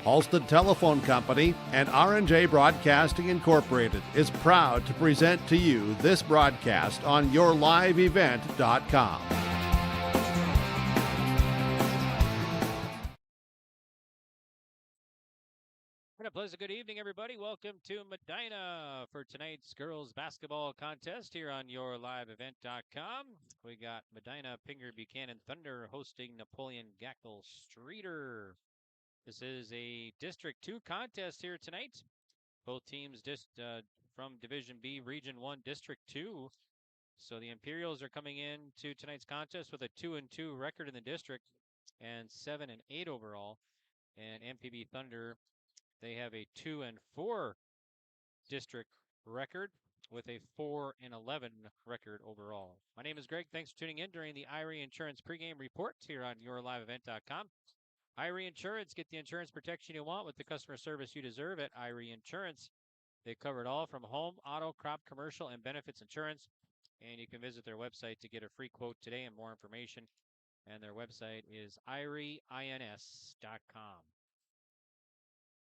Halstead Telephone Company and R&J Broadcasting Incorporated is proud to present to you this broadcast on yourliveevent.com. A pleasant good evening, everybody. Welcome to Medina for tonight's girls basketball contest here on yourliveevent.com. We got Medina-Pingree Buchanan Thunder hosting Napoleon-GS Streeter. This is a District 2 contest here tonight. Both teams from Division B, Region 1, District 2. So the Imperials are coming into tonight's contest with a 2-2 record in the district and 7-8 overall. And MPB Thunder, they have a 2-4 district record with a 4-11 record overall. My name is Greg. Thanks for tuning in during the IRE Insurance pregame report here on yourliveevent.com. IRE Insurance, get the insurance protection you want with the customer service you deserve at IRE Insurance. They cover it all from home, auto, crop, commercial, and benefits insurance. And you can visit their website to get a free quote today and more information. And their website is ireins.com.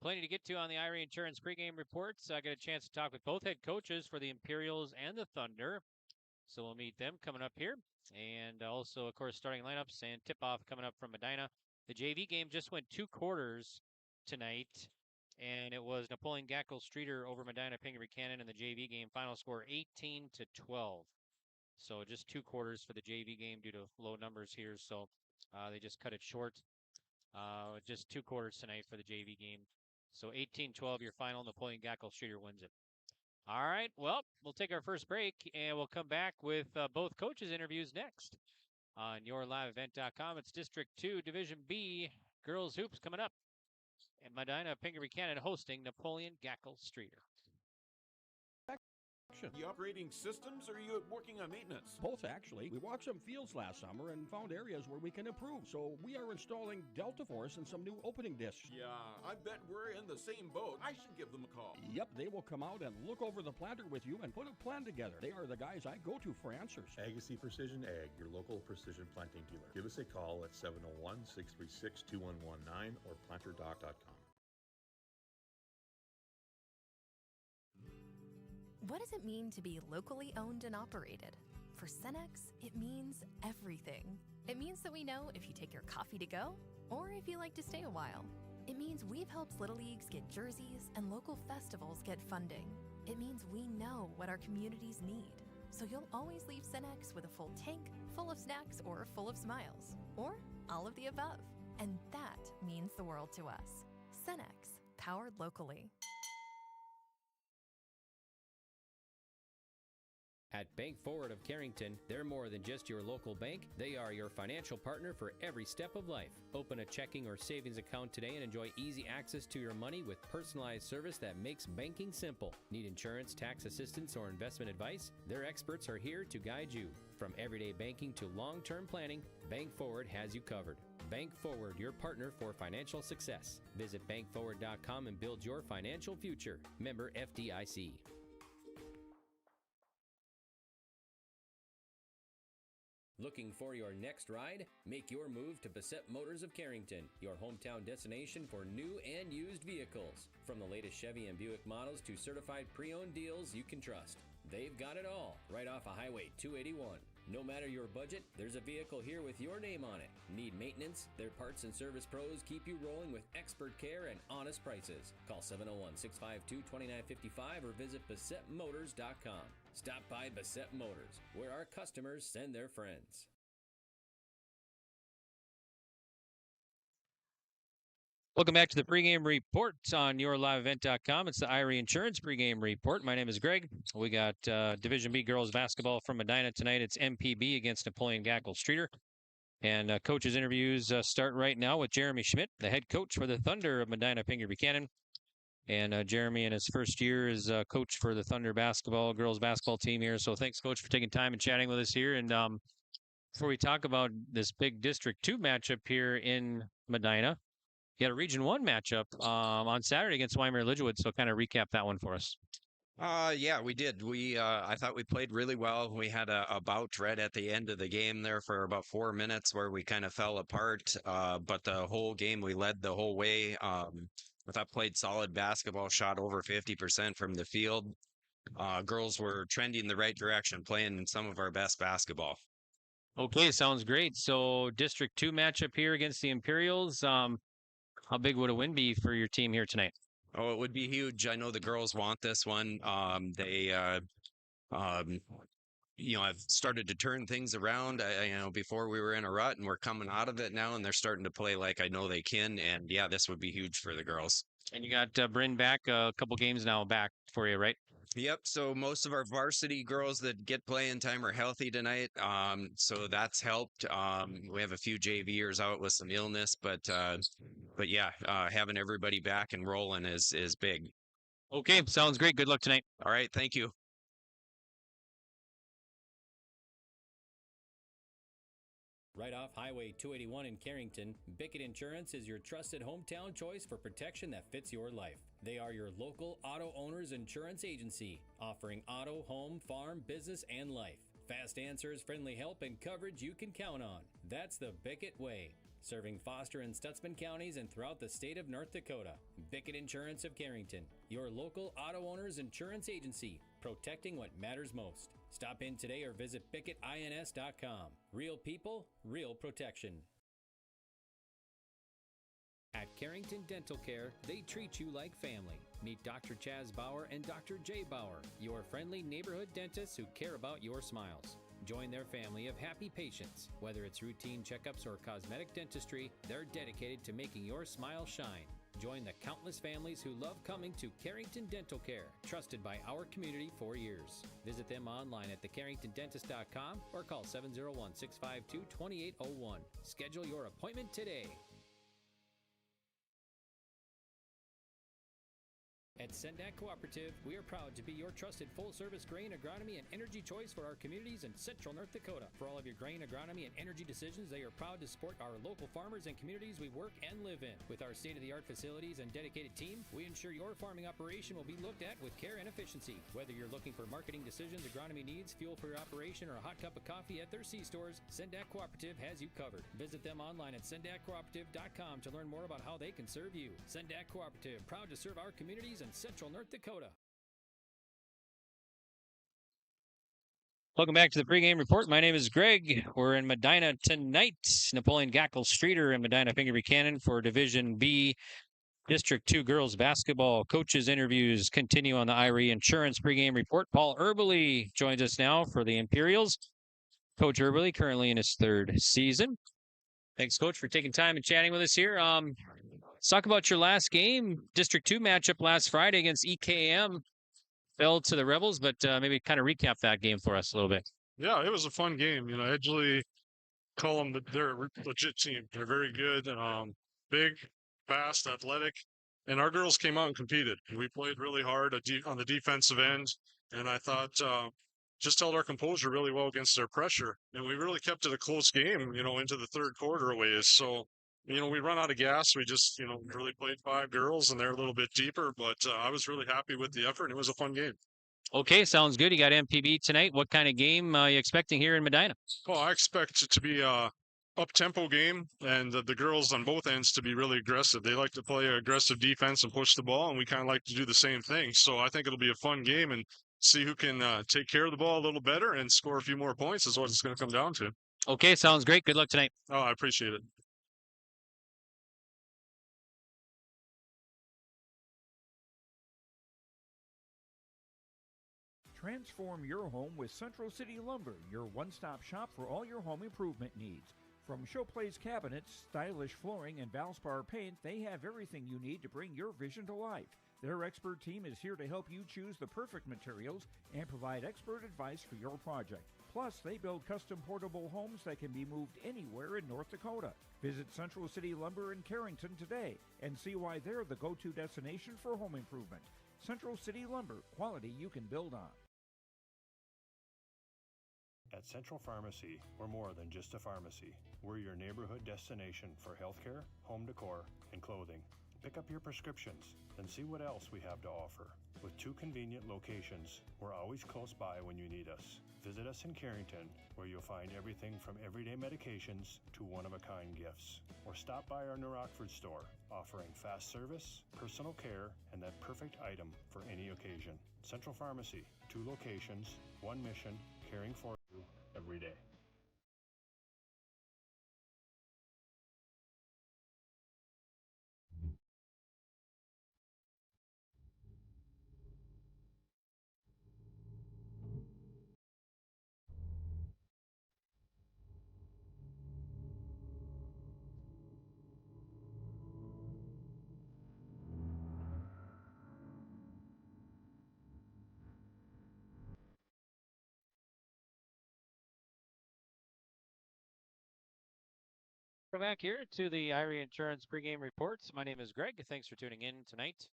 Plenty to get to on the IRE Insurance pregame reports. I got a chance to talk with both head coaches for the Imperials and the Thunder. So we'll meet them coming up here. And also, of course, starting lineups and tip-off coming up from Medina. The JV game just went 2 quarters tonight. And it was Napoleon-GS Streeter over Medina-Pingree Buchanan in the JV game. Final score 18-12. So just 2 quarters for the JV game due to low numbers here. So they just cut it short. Just 2 quarters tonight for the JV game. So 18-12, your final. Napoleon-GS Streeter wins it. All right, well, we'll take our first break, and we'll come back with both coaches' interviews next on yourliveevent.com. It's District 2, Division B, Girls Hoops coming up. And Medina-Pingree Buchanan hosting Napoleon-GS Streeter. You operating systems or are you working on maintenance? Both, actually. We walked some fields last summer and found areas where we can improve. So we are installing Delta Force and some new opening discs. Yeah, I bet we're in the same boat. I should give them a call. Yep, they will come out and look over the planter with you and put a plan together. They are the guys I go to for answers. Agassiz Precision Ag, your local precision planting dealer. Give us a call at 701-636-2119 or planterdoc.com. What does it mean to be locally owned and operated? For Cenex, it means everything. It means that we know if you take your coffee to go or if you like to stay a while. It means we've helped Little Leagues get jerseys and local festivals get funding. It means we know what our communities need. So you'll always leave Cenex with a full tank, full of snacks, or full of smiles. Or all of the above. And that means the world to us. Cenex, powered locally. At Bank Forward of Carrington, they're more than just your local bank. They are your financial partner for every step of life. Open a checking or savings account today and enjoy easy access to your money with personalized service that makes banking simple. Need insurance, tax assistance, or investment advice? Their experts are here to guide you. From everyday banking to long-term planning, Bank Forward has you covered. Bank Forward, your partner for financial success. Visit bankforward.com and build your financial future. Member FDIC. Looking for your next ride? Make your move to Bassett Motors of Carrington, your hometown destination for new and used vehicles. From the latest Chevy and Buick models to certified pre-owned deals you can trust. They've got it all, right off of Highway 281. No matter your budget, there's a vehicle here with your name on it. Need maintenance? Their parts and service pros keep you rolling with expert care and honest prices. Call 701-652-2955 or visit BassettMotors.com. Stop by Bassett Motors, where our customers send their friends. Welcome back to the pregame report on yourliveevent.com. It's the IRE Insurance pregame report. My name is Greg. We got Division B girls basketball from Medina tonight. It's MPB against Napoleon-GS Streeter. And coaches' interviews start right now with Jeremy Schmidt, the head coach for the Thunder of Medina-Pingree Buchanan. And Jeremy, in his first year, is coach for the Thunder girls basketball team here. So thanks, Coach, for taking time and chatting with us here. And before we talk about this big District 2 matchup here in Medina, you had a Region 1 matchup on Saturday against Weimar-Lidgewood. So kind of recap that one for us. Yeah, we did. I thought we played really well. We had a bout right at the end of the game there for about 4 minutes where we kind of fell apart. But the whole game we led the whole way. I thought played solid basketball, shot over 50% from the field. Girls were trending the right direction, playing some of our best basketball. Okay, sounds great. So District 2 matchup here against the Imperials. How big would a win be for your team here tonight? Oh, it would be huge. I know the girls want this one. Um, I've started to turn things around. Before we were in a rut, and we're coming out of it now, and they're starting to play like I know they can. And yeah, this would be huge for the girls. And you got Bryn back a couple games now back for you, right? Yep. So most of our varsity girls that get playing time are healthy tonight. So that's helped. We have a few JVers out with some illness, but yeah, having everybody back and rolling is big. Okay, sounds great. Good luck tonight. All right. Thank you. Right off Highway 281 in Carrington, Bickett Insurance is your trusted hometown choice for protection that fits your life. They are your local auto owners insurance agency, offering auto, home, farm, business, and life. Fast answers, friendly help, and coverage you can count on. That's the Bickett way. Serving Foster and Stutzman counties and throughout the state of North Dakota. Bickett Insurance of Carrington, your local auto owners insurance agency, protecting what matters most. Stop in today or visit BickettINS.com. Real people, real protection. At Carrington Dental Care, they treat you like family. Meet Dr. Chaz Bauer and Dr. Jay Bauer, your friendly neighborhood dentists who care about your smiles. Join their family of happy patients. Whether it's routine checkups or cosmetic dentistry, they're dedicated to making your smile shine. Join the countless families who love coming to Carrington Dental Care, trusted by our community for years. Visit them online at thecarringtondentist.com or call 701-652-2801. Schedule your appointment today. At Sendak Cooperative, we are proud to be your trusted full-service grain, agronomy, and energy choice for our communities in central North Dakota. For all of your grain, agronomy, and energy decisions, they are proud to support our local farmers and communities we work and live in. With our state-of-the-art facilities and dedicated team, we ensure your farming operation will be looked at with care and efficiency. Whether you're looking for marketing decisions, agronomy needs, fuel for your operation, or a hot cup of coffee at their C-stores, Sendak Cooperative has you covered. Visit them online at sendakcooperative.com to learn more about how they can serve you. Sendak Cooperative, proud to serve our communities in central North Dakota. Welcome back to the pregame report. My name is Greg. We're in Medina tonight. Napoleon-GS and Medina-Pingree Buchanan for Division B District 2 girls basketball. Coaches interviews continue on the IRE Insurance pregame report. Paul Erbely joins us now for the Imperials. Coach Erbely currently in his third season. Thanks, Coach, for taking time and chatting with us here. Let's talk about your last game, District 2 matchup last Friday against EKM. Fell to the Rebels, but maybe kind of recap that game for us a little bit. Yeah, it was a fun game. Edgley, call them, they're a legit team. They're very good, big, fast, athletic. And our girls came out and competed. We played really hard on the defensive end. And I thought just held our composure really well against their pressure. And we really kept it a close game, into the third quarter a ways. So, we run out of gas. We just, really played 5 girls, and they're a little bit deeper. But I was really happy with the effort, and it was a fun game. Okay, sounds good. You got MPB tonight. What kind of game are you expecting here in Medina? Oh, I expect it to be a up-tempo game, and the girls on both ends to be really aggressive. They like to play aggressive defense and push the ball, and we kind of like to do the same thing. So I think it'll be a fun game, and see who can take care of the ball a little better and score a few more points is what it's going to come down to. Okay, sounds great. Good luck tonight. Oh, I appreciate it. Transform your home with Central City Lumber, your one-stop shop for all your home improvement needs. From showplace cabinets, stylish flooring, and Valspar paint, they have everything you need to bring your vision to life. Their expert team is here to help you choose the perfect materials and provide expert advice for your project. Plus, they build custom portable homes that can be moved anywhere in North Dakota. Visit Central City Lumber in Carrington today and see why they're the go-to destination for home improvement. Central City Lumber, quality you can build on. At Central Pharmacy, we're more than just a pharmacy. We're your neighborhood destination for healthcare, home decor, and clothing. Pick up your prescriptions and see what else we have to offer. With 2 convenient locations, we're always close by when you need us. Visit us in Carrington, where you'll find everything from everyday medications to one-of-a-kind gifts. Or stop by our New Rockford store, offering fast service, personal care, and that perfect item for any occasion. Central Pharmacy, 2 locations, 1 mission, caring for you every day. We're back here to the Irie Insurance pregame reports. My name is Greg. Thanks for tuning in tonight.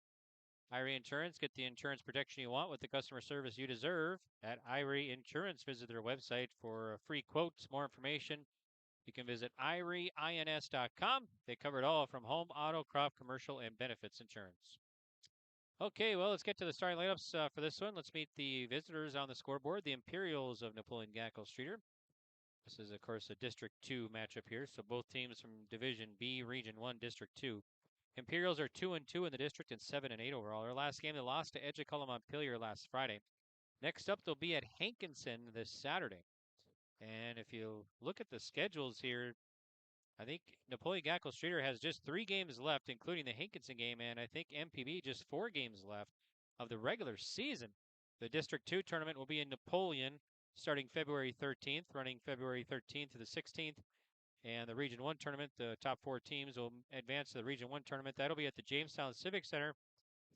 Irie Insurance, get the insurance protection you want with the customer service you deserve at Irie Insurance. Visit their website for free quotes, more information. You can visit irieins.com. They cover it all from home, auto, crop, commercial, and benefits insurance. Okay, well, let's get to the starting lineups for this one. Let's meet the visitors on the scoreboard, the Imperials of Napoleon-GS. This is, of course, a District 2 matchup here, so both teams from Division B, Region 1, District 2. Imperials are 2-2 in the district and 7-8 overall. Their last game, they lost to Edgeculla Montpelier last Friday. Next up, they'll be at Hankinson this Saturday. And if you look at the schedules here, I think Napoleon-GS has just 3 games left, including the Hankinson game, and I think MPB just 4 games left of the regular season. The District 2 tournament will be in Napoleon starting February 13th, running February 13th to the 16th. And the Region 1 tournament, the top 4 teams will advance to the Region 1 tournament. That'll be at the Jamestown Civic Center,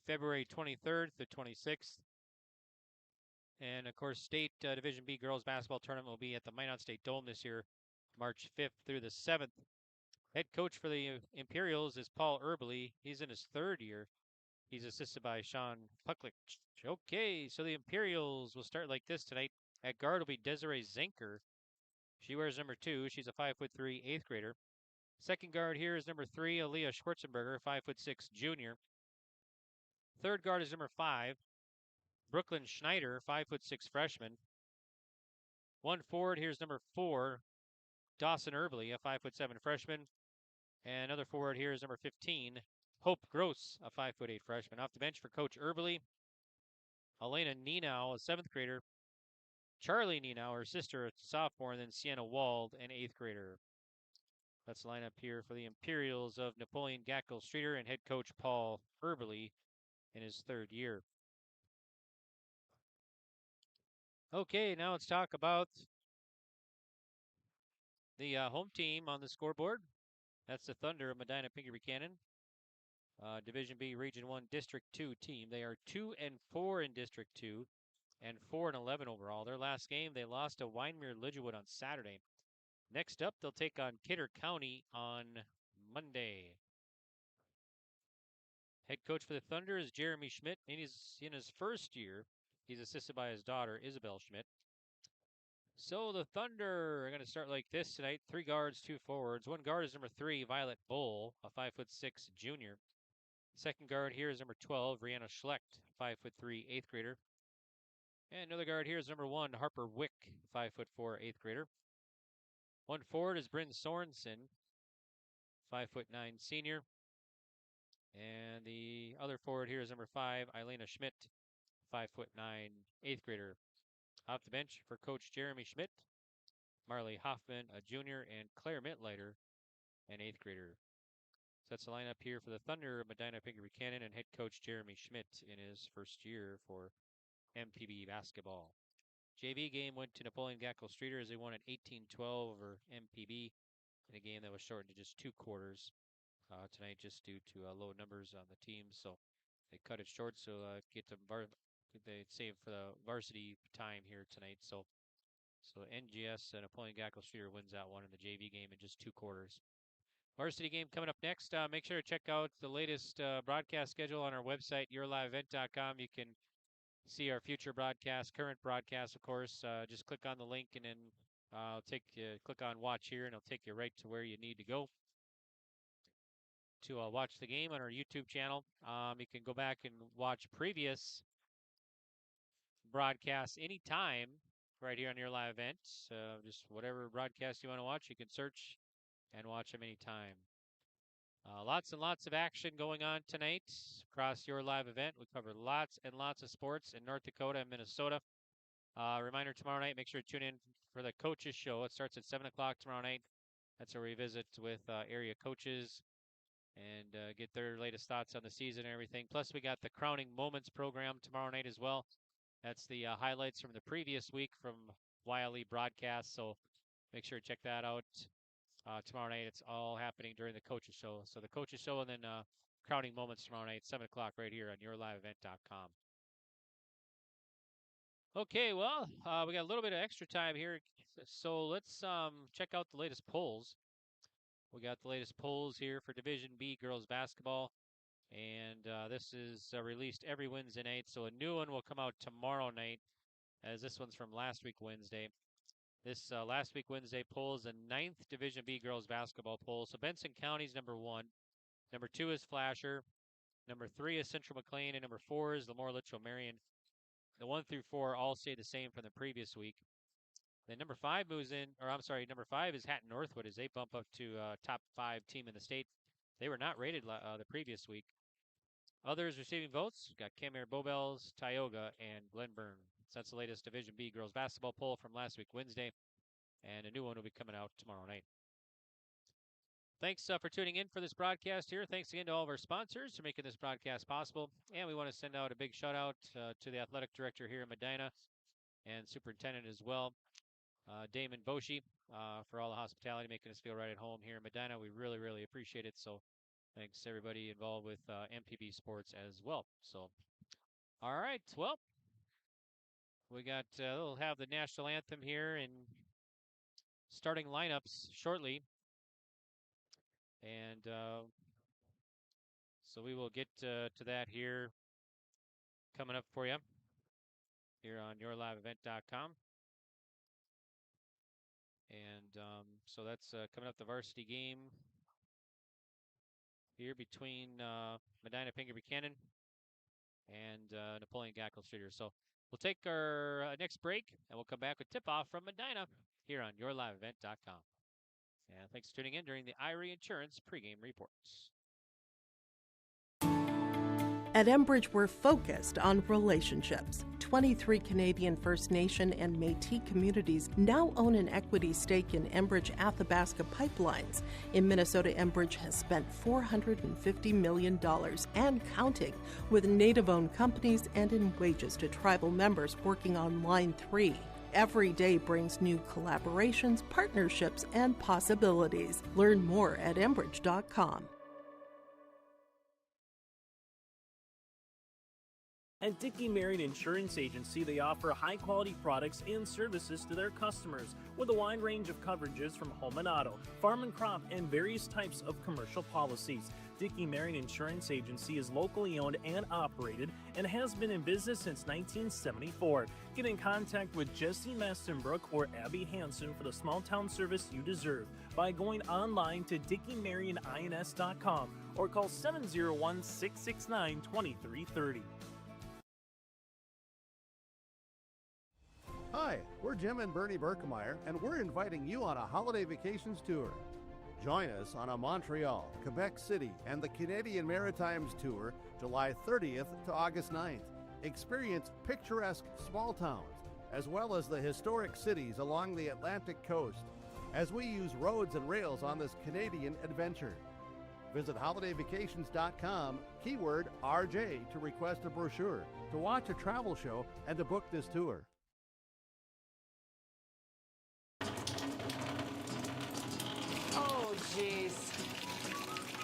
February 23rd to 26th. And, of course, State Division B girls basketball tournament will be at the Minot State Dome this year, March 5th through the 7th. Head coach for the Imperials is Paul Erbely. He's in his 3rd year. He's assisted by Sean Pucklick. Okay, so the Imperials will start like this tonight. At guard will be Desiree Zinker. She wears number 2. She's a 5'3" 8th grader. Second guard here is number 3, Aaliyah Schwarzenberger, 5'6" junior. Third guard is number 5, Brooklyn Schneider, 5'6" freshman. One forward, here's number 4, Dawson Erbely, a 5'7" freshman. And another forward here is number 15, Hope Gross, a 5'8" freshman. Off the bench for Coach Erbely, Elena Nenow, a 7th grader. Charlie Nenow, her sister, a sophomore, and then Sienna Wald, an 8th grader. That's the lineup here for the Imperials of Napoleon-GS and head coach Paul Erbely in his 3rd year. Okay, now let's talk about the home team on the scoreboard. That's the Thunder of Medina-Pingree Buchanan. Division B, Region 1, District 2 team. They are 2-4 in District 2 and 4-11 overall. Their last game, they lost to Wyndmere Lidgerwood on Saturday. Next up, they'll take on Kidder County on Monday. Head coach for the Thunder is Jeremy Schmidt, and he's in his 1st year. He's assisted by his daughter, Isabel Schmidt. So the Thunder are going to start like this tonight. 3 guards, 2 forwards. One guard is number 3, Violet Bull, a 5'6" junior. Second guard here is number 12, Rihanna Schlecht, 5'3", 8th grader. And another guard here is number 1, Harper Wick, 5'4", 8th grader. One forward is Bryn Sorensen, 5'9", senior. And the other forward here is number 5, Elena Schmidt, 5'9", 8th grader. Off the bench for Coach Jeremy Schmidt, Marley Hoffman, a junior, and Claire Mitleiter, an 8th grader. So that's the lineup here for the Thunder, Medina-Pingree Buchanan, and head coach Jeremy Schmidt in his 1st year for MPB basketball. JV game went to Napoleon-GS as they won at 18-12 over MPB in a game that was shortened to just 2 quarters tonight, just due to low numbers on the teams. So they cut it short, so they save for the varsity time here tonight. So NGS and Napoleon-GS wins that one in the JV game in just 2 quarters. Varsity game coming up next. Make sure to check out the latest broadcast schedule on our website, yourliveevent.com. You can see our future broadcasts, current broadcasts, of course. Just click on the link and then click on watch here, and it'll take you right to where you need to go to watch the game on our YouTube channel. You can go back and watch previous broadcasts anytime right here on your live event. Just whatever broadcast you want to watch, you can search and watch them anytime. Lots and lots of action going on tonight across your live event. We cover lots and lots of sports in North Dakota and Minnesota. Reminder, tomorrow night, make sure to tune in for the coaches show. It starts at 7 o'clock tomorrow night. That's where we visit with area coaches and get their latest thoughts on the season and everything. Plus, we got the Crowning Moments program tomorrow night as well. That's the highlights from the previous week from Wiley broadcast. So make sure to check that out tomorrow night. It's all happening during the coaches show. So the coaches show and then Crowning Moments tomorrow night, 7 o'clock right here on yourliveevent.com. Okay, well, we got a little bit of extra time here. So let's check out the latest polls. We got the latest polls here for Division B girls basketball. And this is released every Wednesday night. So a new one will come out tomorrow night, as this one's from last week Wednesday. This last week Wednesday poll is the 9th Division B girls basketball poll. So Benson County's number 1. Number 2 is Flasher. Number 3 is Central McLean. And number 4 is Lemoore Litchfield Marion. The 1 through 4 all stay the same from the previous week. Then number 5 moves in, or I'm sorry, number 5 is Hatton Northwood as they bump up to top 5 team in the state. They were not rated the previous week. Others receiving votes, got Camere Bobels, Tioga, and Glen Burn. So that's the latest Division B girls basketball poll from last week Wednesday. And a new one will be coming out tomorrow night. Thanks for tuning in for this broadcast here. Thanks again to all of our sponsors for making this broadcast possible. And we want to send out a big shout out to the athletic director here in Medina and superintendent as well, Damon Boshi, for all the hospitality, making us feel right at home here in Medina. We really, really appreciate it. So thanks to everybody involved with MPB Sports as well. So, all right, well, we got, we'll have the national anthem here and starting lineups shortly. And so we will get to that here coming up for you here on yourliveevent.com. And so that's coming up, the varsity game here between Medina-Pingree Buchanan and Napoleon-GS. So we'll take our next break and we'll come back with tip-off from Medina here on yourliveevent.com. And thanks for tuning in during the Irie Insurance pregame reports. At Enbridge, we're focused on relationships. 23 Canadian First Nation and Métis communities now own an equity stake in Enbridge Athabasca Pipelines. In Minnesota, Enbridge has spent $450 million and counting, with Native-owned companies and in wages to tribal members working on Line 3. Every day brings new collaborations, partnerships, and possibilities. Learn more at Enbridge.com. At Dickey Marion Insurance Agency, they offer high-quality products and services to their customers with a wide range of coverages from home and auto, farm and crop, and various types of commercial policies. Dickey Marion Insurance Agency is locally owned and operated and has been in business since 1974. Get in contact with Jesse Mastenbrook or Abby Hansen for the small-town service you deserve by going online to DickeyMarionINS.com or call 701-669-2330. Hi, we're Jim and Bernie Berkemeyer, and we're inviting you on a holiday vacations tour. Join us on a Montreal, Quebec City, and the Canadian Maritimes tour, July 30th to August 9th. Experience picturesque small towns, as well as the historic cities along the Atlantic coast, as we use roads and rails on this Canadian adventure. Visit holidayvacations.com, keyword RJ, to request a brochure, to watch a travel show, and to book this tour. Oh, jeez.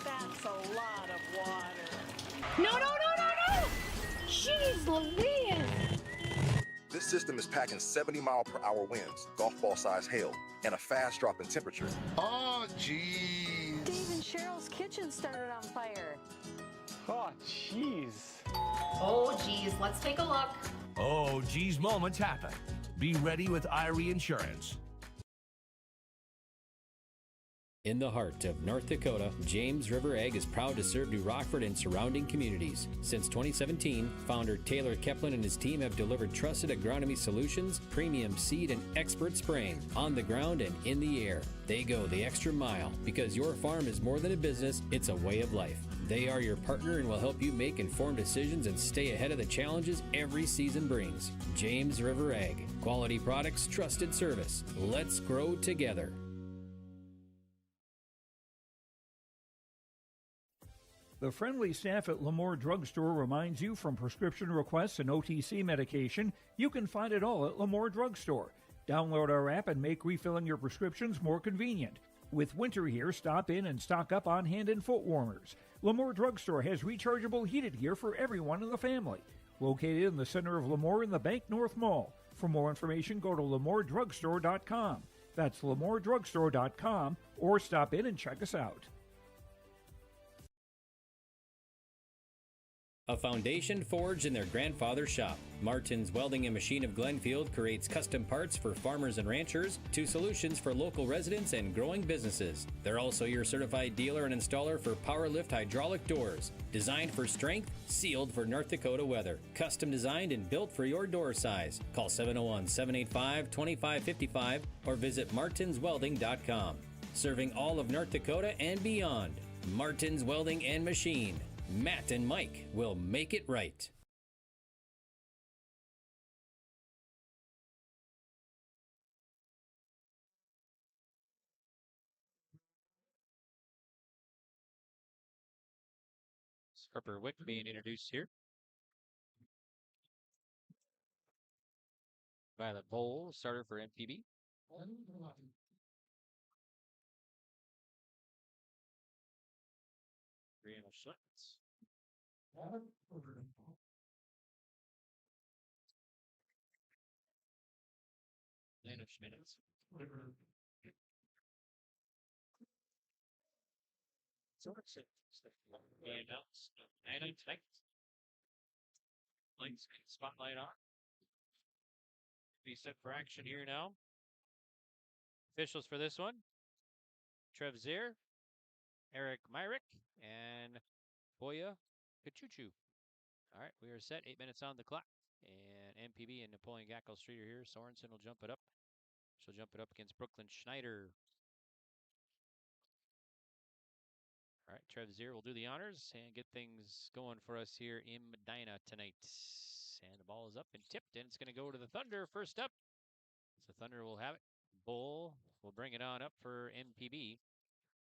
That's a lot of water. No! Jeez Louise! This system is packing 70-mile-per-hour winds, golf ball-sized hail, and a fast drop in temperature. Oh, jeez. Dave and Cheryl's kitchen started on fire. Oh, jeez. Oh, geez, let's take a look. Oh, geez, moments happen. Be ready with Irie Insurance. In the heart of North Dakota, James River Ag is proud to serve New Rockford and surrounding communities. Since 2017, founder Taylor Keplin and his team have delivered trusted agronomy solutions, premium seed, and expert spraying on the ground and in the air. They go the extra mile because your farm is more than a business, it's a way of life. They are your partner and will help you make informed decisions and stay ahead of the challenges every season brings. James River Ag. Quality products, trusted service. Let's grow together. The friendly staff at Lemoore Drug Store reminds you from prescription requests and OTC medication, you can find it all at Lemoore Drug Store. Download our app and make refilling your prescriptions more convenient. With winter here, stop in and stock up on hand and foot warmers. Lemoore Drug Store has rechargeable heated gear for everyone in the family. Located in the center of Lemoore in the Bank North Mall. For more information, go to LemooreDrugStore.com. That's LemooreDrugStore.com, or stop in and check us out. A foundation forged in their grandfather's shop. Martin's Welding and Machine of Glenfield creates custom parts for farmers and ranchers to solutions for local residents and growing businesses. They're also your certified dealer and installer for power lift hydraulic doors. Designed for strength, sealed for North Dakota weather. Custom designed and built for your door size. Call 701-785-2555 or visit martinswelding.com. Serving all of North Dakota and beyond. Martin's Welding and Machine. Matt and Mike will make it right. Harper Wick being introduced here. Violet Bowl, starter for MPB. Brianna Schlitz. Lana Schmitz. Being announced. Anna tonight. Lights spotlight on. Be set for action here now. Officials for this one: Trev Zier, Eric Myrick, and Boya Kachuchu. All right, we are set. 8 minutes on the clock. And MPB and Napoleon-GS Street are here. Sorensen will jump it up. She'll jump it up against Brooklyn Schneider. All right, Trev Zier will do the honors and get things going for us here in Medina tonight. And the ball is up and tipped, and it's going to go to the Thunder first up. So Thunder will have it. Bull will bring it on up for MPB.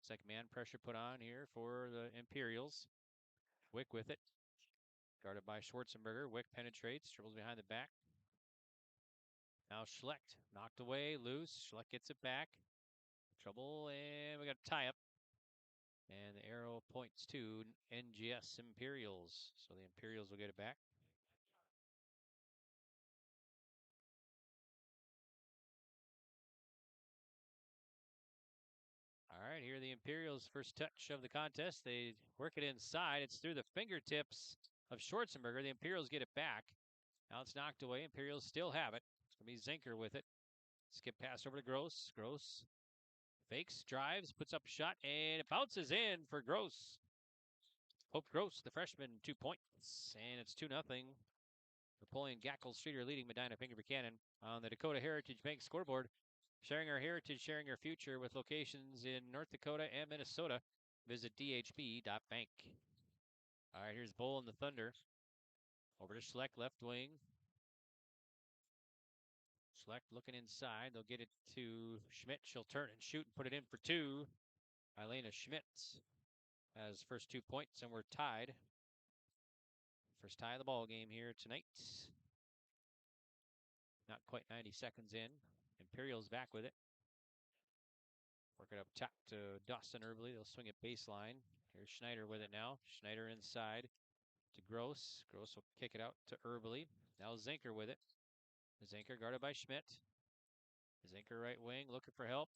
Second man pressure put on here for the Imperials. Wick with it. Guarded by Schwarzenberger. Wick penetrates, dribbles behind the back. Now Schlecht knocked away, loose. Schlecht gets it back. Trouble, and we got a tie up. And the arrow points to NGS Imperials. So the Imperials will get it back. All right, here are the Imperials' first touch of the contest. They work it inside. It's through the fingertips of Schwarzenberger. The Imperials get it back. Now it's knocked away. Imperials still have it. It's going to be Zinker with it. Skip pass over to Gross. Gross fakes, drives, puts up a shot, and it bounces in for Gross. Hope Gross, the freshman, 2 points. And it's 2-0. Napoleon-GS Street are leading Medina-Pingree Buchanan on the Dakota Heritage Bank scoreboard. Sharing our heritage, sharing our future with locations in North Dakota and Minnesota. Visit dhb.bank. All right, here's Bull and the Thunder. Over to Schlecht, left wing. Schlecht looking inside. They'll get it to Schmidt. She'll turn and shoot and put it in for two. Elena Schmidt has first 2 points, and we're tied. First tie of the ball game here tonight. Not quite 90 seconds in. Imperials back with it. Work it up top to Dawson Erbly. They'll swing it baseline. Here's Schneider with it now. Schneider inside to Gross. Gross will kick it out to Erbly. Now Zinker with it. Zinker guarded by Schmidt. Zinker right wing looking for help.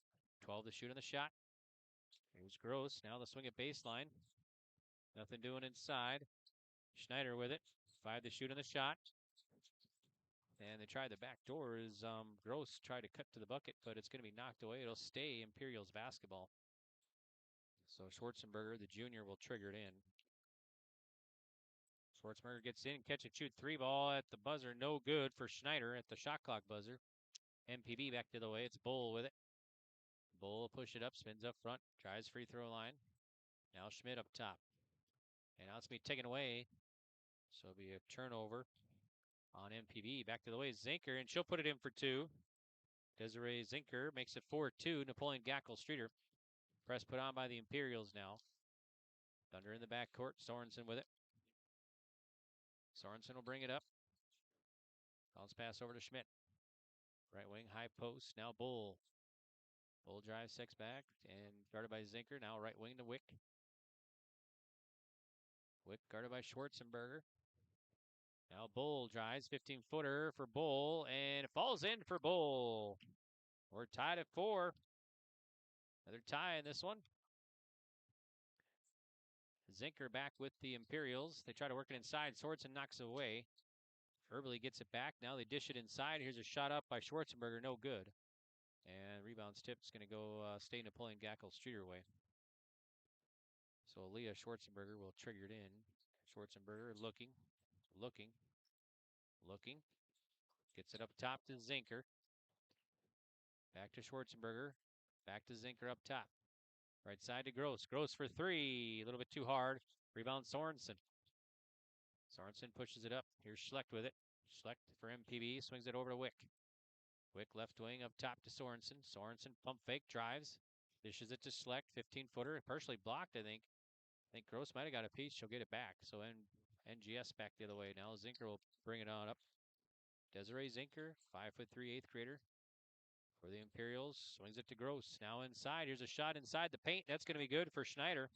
12 to shoot on the shot. Here's Gross. Now they'll swing it baseline. Nothing doing inside. Schneider with it. 5 to shoot on the shot. And they tried the back door as Gross tried to cut to the bucket, but it's going to be knocked away. It'll stay Imperials basketball. So Schwarzenberger, the junior, will trigger it in. Schwarzenberger gets in, catch and shoot 3 ball at the buzzer. No good for Schneider at the shot clock buzzer. MPB back to the way. It's Bull with it. Bull will push it up, spins up front, tries free throw line. Now Schmidt up top. And now it's going to be taken away. So it'll be a turnover on MPB. Back to the way, Zinker, and she'll put it in for 2. Desiree Zinker makes it 4-2. Napoleon Gackle Streeter. Press put on by the Imperials now. Thunder in the backcourt. Sorensen with it. Sorensen will bring it up. Bounce pass over to Schmidt. Right wing, high post. Now Bull. Bull drives, six back, and guarded by Zinker. Now right wing to Wick. Wick guarded by Schwarzenberger. Now Bull drives, 15-footer for Bull, and it falls in for Bull. We're tied at 4. Another tie in this one. Zinker back with the Imperials. They try to work it inside. Sorensen knocks it away. Early gets it back. Now they dish it inside. Here's a shot up by Schwarzenberger. No good. And rebounds tip's going to go stay Napoleon Gackle Streeter way. So Leah Schwarzenberger will trigger it in. Schwarzenberger looking. Gets it up top to Zinker. Back to Schwarzenberger. Back to Zinker up top. Right side to Gross. Gross for 3. A little bit too hard. Rebound Sorensen. Sorensen pushes it up. Here's Schlecht with it. Schlecht for MPB. Swings it over to Wick. Wick left wing up top to Sorensen. Sorensen pump fake. Drives. Dishes it to Schlecht. 15-footer. Partially blocked, I think. I think Gross might have got a piece. She'll get it back. So NGS back the other way. Now Zinker will bring it on up. Desiree Zinker, 5'3", 8th grader for the Imperials. Swings it to Gross. Now inside. Here's a shot inside the paint. That's going to be good for Schneider.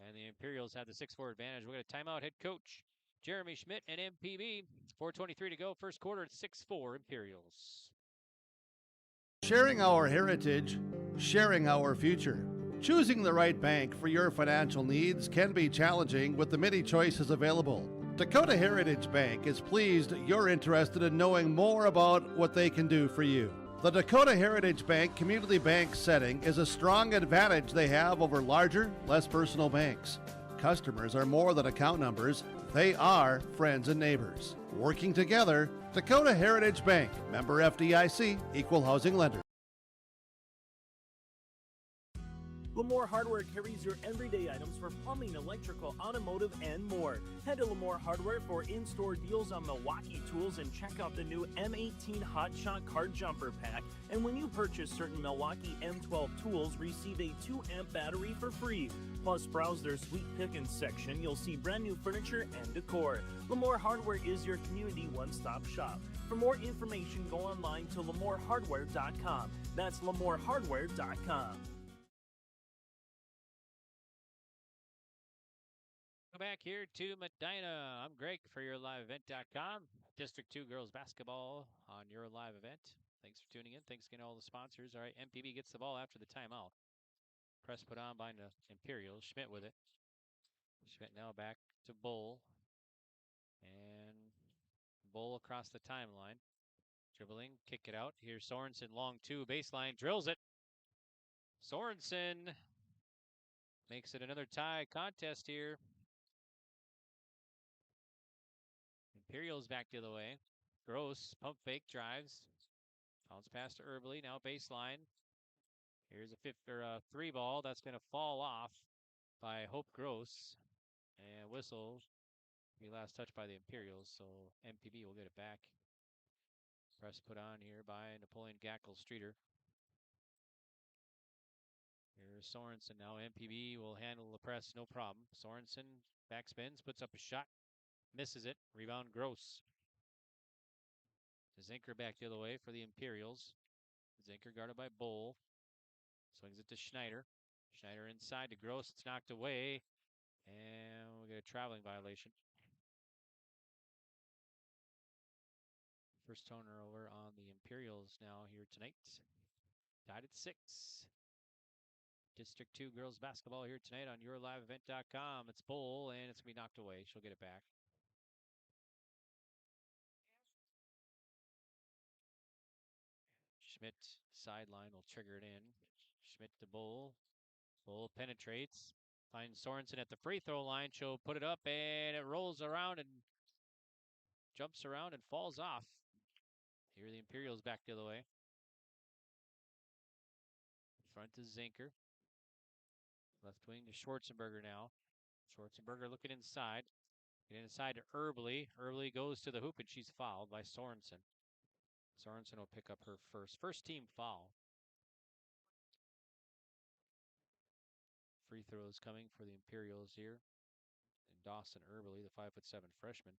And the Imperials have the 6-4 advantage. We're going to timeout head coach Jeremy Schmidt and MPB. 4:23 to go. First quarter at 6-4 Imperials. Sharing our heritage, sharing our future. Choosing the right bank for your financial needs can be challenging with the many choices available. Dakota Heritage Bank is pleased you're interested in knowing more about what they can do for you. The Dakota Heritage Bank community bank setting is a strong advantage they have over larger, less personal banks. Customers are more than account numbers, they are friends and neighbors. Working together, Dakota Heritage Bank, member FDIC, equal housing lender. Lamore Hardware carries your everyday items for plumbing, electrical, automotive, and more. Head to Lamore Hardware for in-store deals on Milwaukee tools and check out the new M18 Hot Shot Card Jumper Pack. And when you purchase certain Milwaukee M12 tools, receive a 2-amp battery for free. Plus, browse their sweet pickings section. You'll see brand new furniture and decor. Lamore Hardware is your community one-stop shop. For more information, go online to lamorehardware.com. That's lamorehardware.com. Back here to Medina. I'm Greg for YourLiveEvent.com. District 2 girls basketball on Your Live Event. Thanks for tuning in. Thanks again to all the sponsors. All right, MPB gets the ball after the timeout. Press put on by the Imperials. Schmidt with it. Schmidt now back to Bull. And Bull across the timeline. Dribbling, kick it out. Here's Sorensen, long 2, baseline, drills it. Sorensen makes it another tie contest here. Imperials back the other way. Gross, pump fake, drives. Bounce pass to Erbly, now baseline. Here's a 3 ball. That's going to fall off by Hope Gross. And whistle. Be last touched by the Imperials, so MPB will get it back. Press put on here by Napoleon Gackle Streeter. Here's Sorensen now. MPB will handle the press, no problem. Sorensen backspins, puts up a shot. Misses it. Rebound Gross. Zinker back the other way for the Imperials. Zinker guarded by Bull. Swings it to Schneider. Schneider inside to Gross. It's knocked away. And we'll get a traveling violation. First turnover on the Imperials now here tonight. Tied at 6. District 2 girls basketball here tonight on YourLiveEvent.com. It's Bull, and it's going to be knocked away. She'll get it back. Schmidt sideline will trigger it in. Schmidt to Bull. Bull penetrates. Finds Sorensen at the free throw line. She'll put it up, and it rolls around and jumps around and falls off. Here the Imperials back the other way. Front to Zinker. Left wing to Schwarzenberger now. Schwarzenberger looking inside. Get inside to Erbly. Erbly goes to the hoop, and she's fouled by Sorensen. Sorensen will pick up her first team foul. Free throws coming for the Imperials here. And Dawson Erbly, the 5'7" freshman.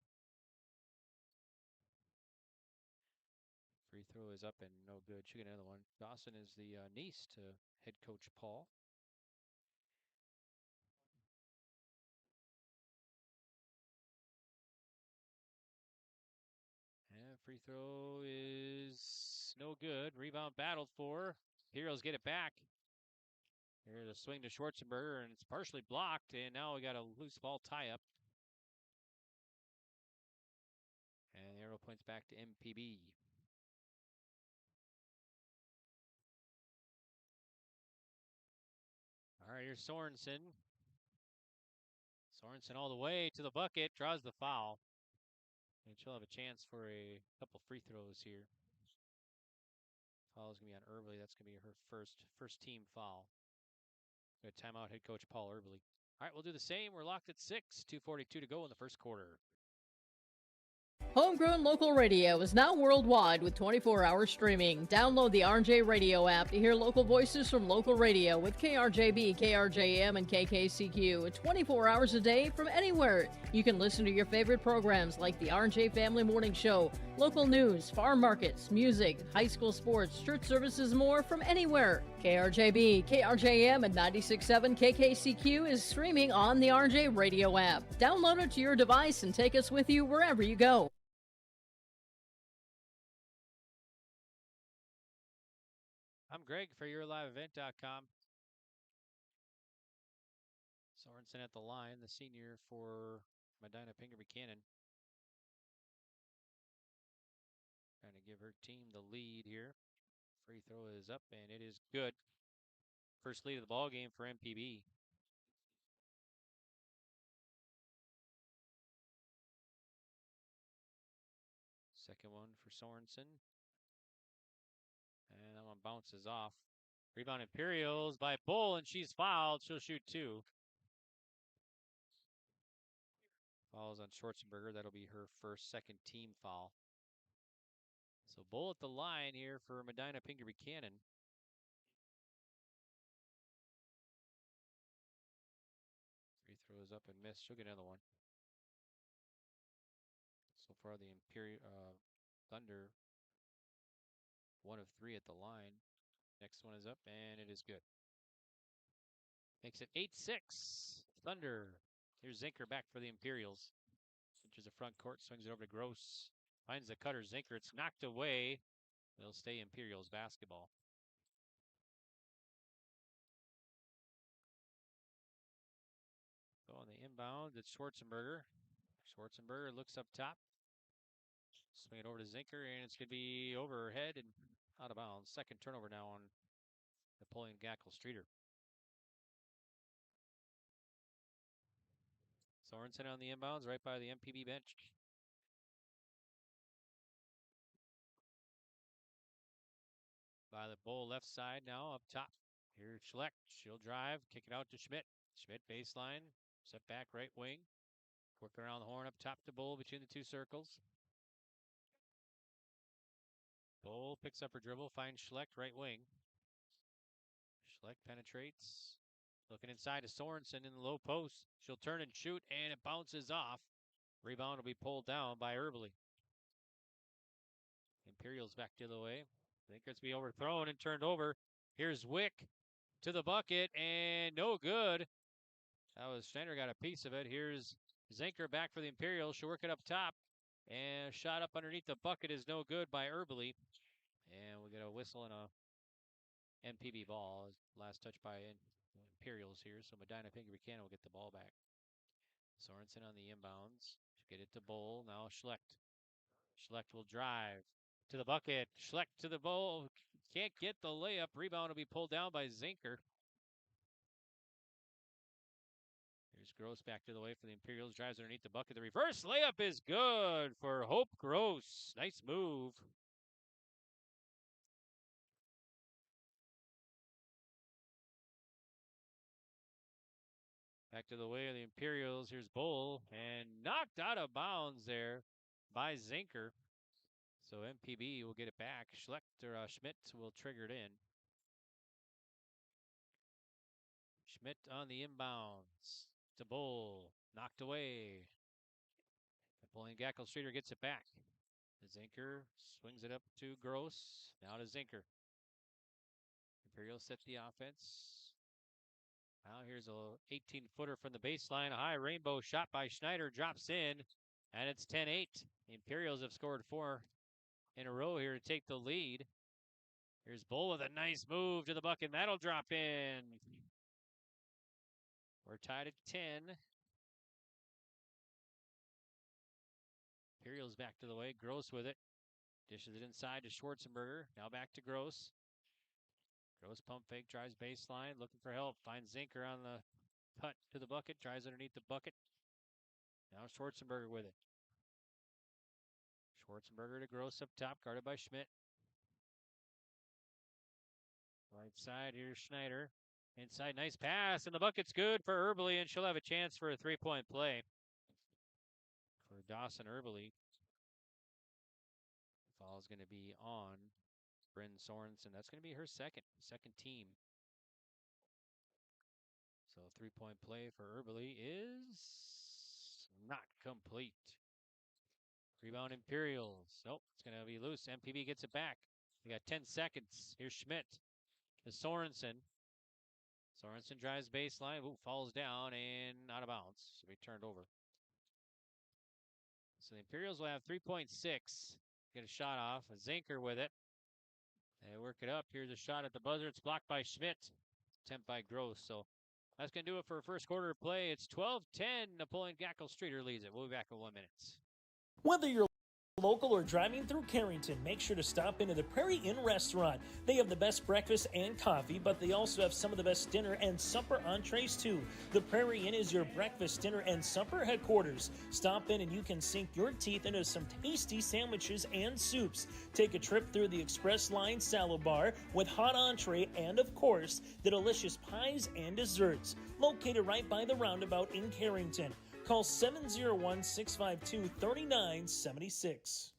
Free throw is up and no good. She'll get another one. Dawson is the niece to head coach Paul. And free throw is no good. Rebound battled for. Imperials get it back. Here's a swing to Schwarzenberger, and it's partially blocked, and now we got a loose ball tie-up. And the arrow points back to MPB. All right, here's Sorensen. Sorensen all the way to the bucket, draws the foul. And she'll have a chance for a couple free throws here. Foul is going to be on Erbly. That's going to be her first team foul. Good timeout, head coach Paul Erbly. All right, we'll do the same. We're locked at 6. 2:42 to go in the first quarter. Homegrown local radio is now worldwide with 24-hour streaming. Download the RJ Radio app to hear local voices from local radio with KRJB, KRJM, and KKCQ 24 hours a day from anywhere. You can listen to your favorite programs like the RJ Family Morning Show, local news, farm markets, music, high school sports, church services, more from anywhere. KRJB, KRJM, and 96.7 KKCQ is streaming on the RJ Radio app. Download it to your device and take us with you wherever you go. I'm Greg for YourLiveEvent.com. Sorensen at the line, the senior for Medina-Pingree Buchanan. Trying to give her team the lead here. Free throw is up, and it is good. First lead of the ball game for MPB. Second one for Sorensen. And that one bounces off. Rebound Imperials by Bull, and she's fouled. She'll shoot 2. Fouls on Schwarzenberger. That'll be her second team foul. So Bull at the line here for Medina-Pingree Buchanan. Free throw is up and missed. She'll get another one. So far the Thunder 1 of 3 at the line. Next one is up, and it is good. Makes it 8-6. Thunder. Here's Zinker back for the Imperials. Switches the front court, swings it over to Gross. Finds the cutter, Zinker. It's knocked away. It'll stay Imperials basketball. So on the inbound, it's Schwarzenberger. Schwarzenberger looks up top. Swing it over to Zinker, and it's going to be over her head and out of bounds. Second turnover now on Napoleon-GS. Sorensen on the inbounds, right by the MPB bench. By the Bull left side now, up top. Here's Schleck. She'll drive, kick it out to Schmidt. Schmidt baseline, set back right wing. Working around the horn up top to Bull between the two circles. Bull picks up her dribble, finds Schleck right wing. Schleck penetrates. Looking inside to Sorensen in the low post. She'll turn and shoot, and it bounces off. Rebound will be pulled down by Erbly. Imperials back the other way. I think it's be overthrown and turned over. Here's Wick to the bucket, and no good. That was Schneider got a piece of it. Here's Zinker back for the Imperials. She'll work it up top. And shot up underneath the bucket is no good by Erbly. And we get a whistle and a MPB ball. Last touch by Imperials here. So Medina-Pingree Buchanan will get the ball back. Sorensen on the inbounds. Get it to Bull. Now Schlecht. Schlecht will drive to the bucket. Schlecht to the bowl. Can't get the layup. Rebound will be pulled down by Zinker. Here's Gross back to the way for the Imperials. Drives underneath the bucket. The reverse layup is good for Hope Gross. Nice move. Back to the way of the Imperials. Here's Bull. And knocked out of bounds there by Zinker. So MPB will get it back. Schmidt will trigger it in. Schmidt on the inbounds to Bull. Knocked away. Napoleon-GS gets it back. Zinker swings it up to Gross. Now to Zinker. Imperials set the offense. Now here's a 18-footer from the baseline. A high rainbow shot by Schneider. Drops in. And it's 10-8. The Imperials have scored 4 in a row here to take the lead. Here's Bull with a nice move to the bucket. That'll drop in. We're tied at 10. Imperials back to the way. Gross with it. Dishes it inside to Schwarzenberger. Now back to Gross. Gross pump fake. Drives baseline. Looking for help. Finds Zinker on the cut to the bucket. Drives underneath the bucket. Now Schwarzenberger with it. Schwarzenberger to Gross up top. Guarded by Schmidt. Right side. Here's Schneider. Inside. Nice pass. And the bucket's good for Erbely. And she'll have a chance for a 3-point play. For Dawson Erbely. Foul is going to be on Bryn Sorensen. That's going to be her second team. So 3-point play for Erbely is not complete. Rebound Imperials. Nope, it's going to be loose. MPB gets it back. We got 10 seconds. Here's Schmidt to Sorensen. Sorensen drives baseline. Ooh, falls down and out of bounds. So we turned over. So the Imperials will have 3.6. Get a shot off. Zinker with it. They work it up. Here's a shot at the buzzer. It's blocked by Schmidt. Attempt by Gross. So that's going to do it for first quarter of play. It's 12-10. Napoleon-GS leads it. We'll be back in 1 minute. Whether you're local or driving through Carrington, make sure to stop into the Prairie Inn restaurant. They have the best breakfast and coffee, but they also have some of the best dinner and supper entrees too. The Prairie Inn is your breakfast, dinner, and supper headquarters. Stop in and you can sink your teeth into some tasty sandwiches and soups. Take a trip through the Express Line salad bar with hot entree and, of course, the delicious pies and desserts. Located right by the roundabout in Carrington. Call 701-652-3976.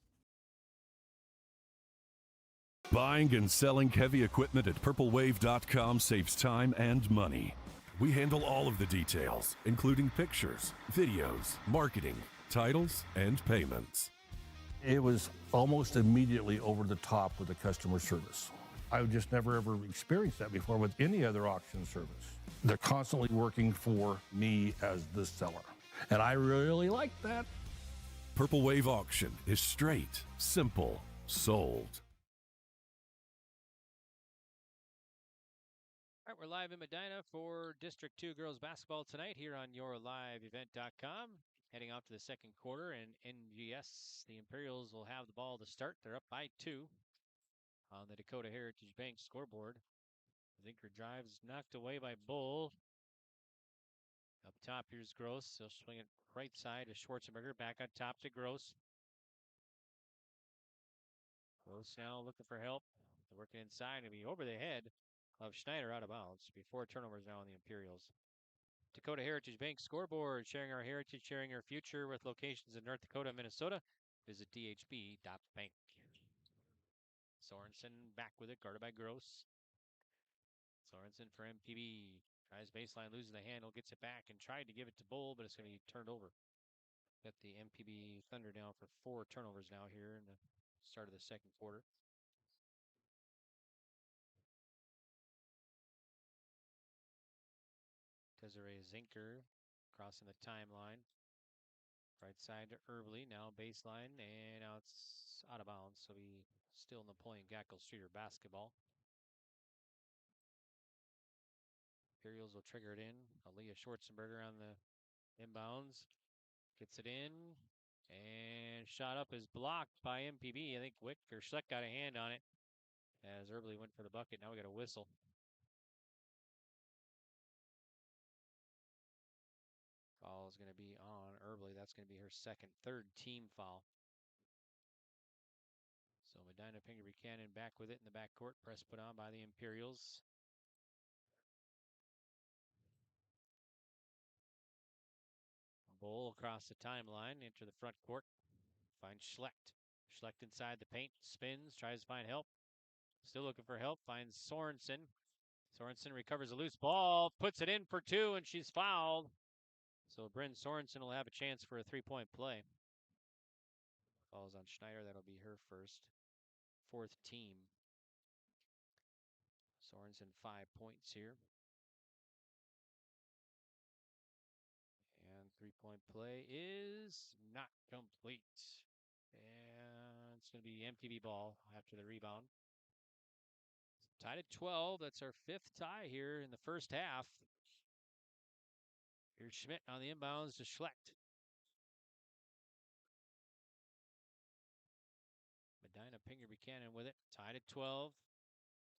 Buying and selling heavy equipment at purplewave.com saves time and money. We handle all of the details, including pictures, videos, marketing, titles, and payments. It was almost immediately over the top with the customer service. I've just never ever experienced that before with any other auction service. They're constantly working for me as the seller. And I really like that. Purple Wave Auction is straight, simple, sold. All right, we're live in Medina for District 2 girls basketball tonight here on yourliveevent.com. Heading off to the second quarter, and NGS, the Imperials will have the ball to start. They're up by 2 on the Dakota Heritage Bank scoreboard. Zinker drives, knocked away by Bull. Up top, here's Gross. He'll swing it right side to Schwarzenberger. Back on top to Gross. Gross now looking for help. They're working inside and be over the head of Schneider out of bounds. Before turnovers now on the Imperials. Dakota Heritage Bank scoreboard. Sharing our heritage, sharing our future with locations in North Dakota and Minnesota. Visit dhb.bank. Sorensen back with it. Guarded by Gross. Sorensen for MPB. Tries baseline, loses the handle, gets it back, and tried to give it to Bull, but it's going to be turned over. Got the MPB Thunder down for 4 turnovers now here in the start of the second quarter. Desiree Zinker crossing the timeline. Right side to Erbely, now baseline, and now it's out of bounds, so we still Napoleon-GS basketball. Imperials will trigger it in. Aaliyah Schwarzenberger on the inbounds. Gets it in. And shot up is blocked by MPB. I think Wick or Schleck got a hand on it as Erbely went for the bucket. Now we got a whistle. Foul is going to be on Earbley. That's going to be her third team foul. So Medina-Pingree Buchanan back with it in the backcourt. Press put on by the Imperials. Bull across the timeline, into the front court. Finds Schlecht. Schlecht inside the paint, spins, tries to find help. Still looking for help, finds Sorensen. Sorensen recovers a loose ball, puts it in for two, and she's fouled. So Bryn Sorensen will have a chance for a three-point play. Falls on Schneider, that'll be her fourth team. Sorensen 5 points here. And three-point play is not complete. And it's going to be MTB ball after the rebound. Tied at 12. That's our fifth tie here in the first half. Here's Schmidt on the inbounds to Schlecht. Medina-Pingree Buchanan with it. Tied at 12.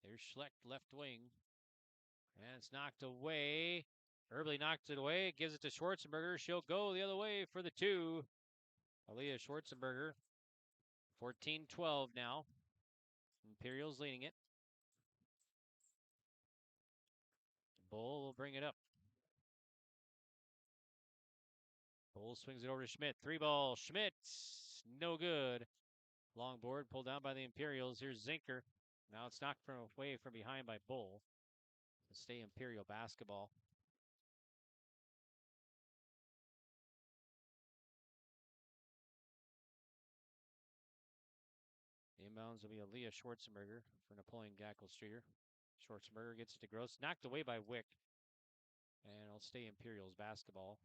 There's Schlecht, left wing. And it's knocked away. Earbley knocks it away. Gives it to Schwarzenberger. She'll go the other way for the two. Aaliyah Schwarzenberger. 14-12 now. Imperials leading it. Bull will bring it up. Bull swings it over to Schmidt. Three ball. Schmidt. No good. Long board pulled down by the Imperials. Here's Zinker. Now it's knocked away from behind by Bull. To stay Imperial basketball. The inbounds will be Aaliyah Schwarzenberger for Napoleon-GS. Schwarzenberger gets it to Gross. Knocked away by Wick. And it'll stay Imperials basketball.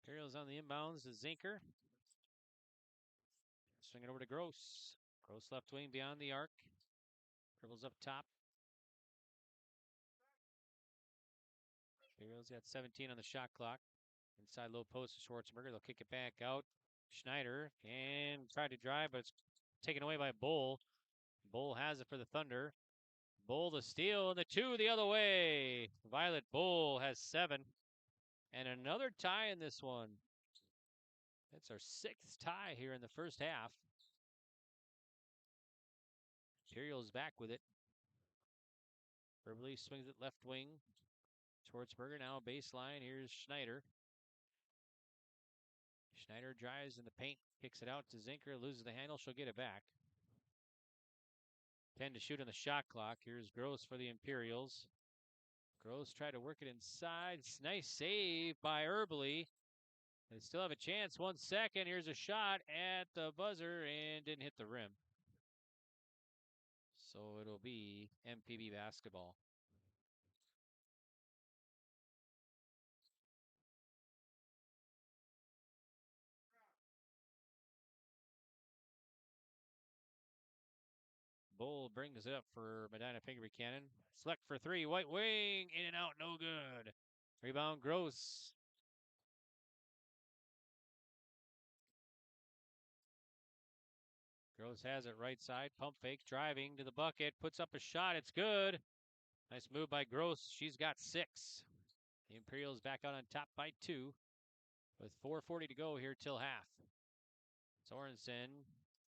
Imperials on the inbounds to Zinker. Swing it over to Gross. Gross left wing beyond the arc. Dribbles up top. Imperials got 17 on the shot clock. Inside low post to Schwarzenberger. They'll kick it back out. Schneider and tried to drive, but it's taken away by Bull. Bull has it for the Thunder. Bull the steal and the two the other way. Violet Bull has 7. And another tie in this one. That's our 6th tie here in the first half. Imperials back with it. Earbley swings it left wing. Schwarzenberger now baseline. Here's Schneider. Schneider drives in the paint. Kicks it out to Zinker. Loses the handle. She'll get it back. 10 to shoot on the shot clock. Here's Gross for the Imperials. Gross tried to work it inside. Nice save by Earbley. They still have a chance. 1 second. Here's a shot at the buzzer and didn't hit the rim. So it'll be MPB basketball. Bull brings it up for Medina-Pingree Buchanan. Select for 3. White wing. In and out. No good. Rebound Gross. Gross has it right side. Pump fake. Driving to the bucket. Puts up a shot. It's good. Nice move by Gross. She's got 6. The Imperials back out on top by 2. With 4:40 to go here till half. Sorensen.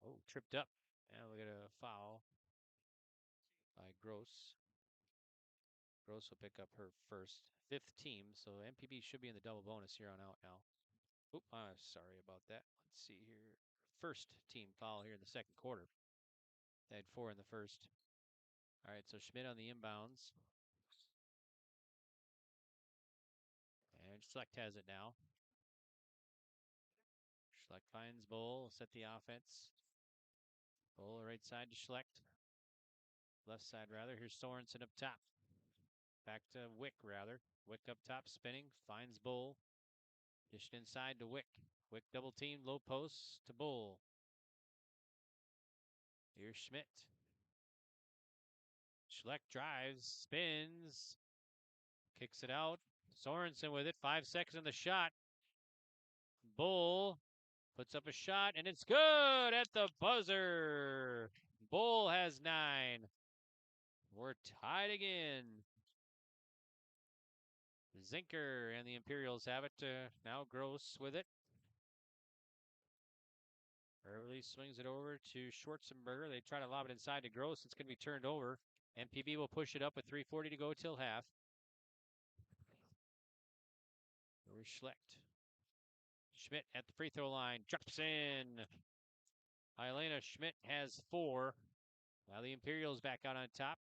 Oh, tripped up. And we get a foul by Gross. Gross will pick up her fifth team, so MPB should be in the double bonus here on out now. Oop, I'm sorry about that. Let's see here. First team foul here in the second quarter. They had 4 in the first. All right, so Schmidt on the inbounds. And Schlecht has it now. Schlecht finds Bull, set the offense. Bull right side to Schlecht. Left side, rather. Here's Sorensen up top. Back to Wick, rather. Wick up top, spinning. Finds Bull. Dished inside to Wick. Wick double team, low post to Bull. Here's Schmidt. Schlecht drives, spins. Kicks it out. Sorensen with it. 5 seconds on the shot. Bull puts up a shot, and it's good at the buzzer. Bull has 9. We're tied again. Zinker and the Imperials have it. Now Gross with it. Early swings it over to Schwarzenberger. They try to lob it inside to Gross. It's going to be turned over. MPB will push it up with 3:40 to go till half. Over Schlecht. Schmidt at the free throw line. Drops in. Helena Schmidt has 4. Now the Imperials back out on top.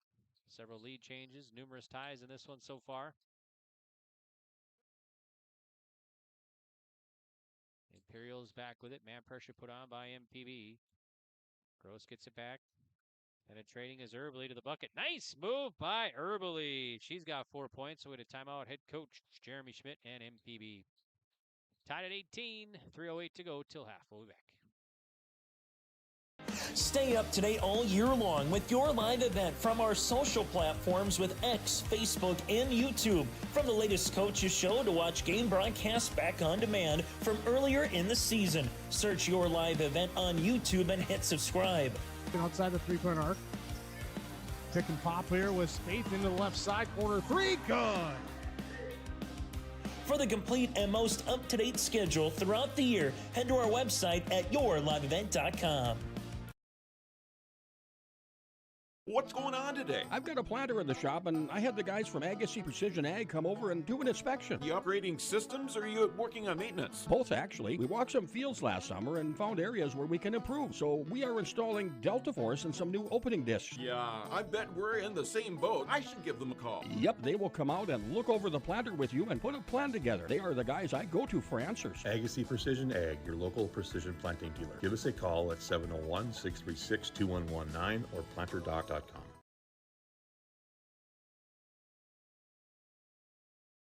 Several lead changes. Numerous ties in this one so far. Imperials back with it. Man pressure put on by MPB. Gross gets it back. Penetrating is Erbely to the bucket. Nice move by Erbely. She's got 4 points. So with a timeout, head coach Jeremy Schmidt and MPB. Tied at 18. 3:08 to go till half. We'll be back. Stay up to date all year long with your live event from our social platforms with X, Facebook, and YouTube. From the latest coaches show to watch game broadcasts back on demand from earlier in the season. Search your live event on YouTube and hit subscribe. Outside the three-point arc. Pick and pop here with Spaeth into the left side corner. 3, good. For the complete and most up-to-date schedule throughout the year, head to our website at yourliveevent.com. What's going on today? I've got a planter in the shop, and I had the guys from Agassi Precision Ag come over and do an inspection. You upgrading systems, or are you working on maintenance? Both, actually. We walked some fields last summer and found areas where we can improve. So we are installing Delta Force and some new opening discs. Yeah, I bet we're in the same boat. I should give them a call. Yep, they will come out and look over the planter with you and put a plan together. They are the guys I go to for answers. Agassi Precision Ag, your local precision planting dealer. Give us a call at 701-636-2119 or planterdoc.com.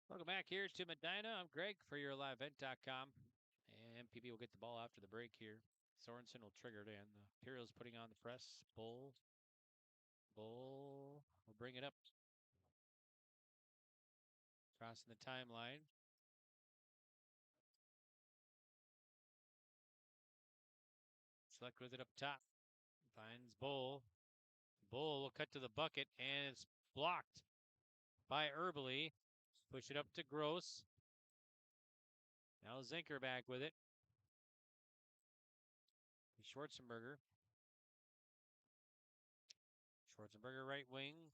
Welcome back here to Medina. I'm Greg for your liveevent.com. And MPB will get the ball after the break here. Sorensen will trigger it in. The Imperials putting on the press. Bull will bring it up. Crossing the timeline. Select with it up top. Finds Bull. Bull will cut to the bucket, and it's blocked by Erbely. Push it up to Gross. Now Zinker back with it. Schwarzenberger. Schwarzenberger right wing.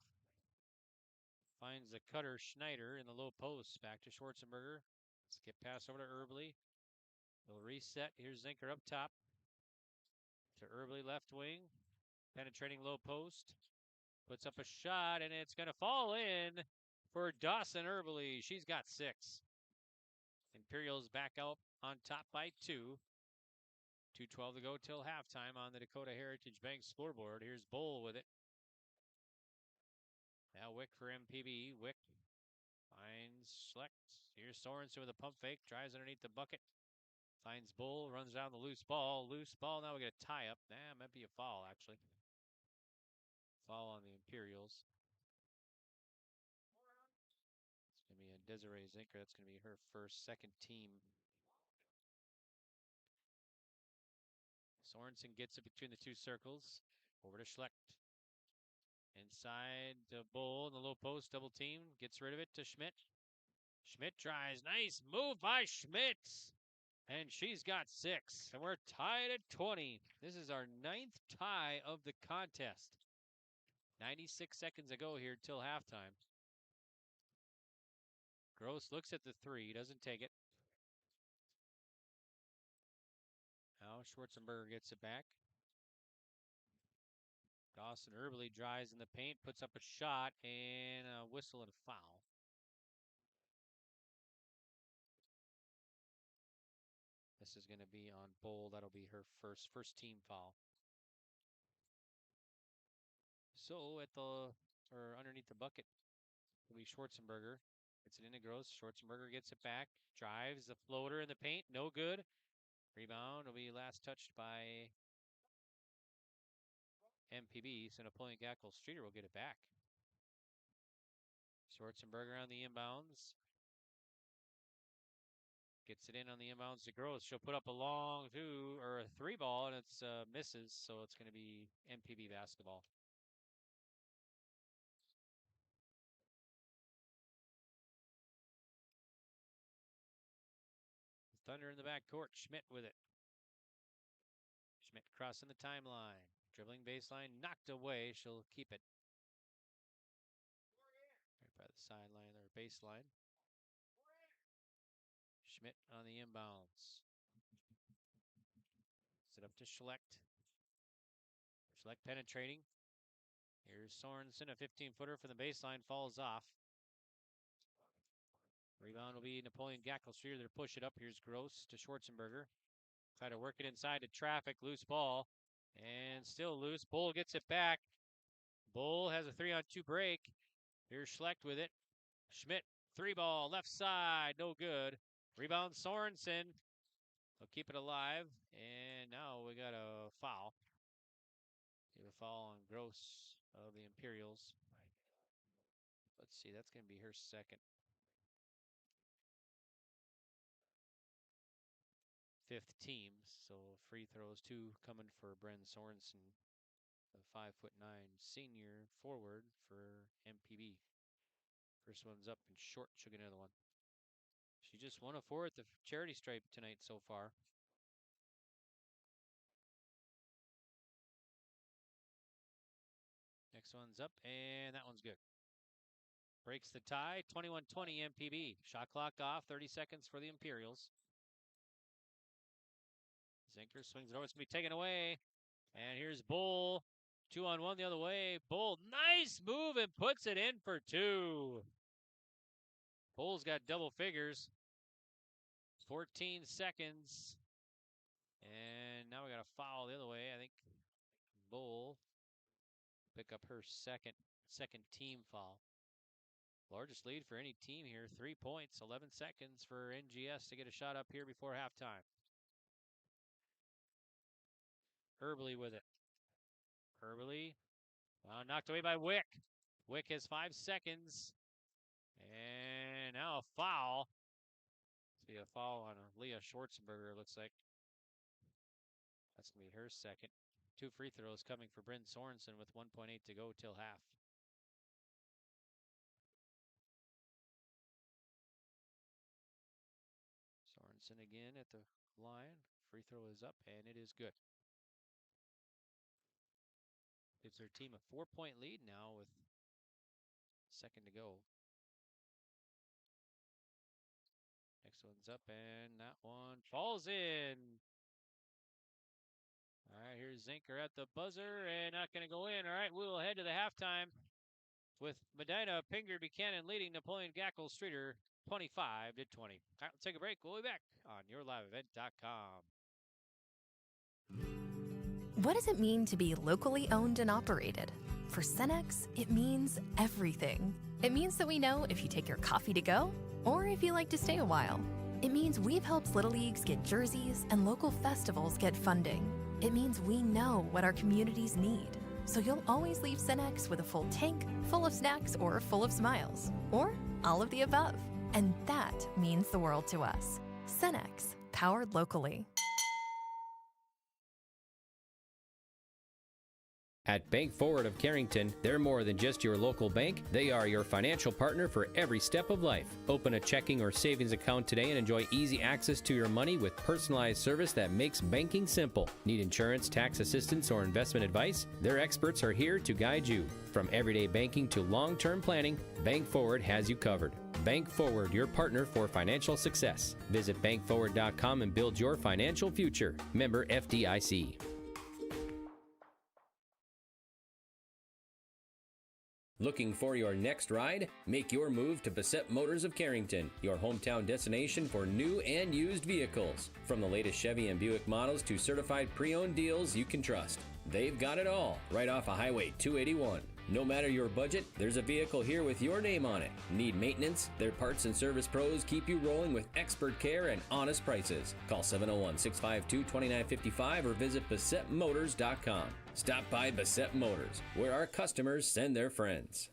Finds the cutter Schneider in the low post. Back to Schwarzenberger. Skip pass over to Erbely. They'll reset. Here's Zinker up top. To Erbely left wing. Penetrating low post. Puts up a shot, and it's going to fall in for Dawson Erbely. She's got 6. Imperials back out on top by 2. 2:12 to go till halftime on the Dakota Heritage Bank scoreboard. Here's Bull with it. Now Wick for MPB. Wick finds Schlecht. Here's Sorensen with a pump fake. Drives underneath the bucket. Finds Bull. Runs down the loose ball. Loose ball. Now we get a tie up. Might be a foul, actually. Foul on the Imperials. It's going to be a Desiree Zinker. That's going to be her first, second team. Sorensen gets it between the two circles. Over to Schlecht. Inside to Bull in the low post, double team. Gets rid of it to Schmidt. Schmidt tries. Nice move by Schmidt. And she's got 6. And we're tied at 20. This is our 9th tie of the contest. 96 seconds ago here till halftime. Gross looks at the 3. Doesn't take it. Now Schwarzenberger gets it back. Dawson Erbely drives in the paint, puts up a shot, and a whistle and a foul. This is going to be on Bull. That'll be her first team foul. So underneath the bucket will be Schwarzenberger. Gets it into Gross. Schwarzenberger gets it back. Drives the floater in the paint. No good. Rebound will be last touched by MPB. So Napoleon-GS Streeter will get it back. Schwarzenberger on the inbounds. Gets it in on the inbounds to Gross. She'll put up a long 2 or a 3 ball, and it's misses. So it's going to be MPB basketball. Thunder in the backcourt. Schmidt with it. Schmidt crossing the timeline. Dribbling baseline, knocked away. She'll keep it. Right by the sideline or baseline. Schmidt on the inbounds. Set up to Schlecht. Schlecht penetrating. Here's Sorensen, a 15-footer from the baseline, falls off. Rebound will be Napoleon-GS. They'll push it up. Here's Gross to Schwarzenberger. Try to work it inside to traffic. Loose ball. And still loose. Bull gets it back. Bull has a 3-on-2 break. Here's Schlecht with it. Schmidt, 3-ball, left side, no good. Rebound Sorensen. They'll keep it alive. And now we got a foul. Give a foul on Gross of the Imperials. Let's see, that's going to be her second. 5th team, so free throws, 2 coming for Bren Sorensen, the 5'9" senior forward for MPB. First one's up and short. She'll get another one. She just won a 4 at the charity stripe tonight so far. Next one's up, and that one's good. Breaks the tie, 21-20 MPB. Shot clock off, 30 seconds for the Imperials. Zinker swings it over. It's going to be taken away. And here's Bull. 2-on-1 the other way. Bull, nice move and puts it in for 2. Bull's got double figures. 14 seconds. And now we got a foul the other way. I think Bull pick up her second team foul. Largest lead for any team here. 3 points, 11 seconds for NGS to get a shot up here before halftime. Herbley with it. Herbley knocked away by Wick. Wick has 5 seconds. And now a foul. See a foul on Leah Schwarzenberger, looks like. That's going to be her second. 2 free throws coming for Bryn Sorensen with 1:8 to go till half. Sorensen again at the line. Free throw is up, and it is good. Gives their team a 4-point lead now with a second to go. Next one's up, and that one falls in. All right, here's Zinker at the buzzer, and not going to go in. All right, we'll head to the halftime with Medina-Pingree Buchanan leading Napoleon-GS Streeter 25-20. All right, let's take a break. We'll be back on yourliveevent.com. What does it mean to be locally owned and operated? For Cenex, it means everything. It means that we know if you take your coffee to go or if you like to stay a while. It means we've helped Little Leagues get jerseys and local festivals get funding. It means we know what our communities need. So you'll always leave Cenex with a full tank, full of snacks, or full of smiles. Or all of the above. And that means the world to us. Cenex, powered locally. At Bank Forward of Carrington, they're more than just your local bank. They are your financial partner for every step of life. Open a checking or savings account today and enjoy easy access to your money with personalized service that makes banking simple. Need insurance, tax assistance, or investment advice? Their experts are here to guide you. From everyday banking to long-term planning, Bank Forward has you covered. Bank Forward, your partner for financial success. Visit bankforward.com and build your financial future. Member FDIC. Looking for your next ride? Make your move to Bassett Motors of Carrington, your hometown destination for new and used vehicles. From the latest Chevy and Buick models to certified pre-owned deals you can trust. They've got it all, right off of Highway 281. No matter your budget, there's a vehicle here with your name on it. Need maintenance? Their parts and service pros keep you rolling with expert care and honest prices. Call 701-652-2955 or visit BassettMotors.com. Stop by Bassett Motors, where our customers send their friends.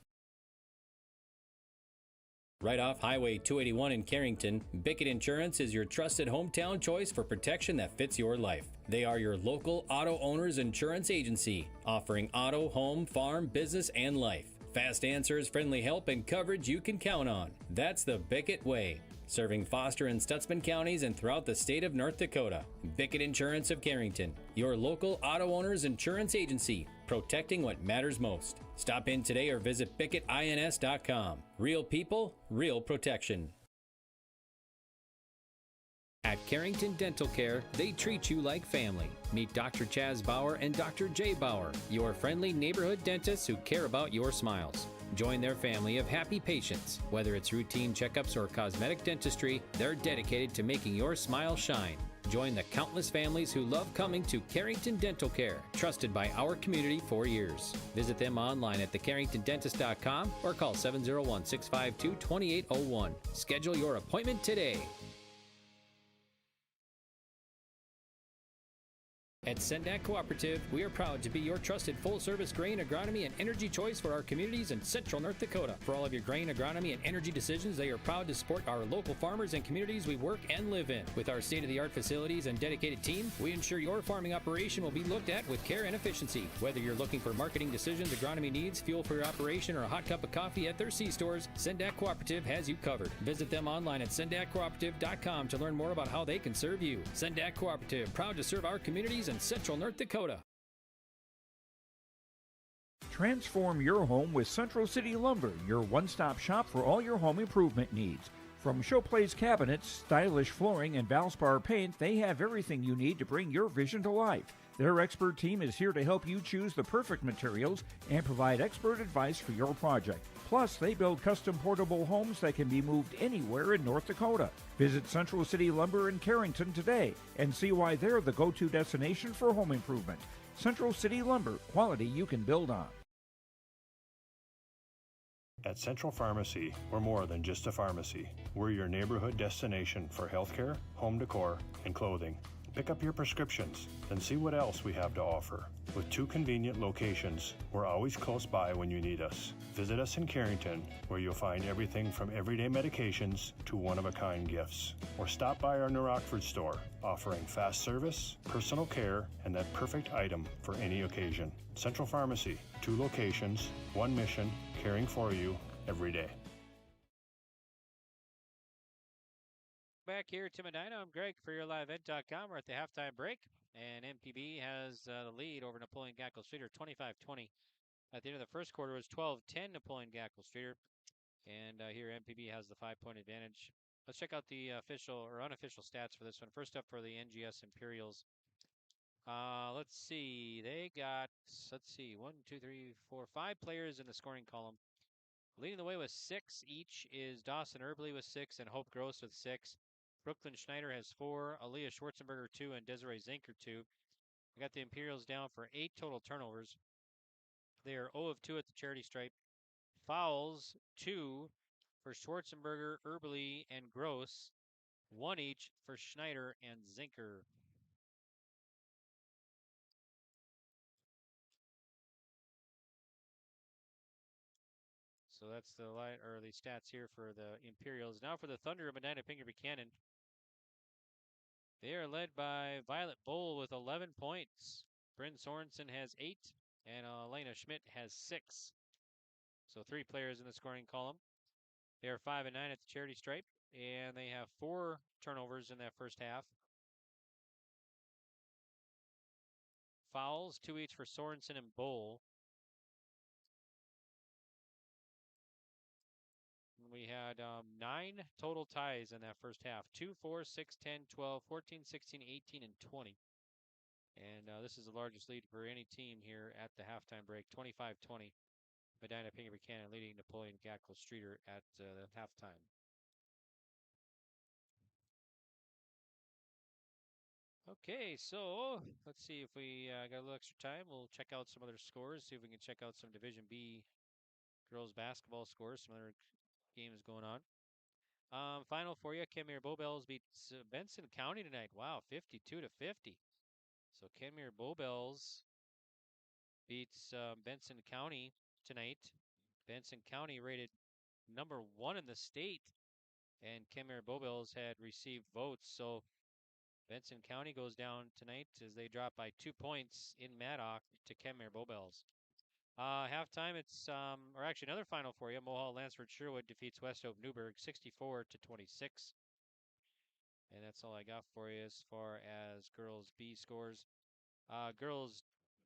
Right off Highway 281 in Carrington, Bickett Insurance is your trusted hometown choice for protection that fits your life. They are your local auto owners insurance agency, offering auto, home, farm, business, and life. Fast answers, friendly help, and coverage you can count on. That's the Bickett way. serving Foster and Stutzman counties and throughout the state of North Dakota. Bickett Insurance of Carrington, your local auto owner's insurance agency, protecting what matters most. Stop in today or visit BickettINS.com. Real people, real protection. At Carrington Dental Care, they treat you like family. Meet Dr. Chaz Bauer and Dr. Jay Bauer, your friendly neighborhood dentists who care about your smiles. Join their family of happy patients. Whether it's routine checkups or cosmetic dentistry, they're dedicated to making your smile shine. Join the countless families who love coming to Carrington Dental Care, trusted by our community for years. Visit them online at thecarringtondentist.com or call 701-652-2801. Schedule your appointment today. At Sendak Cooperative, we are proud to be your trusted full-service grain, agronomy, and energy choice for our communities in central North Dakota. For all of your grain, agronomy, and energy decisions, they are proud to support our local farmers and communities we work and live in. With our state-of-the-art facilities and dedicated team, we ensure your farming operation will be looked at with care and efficiency. Whether you're looking for marketing decisions, agronomy needs, fuel for your operation, or a hot cup of coffee at their C-stores, Sendak Cooperative has you covered. Visit them online at sendakcooperative.com to learn more about how they can serve you. Sendak Cooperative, proud to serve our communities in central North Dakota. Transform your home with Central City Lumber, your one-stop shop for all your home improvement needs. From showplace cabinets, stylish flooring, and Valspar paint, they have everything you need to bring your vision to life. Their expert team is here to help you choose the perfect materials and provide expert advice for your project. Plus, they build custom portable homes that can be moved anywhere in North Dakota. Visit Central City Lumber in Carrington today and see why they're the go-to destination for home improvement. Central City Lumber, quality you can build on. At Central Pharmacy, we're more than just a pharmacy. We're your neighborhood destination for healthcare, home decor, and clothing. Pick up your prescriptions, then see what else we have to offer. With 2 convenient locations, we're always close by when you need us. Visit us in Carrington, where you'll find everything from everyday medications to one-of-a-kind gifts. Or stop by our New Rockford store, offering fast service, personal care, and that perfect item for any occasion. Central Pharmacy, 2 locations, 1 mission, caring for you every day. Back here to Medina, I'm Greg for your liveevent.com. We're at the halftime break, and MPB has the lead over Napoleon-GS 25-20. At the end of the first quarter, it was 12-10 Napoleon-GS. And here MPB has the 5-point advantage. Let's check out the official or unofficial stats for this one. First up for the NGS Imperials. Let's see. They got, 5 players in the scoring column. Leading the way with 6 each is Dawson Erbley with 6 and Hope Gross with 6. Brooklyn Schneider has 4, Aaliyah Schwarzenberger 2, and Desiree Zinker 2. We got the Imperials down for 8 total turnovers. They are 0 of 2 at the charity stripe. Fouls 2 for Schwarzenberger, Erbley, and Gross. 1 each for Schneider and Zinker. So that's the stats here for the Imperials. Now for the Thunder of Medina-Pingree Buchanan. They are led by Violet Bowl with 11 points. Bryn Sorensen has 8, and Elena Schmidt has 6. So 3 players in the scoring column. They are 5 and 9 at the charity stripe, and they have 4 turnovers in that first half. Fouls, 2 each for Sorensen and Bowl. We had 9 total ties in that first half. 2, 4, 6, 10, 12, 14, 16, 18, and 20. And this is the largest lead for any team here at the halftime break. 25-20. Medina-Pingree Buchanan leading Napoleon-GS at the halftime. Okay, so let's see if we got a little extra time. We'll check out some other scores, see if we can check out some Division B girls basketball scores, some other games going on. Final for you, Kenmare Bowbells beats Benson County tonight. Wow, 52-50. So Kenmare Bowbells beats Benson County tonight. Benson County rated number 1 in the state, and Kenmare Bowbells had received votes. So Benson County goes down tonight as they drop by 2 points in Maddock to Kenmare Bowbells. Halftime, it's or actually another final for you. Mohall Lansford Sherwood defeats West Hope Newburgh 64-26. And that's all I got for you as far as girls B scores. Girls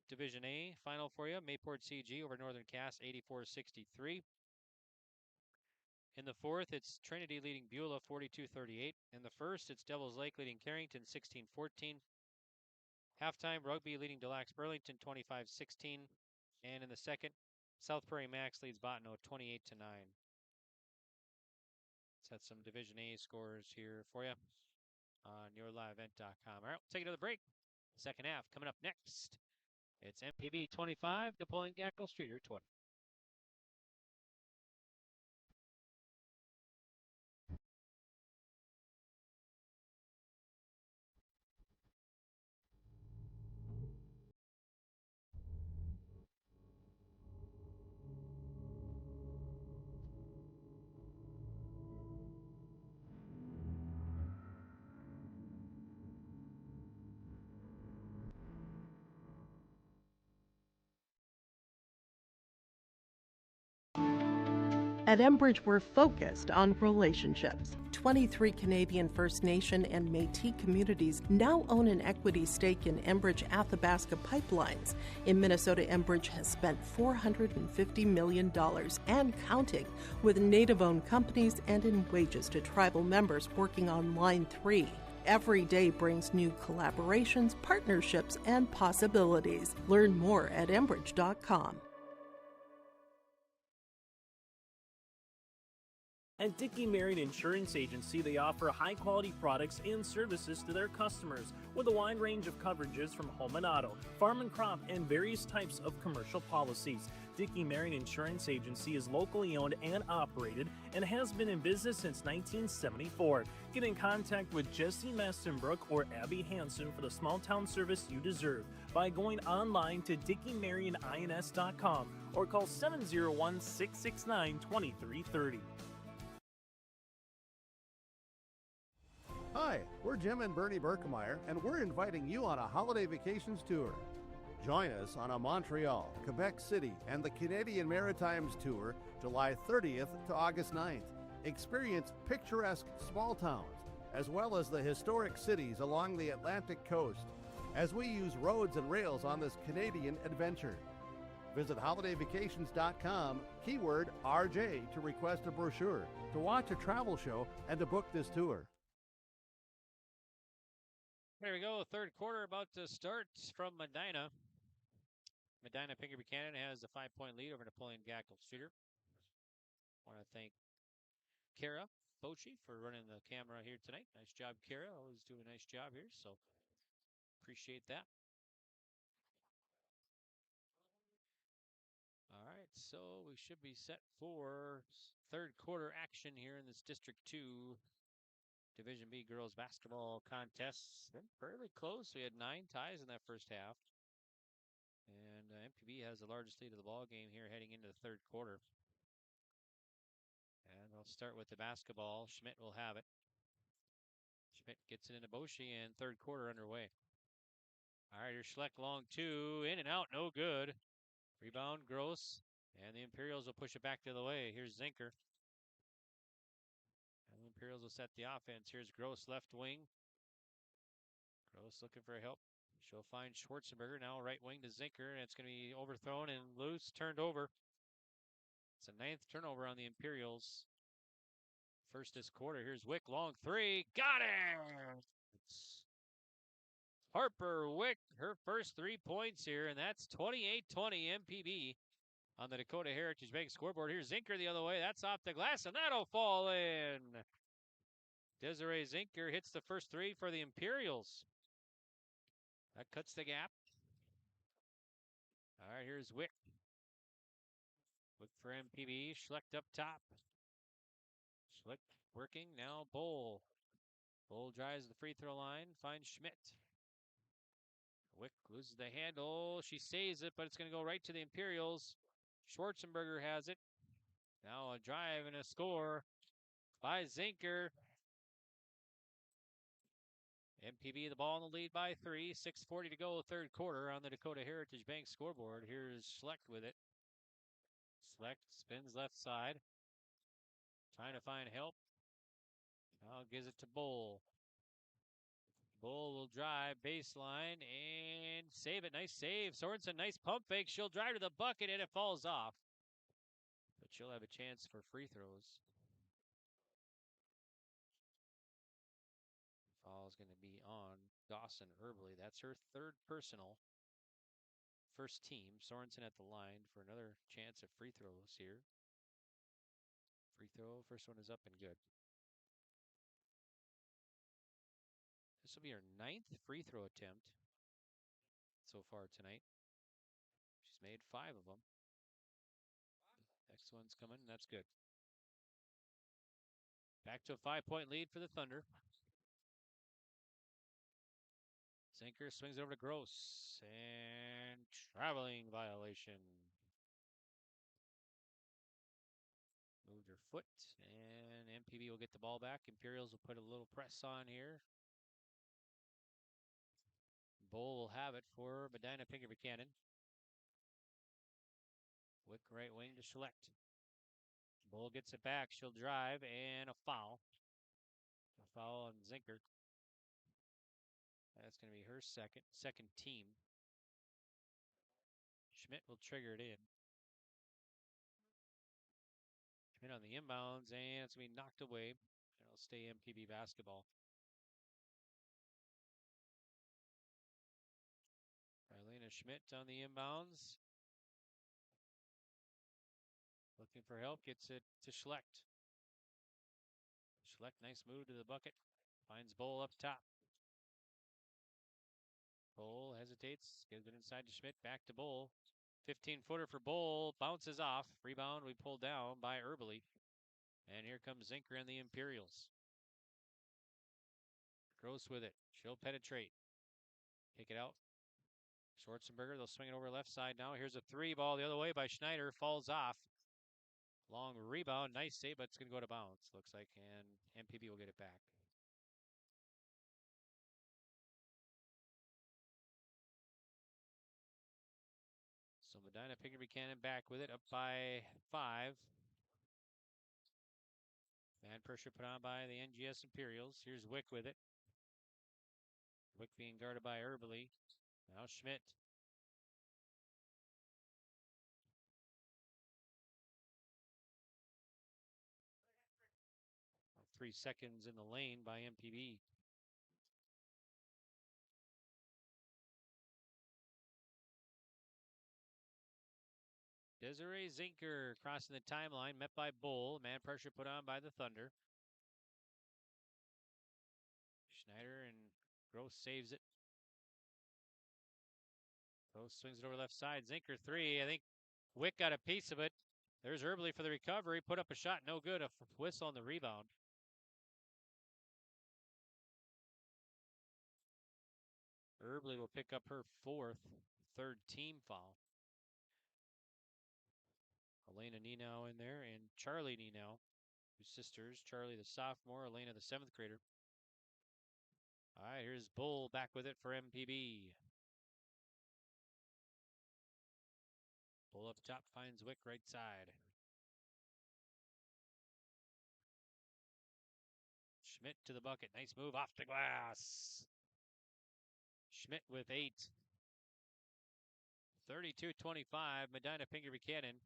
Division A final for you. Mayport CG over Northern Cass 84-63. In the fourth, it's Trinity leading Beulah 42-38. In the first, it's Devils Lake leading Carrington 16-14. Halftime, Rugby leading Des Lacs Burlington 25-16. And in the second, South Prairie Max leads Bottineau 28-9. Let's set some Division A scores here for you on yourliveevent.com. All right, we'll take another break. Second half coming up next. It's MPB 25, Napoleon-GS 20. At Enbridge, we're focused on relationships. 23 Canadian First Nation and Métis communities now own an equity stake in Enbridge Athabasca Pipelines. In Minnesota, Enbridge has spent $450 million and counting, with Native-owned companies and in wages to tribal members working on Line 3. Every day brings new collaborations, partnerships, and possibilities. Learn more at Enbridge.com. At Dickey Marion Insurance Agency, they offer high-quality products and services to their customers with a wide range of coverages from home and auto, farm and crop, and various types of commercial policies. Dickey Marion Insurance Agency is locally owned and operated and has been in business since 1974. Get in contact with Jesse Mastenbrook or Abby Hansen for the small-town service you deserve by going online to DickeyMarionINS.com or call 701-669-2330. Hi, we're Jim and Bernie Berkemeyer, and we're inviting you on a holiday vacations tour. Join us on a Montreal, Quebec City, and the Canadian Maritimes tour July 30th to August 9th. Experience picturesque small towns, as well as the historic cities along the Atlantic coast, as we use roads and rails on this Canadian adventure. Visit holidayvacations.com, keyword RJ, to request a brochure, to watch a travel show, and to book this tour. There we go. Third quarter about to start from Medina. Medina-Pingree Buchanan has a 5-point lead over Napoleon-GS. I want to thank Kara Bochi for running the camera here tonight. Nice job, Kara. Always doing a nice job here, so appreciate that. All right, so we should be set for third quarter action here in this District 2 Division B girls basketball contests. Been fairly close. We had 9 ties in that first half. And MPB has the largest lead of the ball game here heading into the third quarter. And we'll start with the basketball. Schmidt will have it. Schmidt gets it into Boshi, and third quarter underway. All right, here's Schleck long 2. In and out, no good. Rebound, Gross. And the Imperials will push it back the other way. Here's Zinker. And the Imperials will set the offense. Here's Gross left wing. Gross looking for help. She'll find Schwarzenberger. Now right wing to Zinker. And it's going to be overthrown and loose. Turned over. It's a 9th turnover on the Imperials. First this quarter. Here's Wick. Long 3. Got it! It's Harper Wick. Her first 3 points here. And that's 28-20 MPB on the Dakota Heritage Bank scoreboard. Here's Zinker the other way. That's off the glass, and that'll fall in. Desiree Zinker hits the first 3 for the Imperials. That cuts the gap. All right, here's Wick. Wick for MPB. Schlecht up top. Schlecht working. Now Bowl. Bowl drives the free throw line. Finds Schmidt. Wick loses the handle. She saves it, but it's going to go right to the Imperials. Schwarzenberger has it. Now a drive and a score by Zinker. MPB the ball in the lead by 3. 6:40 to go third quarter on the Dakota Heritage Bank scoreboard. Here's Schlecht with it. Schlecht spins left side. Trying to find help. Now gives it to Bull. Bull will drive baseline and save it. Nice save. Sorensen, nice pump fake. She'll drive to the bucket and it falls off. But she'll have a chance for free throws. Foul is going to be on Dawson Herbley. That's her third personal. First team. Sorensen at the line for another chance at free throws here. Free throw. First one is up and good. This will be her 9th free throw attempt so far tonight. She's made 5 of them. Next one's coming. That's good. Back to a 5-point lead for the Thunder. Zinker swings it over to Gross. And traveling violation. Moved her foot. And MPB will get the ball back. Imperials will put a little press on here. Bull will have it for Medina-Pingree Buchanan. Wick right wing to Schlecht. Bull gets it back. She'll drive and a foul. A foul on Zinker. That's going to be her second team. Schmidt will trigger it in. Schmidt on the inbounds, and it's going to be knocked away. It'll stay MPB basketball. Elena Schmidt on the inbounds. Looking for help, gets it to Schlecht. Schlecht, nice move to the bucket. Finds Bull up top. Bull hesitates, gives it inside to Schmidt, back to Bull. 15-footer for Bull, bounces off. Rebound we pulled down by Herbley. And here comes Zinker and the Imperials. Gross with it. She'll penetrate. Kick it out. Schwarzenberger, they'll swing it over left side now. Here's a 3 ball the other way by Schneider. Falls off. Long rebound. Nice save, but it's going to go to bounds, looks like. And MPB will get it back. So Medina-Pingree Buchanan back with it, up by 5. Man pressure put on by the NGS Imperials. Here's Wick with it. Wick being guarded by Herbley. Now Schmidt. 3 seconds in the lane by MPB. Desiree Zinker crossing the timeline, met by Bull. Man pressure put on by the Thunder. Schneider and Gross saves it. Gross swings it over left side. Zinker 3. I think Wick got a piece of it. There's Herbley for the recovery. Put up a shot, no good. A whistle on the rebound. Herbley will pick up her 3rd team foul. Elena Nenow in there, and Charlie Nenow, 2 sisters. Charlie the sophomore, Elena the 7th grader. All right, here's Bull back with it for MPB. Bull up top finds Wick right side. Schmidt to the bucket. Nice move off the glass. Schmidt with 8. 32-25, Medina-Pingree Buchanan.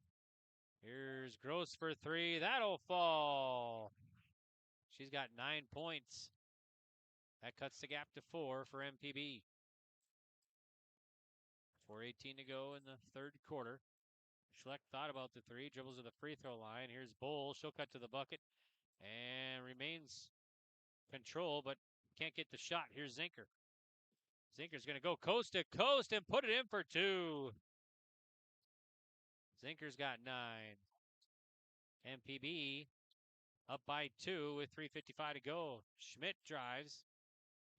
Here's Gross for 3. That'll fall. She's got 9 points. That cuts the gap to 4 for MPB. 4:18 to go in the 3rd quarter. Schlecht thought about the 3, dribbles to the free throw line. Here's Bull. She'll cut to the bucket and remains control, but can't get the shot. Here's Zinker. Zinker's going to go coast to coast and put it in for 2. Zinker's got 9. MPB up by 2 with 3:55 to go. Schmidt drives.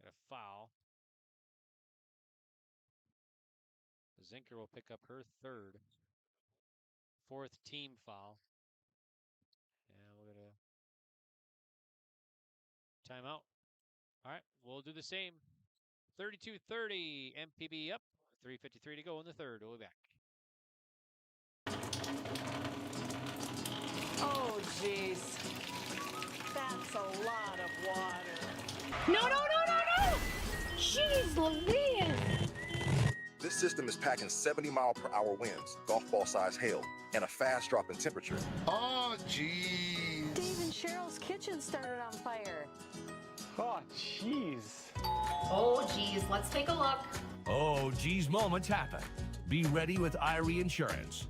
Got a foul. Zinker will pick up her 4th team foul. And we'll get a timeout. All right, we'll do the same. 32-30, MPB up. 3:53 to go in the 3rd. We'll be back. lot of water. No, no, no, no, no! Jeez Louise! This system is packing 70-mile-per-hour winds, golf ball size hail, and a fast drop in temperature. Oh, geez. Dave and Cheryl's kitchen started on fire. Oh, jeez. Oh, geez, let's take a look. Oh, geez, moments happen. Be ready with Irie Insurance.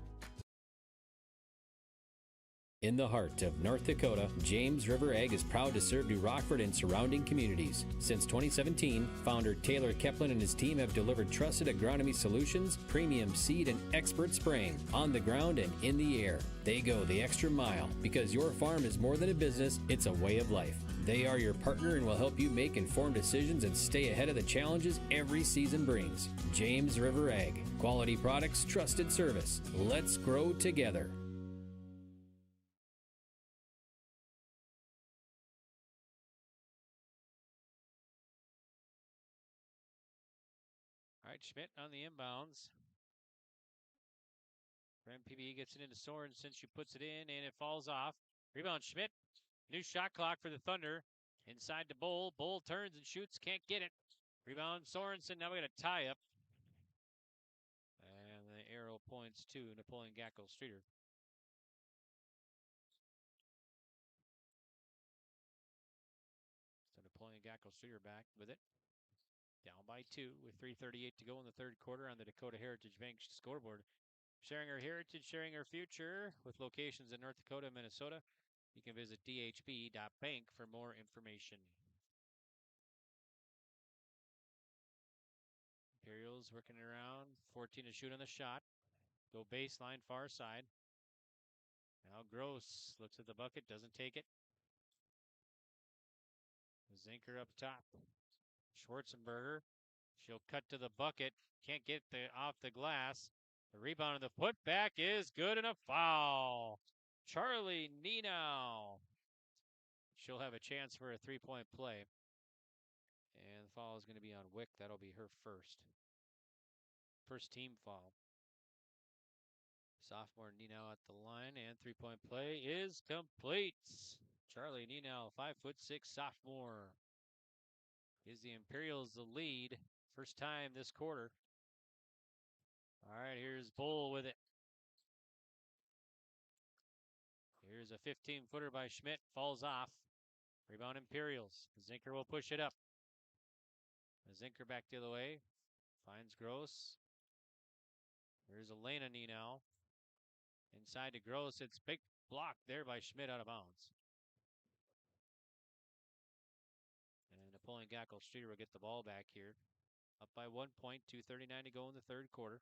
In the heart of North Dakota, James River Ag is proud to serve New Rockford and surrounding communities. Since 2017, founder Taylor Keplin and his team have delivered trusted agronomy solutions, premium seed, and expert spraying on the ground and in the air. They go the extra mile because your farm is more than a business, it's a way of life. They are your partner and will help you make informed decisions and stay ahead of the challenges every season brings. James River Ag. Quality products, trusted service. Let's grow together. All right, Schmidt on the inbounds. MPB gets it into Sorensen. She puts it in, and it falls off. Rebound, Schmidt. New shot clock for the Thunder. Inside to Bull. Bull turns and shoots. Can't get it. Rebound, Sorensen. Now we got a tie-up. And the arrow points to Napoleon-GS. So Napoleon-GS back with it. Down by 2 with 3:38 to go in the third quarter on the Dakota Heritage Bank scoreboard. Sharing our heritage, sharing our future with locations in North Dakota and Minnesota. You can visit dhb.bank for more information. Imperials working around. 14 to shoot on the shot. Go baseline, far side. Now Gross looks at the bucket, doesn't take it. Zinker up top. Schwarzenberger. She'll cut to the bucket. Can't get off the glass. The rebound and the putback is good and a foul. Charlie Nenow. She'll have a chance for a three-point play. And the foul is going to be on Wick. That'll be her first. First team foul. Sophomore Nenow at the line, and three-point play is complete. Charlie Nenow, 5'6" sophomore. Gives the Imperials the lead. First time this quarter. All right, here's Bull with it. Here's a 15-footer by Schmidt. Falls off. Rebound Imperials. Zinker will push it up. Zinker back the other way. Finds Gross. Here's Elena Nenow. Inside to Gross. It's big block there by Schmidt out of bounds. And Napoleon-GS will get the ball back here. Up by 1 point, 2:39 to go in the third quarter.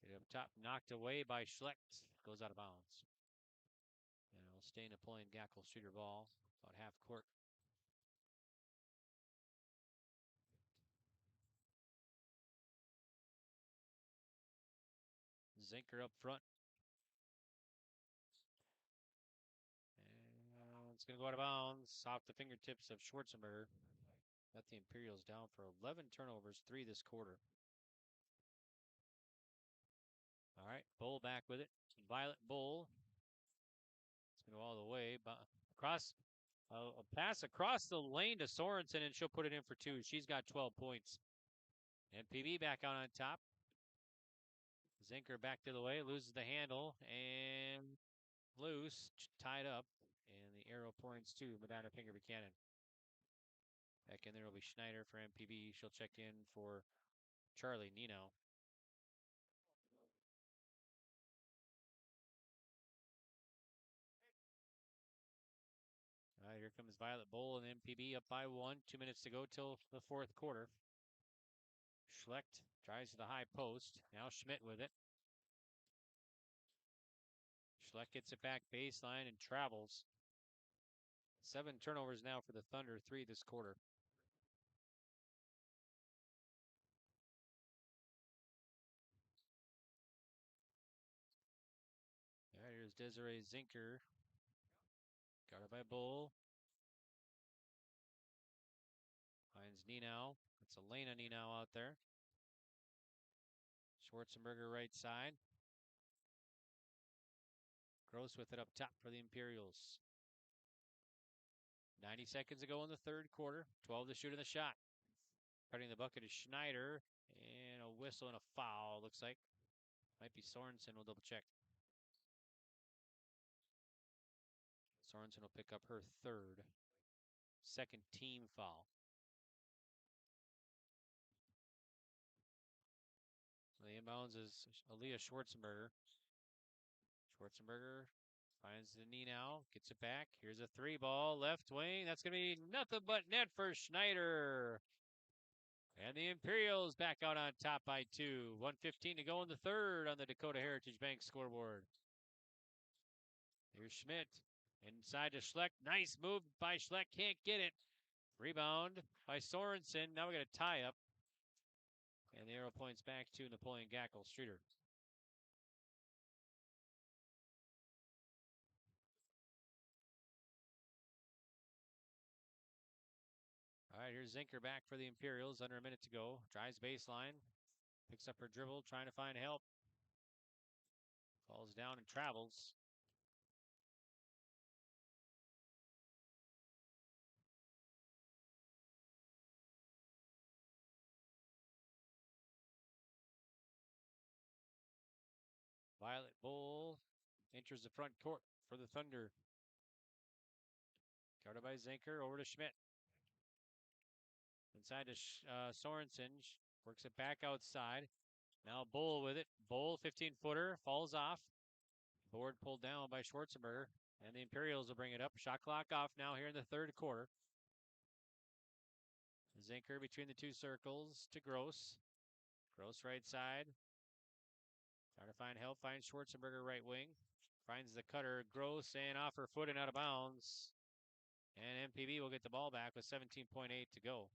Get it up top, knocked away by Schlecht. Goes out of bounds. And it'll stay Napoleon-GS ball, about half court. Zinker up front. And it's going to go out of bounds off the fingertips of Schwarzenberger. Got the Imperials down for 11 turnovers, 3 this quarter. All right, Bull back with it. Violet Bull. It's going to go all the way. Across, a pass across the lane to Sorensen, and she'll put it in for 2. She's got 12 points. MPB back out on top. Zinker back to the way, loses the handle, and loose, tied up. And the arrow points to Medina-Pingree Buchanan. Back in there will be Schneider for MPB. She'll check in for Charlie Nenow. All right, here comes Violet Bull and MPB up by 1. 2 minutes to go till the fourth quarter. Schlecht tries to the high post. Now Schmidt with it. Schlecht gets it back baseline and travels. 7 turnovers now for the Thunder, 3 this quarter. All right, here's Desiree Zinker. Guarded by Bull. Finds Nenow. It's Elena Nenow out there. Schwarzenberger right side. Gross with it up top for the Imperials. 90 seconds to go in the third quarter. 12 to shoot in the shot. Cutting the bucket is Schneider. And a whistle and a foul, looks like. Might be Sorensen. We'll double check. Sorensen will pick up her third. Second team foul. So the inbounds is Aaliyah Schwarzenberger. Schwarzenberger finds the knee now. Gets it back. Here's a three ball. Left wing. That's going to be nothing but net for Schneider. And the Imperials back out on top by 2. 1:15 to go in the third on the Dakota Heritage Bank scoreboard. Here's Schmidt. Inside to Schleck. Nice move by Schleck. Can't get it. Rebound by Sorensen. Now we got a tie up. And the arrow points back to Napoleon-GS Streeter. All right, here's Zinker back for the Imperials. Under a minute to go. Drives baseline. Picks up her dribble. Trying to find help. Falls down and travels. Violet Bull enters the front court for the Thunder. Guarded by Zinker. Over to Schmidt. Inside to Sorensen. Works it back outside. Now Bull with it. Bull, 15-footer. Falls off. Board pulled down by Schwarzenberger. And the Imperials will bring it up. Shot clock off now here in the third quarter. Zinker between the two circles to Gross. Gross right side. Trying to find help. Finds Schwarzenberger right wing. Finds the cutter. Gross and off her foot and out of bounds. And MPB will get the ball back with 17.8 to go.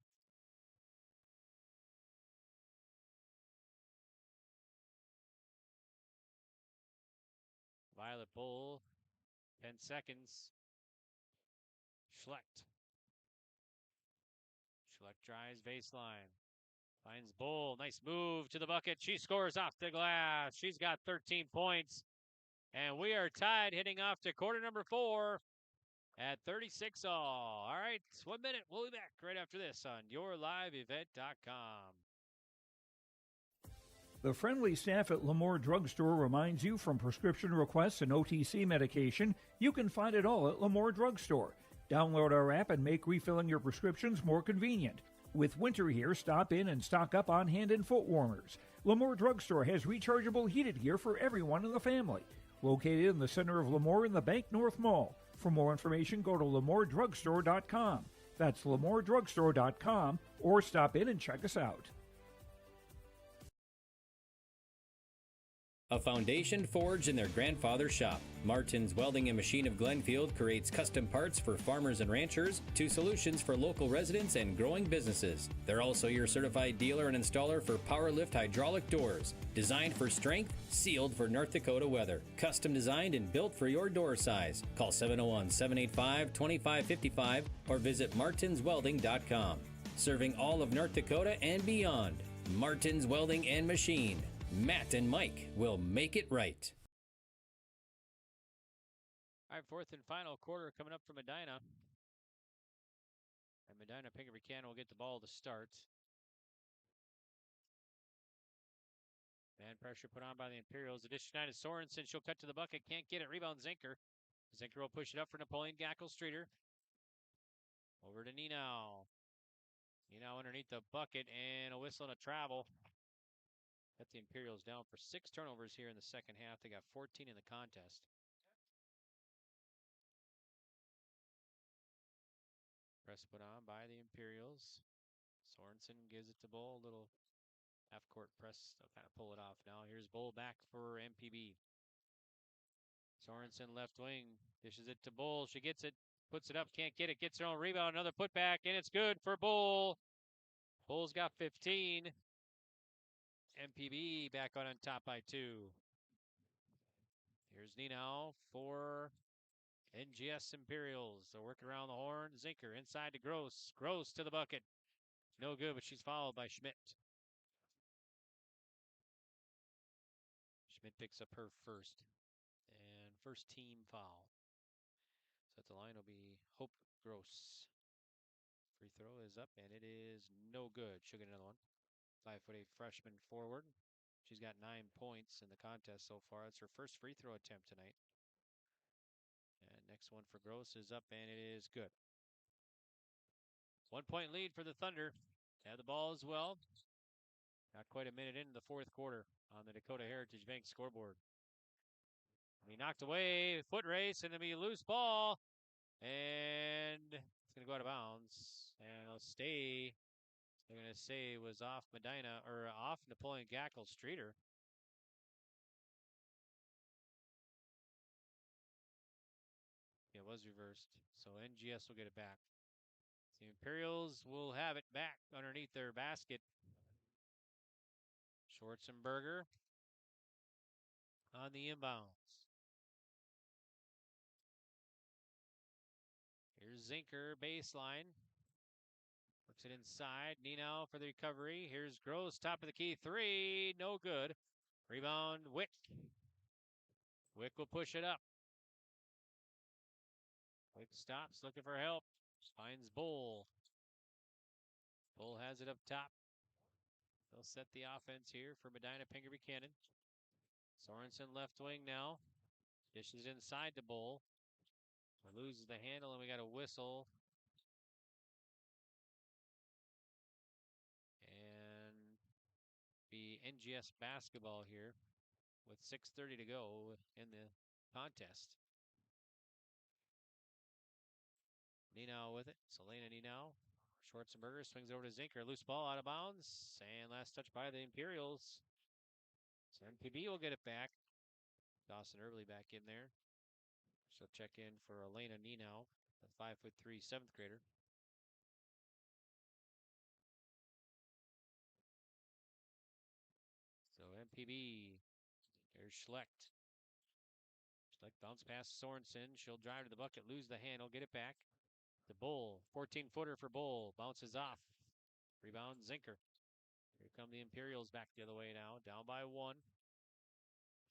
Violet Bull. 10 seconds. Schlecht. Schlecht drives baseline. Finds Bull. Nice move to the bucket. She scores off the glass. She's got 13 points. And we are tied heading off to quarter number 4 at 36 all. All right, 1 minute. We'll be back right after this on yourliveevent.com. The friendly staff at Lemoore Drugstore reminds you from prescription requests and OTC medication, you can find it all at Lemoore Drugstore. Download our app and make refilling your prescriptions more convenient. With winter here, stop in and stock up on hand and foot warmers. Lemoore Drugstore has rechargeable heated gear for everyone in the family. Located in the center of Lemoore in the Bank North Mall. For more information, go to LemooreDrugstore.com. That's LemooreDrugstore.com, or stop in and check us out. A foundation forged in their grandfather's shop. Martin's Welding and Machine of Glenfield creates custom parts for farmers and ranchers to solutions for local residents and growing businesses. They're also your certified dealer and installer for PowerLift hydraulic doors. Designed for strength, sealed for North Dakota weather. Custom designed and built for your door size. Call 701-785-2555 or visit martinswelding.com. Serving all of North Dakota and beyond. Martin's Welding and Machine. Matt and Mike will make it right. All right, fourth and final quarter coming up for Medina. And Medina-Pingree Buchanan will get the ball to start. Man pressure put on by the Imperials. Addition 9 to Sorensen. She'll cut to the bucket. Can't get it. Rebound Zinker. Zinker will push it up for Napoleon-GS Streeter. Over to Nino. Nino underneath the bucket and a whistle and a travel. Got the Imperials down for 6 turnovers here in the second half. They got 14 in the contest. Press put on by the Imperials. Sorensen gives it to Bull. A little half-court press. They'll kind of pull it off now. Here's Bull back for MPB. Sorensen left wing. Dishes it to Bull. She gets it. Puts it up. Can't get it. Gets her own rebound. Another putback. And it's good for Bull. Bull's got 15. MPB back on top by 2. Here's Nino for NGS Imperials. They'll work around the horn. Zinker inside to Gross. Gross to the bucket. No good, but she's fouled by Schmidt. Schmidt picks up her first. And first team foul. So at the line will be Hope Gross. Free throw is up, and it is no good. She'll get another one. 5'8" freshman forward. She's got 9 points in the contest so far. It's her first free throw attempt tonight. And next one for Gross is up, and it is good. 1 point lead for the Thunder. Have the ball as well. Not quite a minute into the fourth quarter on the Dakota Heritage Bank scoreboard. He knocked away, foot race, and it'll be a loose ball. And it's going to go out of bounds. And it'll stay. They're going to say it was off Medina, or off Napoleon-GS Streeter. It was reversed. So NGS will get it back. The Imperials will have it back underneath their basket. Schwarzenberger on the inbounds. Here's Zinker, baseline. Works it inside. Nino for the recovery. Here's Gross, top of the key. 3, no good. Rebound, Wick. Wick will push it up. Wick stops, looking for help. Finds Bull. Bull has it up top. They'll set the offense here for Medina-Pingree Buchanan. Sorensen left wing now. Dishes inside to Bull. Loses the handle, and we got a whistle. And be NGS basketball here with 6:30 to go in the contest. Nino with it. Selena Nino. Schwarzenberger swings over to Zinker. Loose ball out of bounds. And last touch by the Imperials. So MPB will get it back. Dawson Early back in there. She'll check in for Elena Nino, the 5'3" 7th grader. So MPB. There's Schlecht. Schlecht bounce past Sorensen. She'll drive to the bucket, lose the handle, get it back. The Bull, 14-footer for Bull, bounces off. Rebound, Zinker. Here come the Imperials back the other way now, down by 1.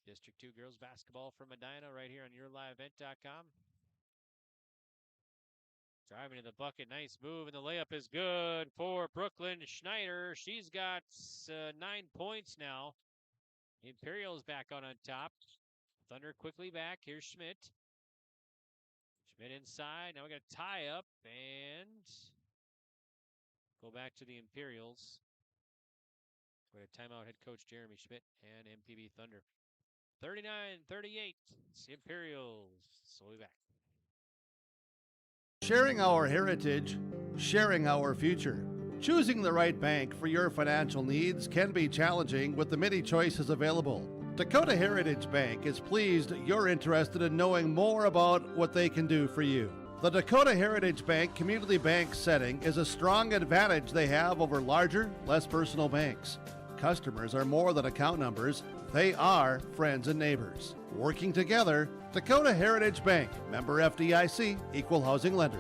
District 2 girls basketball from Medina right here on YourLiveEvent.com. Driving to the bucket, nice move, and the layup is good for Brooklyn Schneider. She's got 9 points now. Imperials back on top. Thunder quickly back. Here's Schmidt. Schmidt inside. Now we got a tie up and go back to the Imperials. We had timeout head coach Jeremy Schmidt and MPB Thunder. 39-38. It's the Imperials. So we'll be back. Sharing our heritage, sharing our future. Choosing the right bank for your financial needs can be challenging with the many choices available. Dakota Heritage Bank is pleased you're interested in knowing more about what they can do for you. The Dakota Heritage Bank community bank setting is a strong advantage they have over larger, less personal banks. Customers are more than account numbers, they are friends and neighbors. Working together, Dakota Heritage Bank, member FDIC, equal housing lender.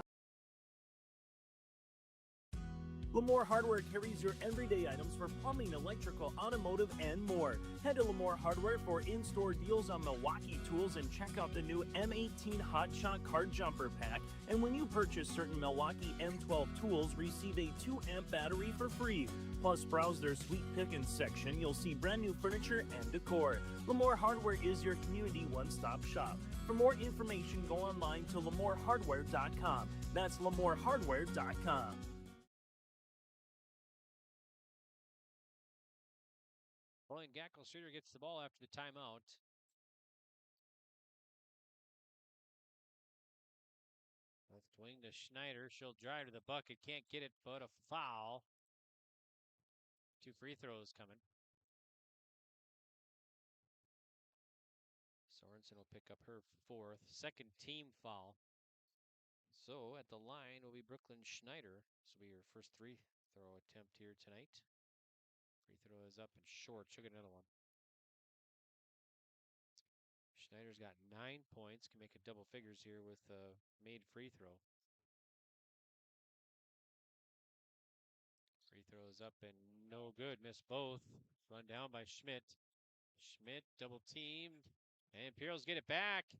Lamore Hardware carries your everyday items for plumbing, electrical, automotive, and more. Head to Lamore Hardware for in-store deals on Milwaukee tools and check out the new M18 Hot Shot Card Jumper Pack. And when you purchase certain Milwaukee M12 tools, receive a 2-amp battery for free. Plus, browse their sweet pickings section. You'll see brand new furniture and decor. Lamore Hardware is your community one-stop shop. For more information, go online to lamorehardware.com. That's lamorehardware.com. Napoleon-GS Streeter gets the ball after the timeout. Left wing to Schneider. She'll drive to the bucket. Can't get it, but a foul. 2 free throws coming. Sorensen will pick up her 4th. 2nd team foul. So at the line will be Brooklyn Schneider. This will be her first 3 throw attempt here tonight. Free throw is up and short. She'll get another one. Schneider's got 9 points. Can make a double figures here with a made free throw. Free throw is up and no good. Missed both. Run down by Schmidt. Schmidt double teamed. And Imperials get it back.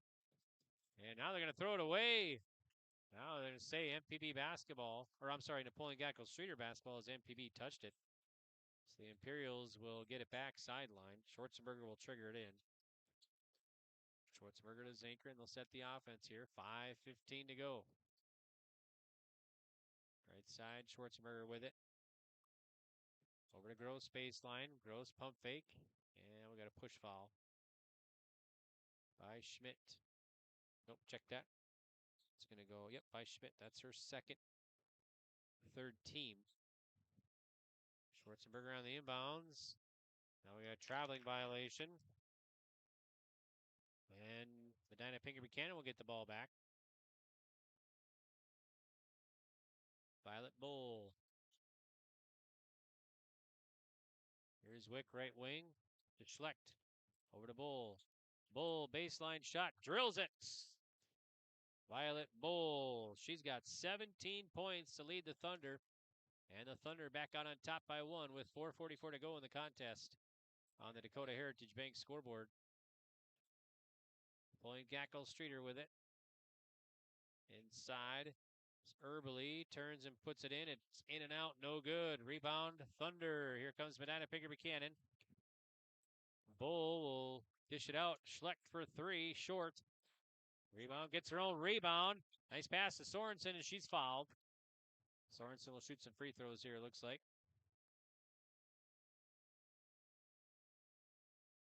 And now they're going to throw it away. Now they're going to say MPB basketball, or I'm sorry, Napoleon-GS Streeter basketball as MPB touched it. So the Imperials will get it back sideline. Schwarzenberger will trigger it in. Schwarzenberger to Zinker, and they'll set the offense here. 5:15 to go. Right side, Schwarzenberger with it. Over to Gross baseline. Gross pump fake. And we got a push foul by Schmidt. Nope, check that. It's going to go, yep, by Schmidt. That's her second, third team. Schwarzenberger on the inbounds. Now we got a traveling violation. And Medina-Pingree Buchanan will get the ball back. Violet Bull. Here's Wick, right wing. To Schlecht. Over to Bull. Bull, baseline shot. Drills it. Violet Bull. She's got 17 points to lead the Thunder. And the Thunder back out on top by 1 with 4:44 to go in the contest on the Dakota Heritage Bank scoreboard. Napoleon-GS Streeter with it. Inside. Erbely turns and puts it in. It's in and out. No good. Rebound. Thunder. Here comes Medina-Pingree Buchanan. Bull will dish it out. Schlecht for 3. Short. Rebound. Gets her own rebound. Nice pass to Sorensen, and she's fouled. Sorensen will shoot some free throws here, it looks like.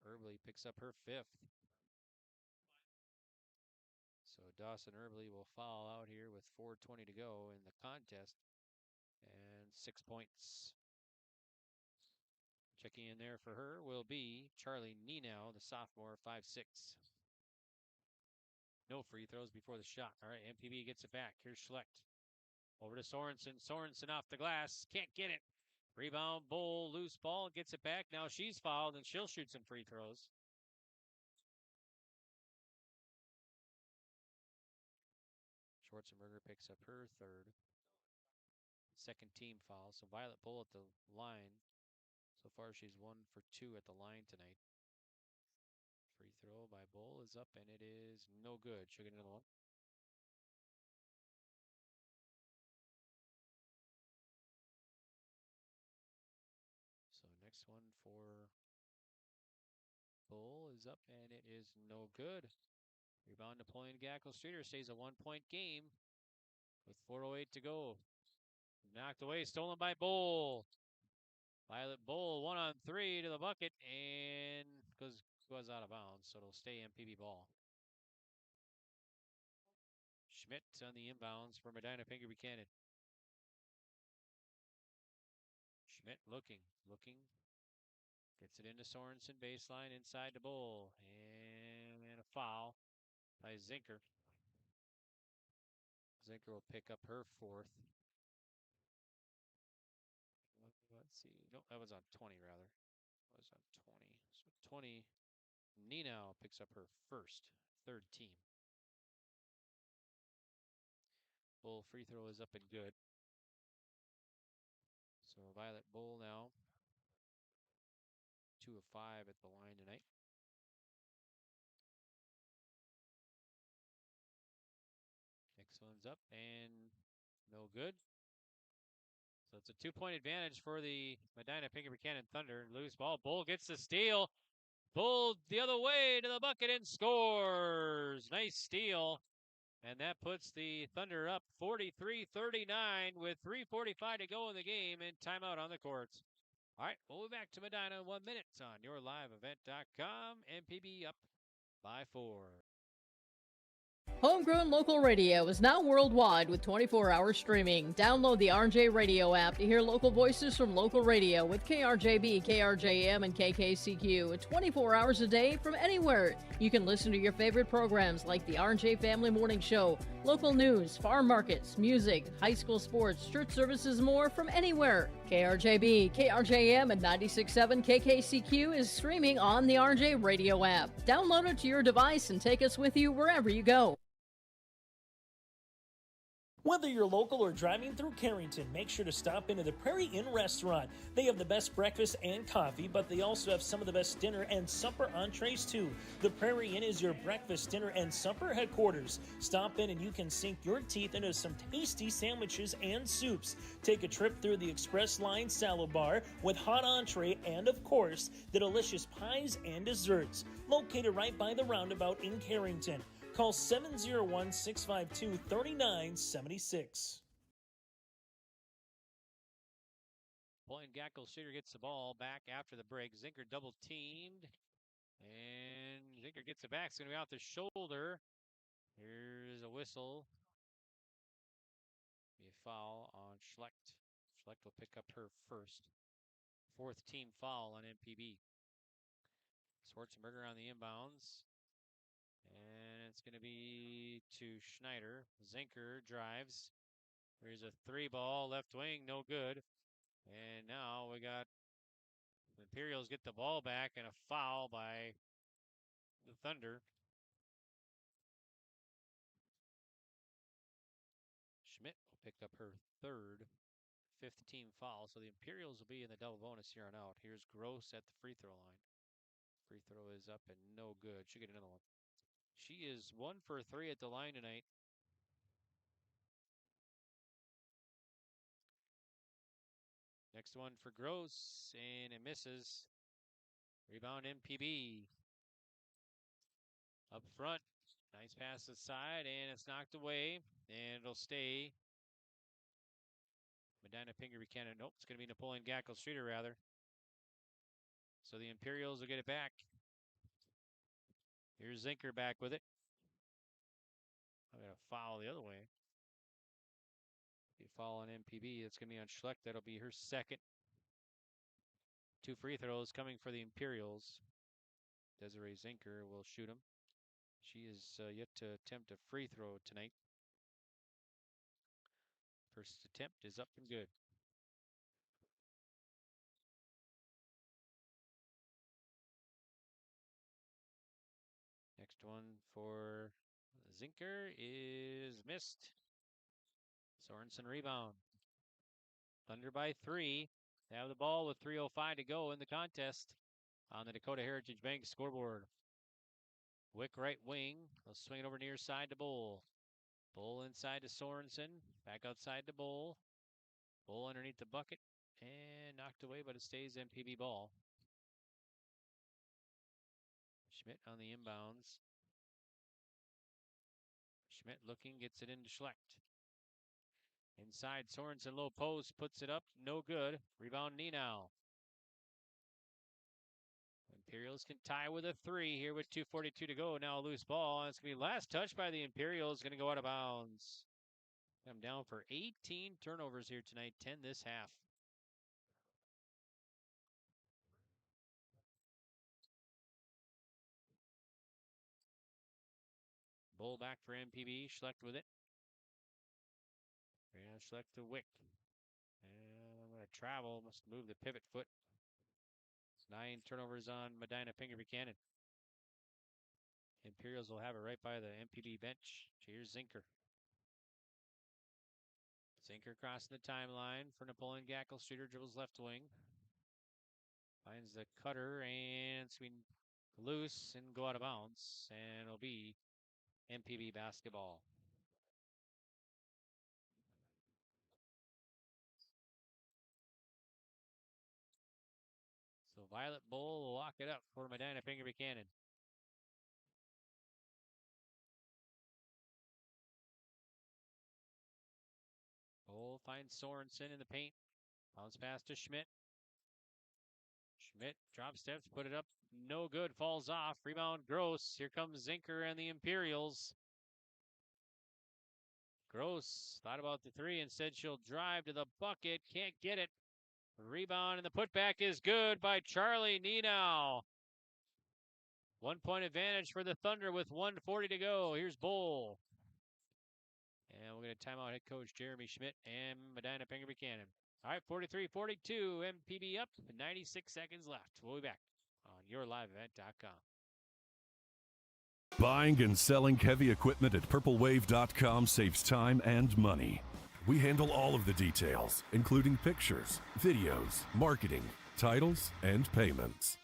Erbely picks up her 5th. So Dawson Erbely will foul out here with 4:20 to go in the contest. And 6 points. Checking in there for her will be Charlie Nenow, the sophomore, 5'6". No free throws before the shot. All right, MPB gets it back. Here's Schlecht. Over to Sorensen. Sorensen off the glass. Can't get it. Rebound, Bull, loose ball. Gets it back. Now she's fouled, and she'll shoot some free throws. Schwarzenberger picks up her 3rd. Second team foul. So Violet Bull at the line. So far she's 1 for 2 at the line tonight. Free throw by Bull is up, and it is no good. She'll get another one. So next one for Bull is up, and it is no good. Rebound Napoleon-GS Streeter stays a 1-point game with 4:08 to go. Knocked away, stolen by Bull. Violet Bull 1-on-3 to the bucket, and goes out of bounds, so it'll stay MPB ball. Schmidt on the inbounds for Medina-Pingree Buchanan. Schmidt looking. Gets it into Sorensen, baseline, inside to Bull. And a foul by Zinker. Zinker will pick up her 4th. Let's see. No, that was on 20, rather. That was on 20. So 20, Nenow picks up her 1st, 3rd team. Bull free throw is up and good. So Violet Bull now 2 of 5 at the line tonight. Next one's up and no good. So it's a 2-point advantage for the Medina-Pingree Buchanan Thunder. Loose ball. Bull gets the steal. Bull the other way to the bucket and scores. Nice steal. And that puts the Thunder up 43-39 with 3:45 to go in the game and timeout on the courts. All right, we'll be back to Medina in 1 minute on yourliveevent.com. MPB up by 4. Homegrown local radio is now worldwide with 24-hour streaming. Download the RJ Radio app to hear local voices from local radio with KRJB, KRJM, and KKCQ 24 hours a day from anywhere. You can listen to your favorite programs like the RJ Family Morning Show, local news, farm markets, music, high school sports, church services, more from anywhere. KRJB, KRJM, and 96.7 KKCQ is streaming on the RJ Radio app. Download it to your device and take us with you wherever you go. Whether you're local or driving through Carrington, make sure to stop into the Prairie Inn restaurant. They have the best breakfast and coffee, but they also have some of the best dinner and supper entrees too. The Prairie Inn is your breakfast, dinner, and supper headquarters. Stop in and you can sink your teeth into some tasty sandwiches and soups. Take a trip through the Express Line salad bar with hot entree and, of course, the delicious pies and desserts. Located right by the roundabout in Carrington. Call 701-652-3976. Napoleon-GS shooter gets the ball back after the break. Zinker double teamed. And Zinker gets it back. It's going to be out the shoulder. Here's a whistle. Be a foul on Schlecht. Schlecht will pick up her first. Fourth team foul on MPB. Schwarzenberger on the inbounds. And it's going to be to Schneider. Zinker drives. There's a 3-ball left wing, no good. And now we got the Imperials get the ball back and a foul by the Thunder. Schmidt will pick up her third, fifth team foul. So the Imperials will be in the double bonus here on out. Here's Gross at the free throw line. Free throw is up and no good. She'll get another one. She is 1 for 3 at the line tonight. Next one for Gross, and it misses. Rebound MPB. Up front. Nice pass aside, and it's knocked away, and it'll stay. Medina-Pingree Buchanan. Nope, it's going to be Napoleon-GS Streeter, rather. So the Imperials will get it back. Here's Zinker back with it. I'm going to foul the other way. Be a foul on MPB. That's going to be on Schlecht. That'll be her second. 2 free throws coming for the Imperials. Desiree Zinker will shoot them. She is yet to attempt a free throw tonight. First attempt is up and good. Next one for Zinker is missed. Sorensen rebound. Thunder by 3. They have the ball with 3:05 to go in the contest on the Dakota Heritage Bank scoreboard. Wick right wing. They'll swing it over near side to Bull. Bull inside to Sorensen. Back outside to Bull. Bull underneath the bucket. And knocked away, but it stays MPB ball. Schmidt on the inbounds. Schmidt looking, gets it into Schlecht. Inside, Sorensen low post, puts it up, no good. Rebound Nenow. Imperials can tie with a 3 here with 2:42 to go. Now a loose ball. It's going to be last touch by the Imperials. Going to go out of bounds. I'm down for 18 turnovers here tonight, 10 this half. Bull back for MPB. Schlecht with it. Yeah, Schlecht to Wick. And I'm going to travel. Must move the pivot foot. It's 9 turnovers on Medina-Pingree Buchanan. Imperials will have it right by the MPB bench. Here's Zinker. Zinker crossing the timeline for Napoleon-GS Streeter. Dribbles left wing. Finds the cutter and swing loose and go out of bounds. And it'll be MPB basketball. So Violet Bull will lock it up for Medina-Pingree Buchanan. Bull finds Sorensen in the paint. Bounce pass to Schmidt. Schmidt drop steps, put it up. No good. Falls off. Rebound Gross. Here comes Zinker and the Imperials. Gross thought about the 3. Instead, she'll drive to the bucket. Can't get it. Rebound, and the putback is good by Charlie Nenow. 1 point advantage for the Thunder with 1:40 to go. Here's Bull. And we're going to time out head coach Jeremy Schmidt and Medina-Pingree Buchanan. All right, 43-42, MPB up, 96 seconds left. We'll be back on yourliveevent.com. Buying and selling heavy equipment at purplewave.com saves time and money. We handle all of the details, including pictures, videos, marketing, titles, and payments.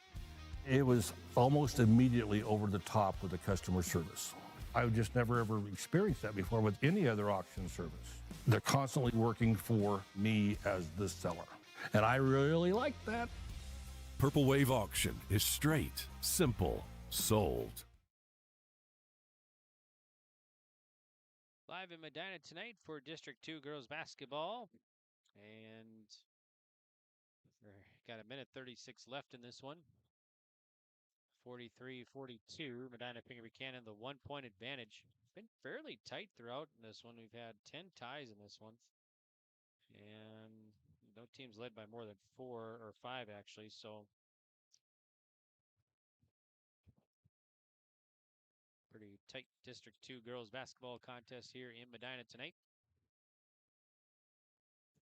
It was almost immediately over the top with the customer service. I've just never ever experienced that before with any other auction service. They're constantly working for me as the seller. And I really like that. Purple Wave Auction is straight, simple, sold. Live in Medina tonight for District 2 girls basketball. And we've got a minute 36 left in this one. 43-42, Medina-Pingree Buchanan, the 1-point advantage. Been fairly tight throughout in this one. We've had 10 ties in this one. And no teams led by more than 4 or 5 actually, so pretty tight District 2 girls basketball contest here in Medina tonight.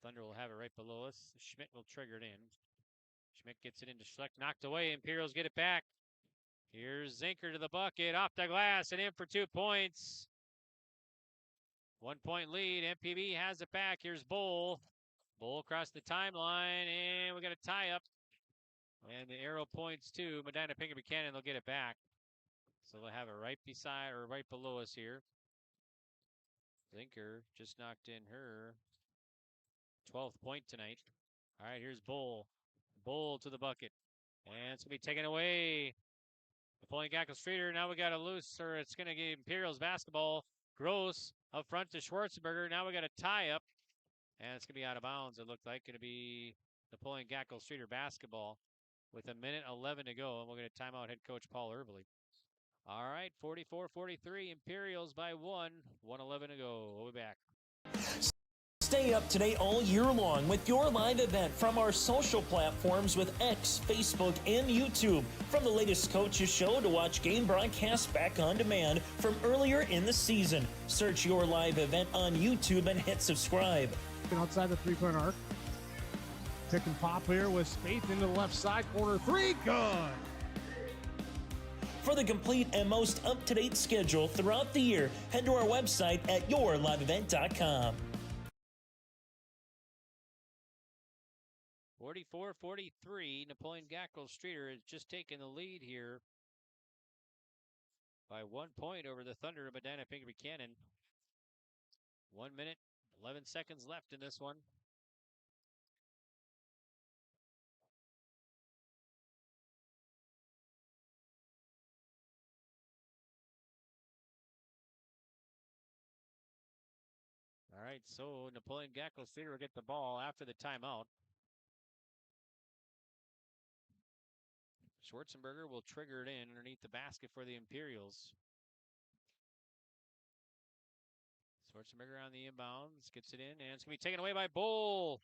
Thunder will have it right below us. Schmidt will trigger it in. Schmidt gets it into Schleck, knocked away. Imperials get it back. Here's Zinker to the bucket, off the glass, and in for 2 points. 1-point lead. MPB has it back. Here's Bull. Bull across the timeline, and we got a tie up. And the arrow points to Medina-Pingree Buchanan. They'll get it back. So they'll have it right beside or right below us here. Zinker just knocked in her 12th point tonight. All right, here's Bull. Bull to the bucket. And it's going to be taken away. Napoleon-GS. Now we got a loose, or it's going to get Imperials basketball. Gross up front to Schwarzenberger. Now we got a tie up. And it's going to be out of bounds, it looked like. Going to be Napoleon-GS basketball with a minute 11 to go. And we'll get a timeout, head coach Paul Ervely. All right, 44-43, Imperials by 1. 1:11 to go. We'll be back. Stay up to date all year long with your live event from our social platforms with X, Facebook, and YouTube. From the latest coaches show to watch game broadcasts back on demand from earlier in the season. Search your live event on YouTube and hit subscribe. Outside the three-point arc. Pick and pop here with Spaeth into the left side corner. 3, good! For the complete and most up-to-date schedule throughout the year, head to our website at yourliveevent.com. 44-43, Napoleon-GS has just taken the lead here by 1 point over the Thunder of Medina-Pingree Buchanan. 1 minute, 11 seconds left in this one. All right, so Napoleon-GS will get the ball after the timeout. Schwarzenberger will trigger it in underneath the basket for the Imperials. Schwarzenberger on the inbounds, gets it in, and it's going to be taken away by Bull.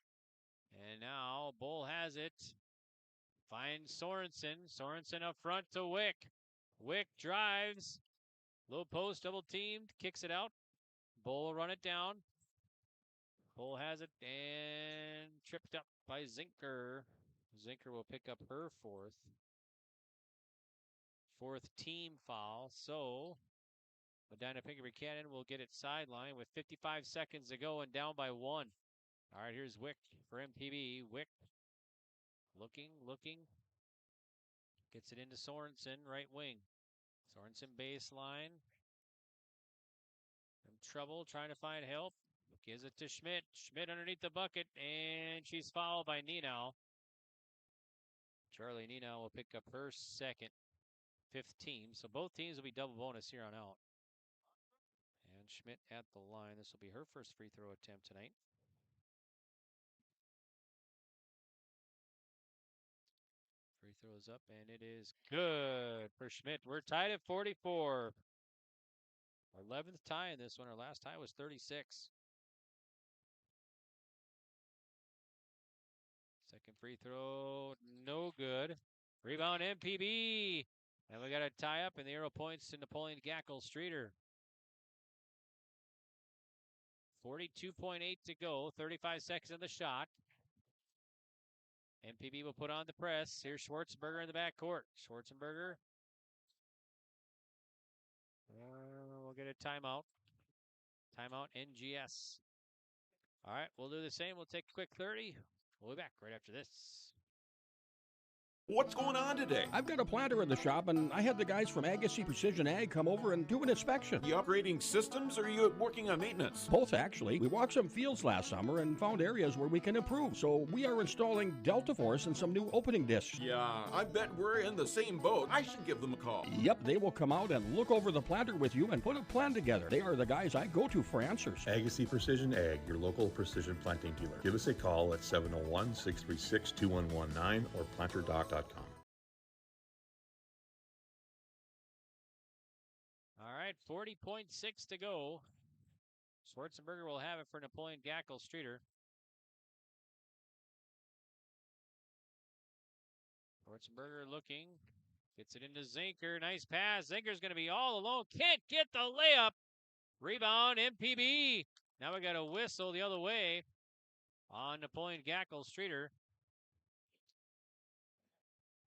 And now Bull has it. Finds Sorensen. Sorensen up front to Wick. Wick drives. Low post, double teamed, kicks it out. Bull will run it down. Bull has it and tripped up by Zinker. Zinker will pick up her fourth team foul. So Medina-Pingree Buchanan will get it sideline with 55 seconds to go and down by 1. All right, here's Wick for MPB. Wick looking. Gets it into Sorensen, right wing. Sorensen baseline. In trouble, trying to find help. Gives it to Schmidt. Schmidt underneath the bucket, and she's fouled by Nenow. Charlie Nenow will pick up her second, 5th team. So both teams will be double bonus here on out. And Schmidt at the line. This will be her first free throw attempt tonight. Free throws up, and it is good for Schmidt. We're tied at 44. Our 11th tie in this one. Our last tie was 36. Second free throw, no good. Rebound MPB. And we got a tie up, and the arrow points to Napoleon-GS. 42.8 to go, 35 seconds in the shot. MPB will put on the press. Here's Schwarzenberger in the backcourt. Schwarzenberger we'll get a timeout. Timeout NGS. All right, we'll do the same. We'll take a quick 30. We'll be back right after this. What's going on today? I've got a planter in the shop, and I had the guys from Agassi Precision Ag come over and do an inspection. You upgrading systems, or are you working on maintenance? Both, actually. We walked some fields last summer and found areas where we can improve, so we are installing Delta Force and some new opening discs. Yeah, I bet we're in the same boat. I should give them a call. Yep, they will come out and look over the planter with you and put a plan together. They are the guys I go to for answers. Agassi Precision Ag, your local precision planting dealer. Give us a call at 701-636-2119 or planterdoc.com. All right, 40.6 to go. Schwarzenberger will have it for Napoleon-GS. Schwarzenberger looking. Gets it into Zinker. Nice pass. Zinker's going to be all alone. Can't get the layup. Rebound, MPB. Now we got a whistle the other way on Napoleon-GS.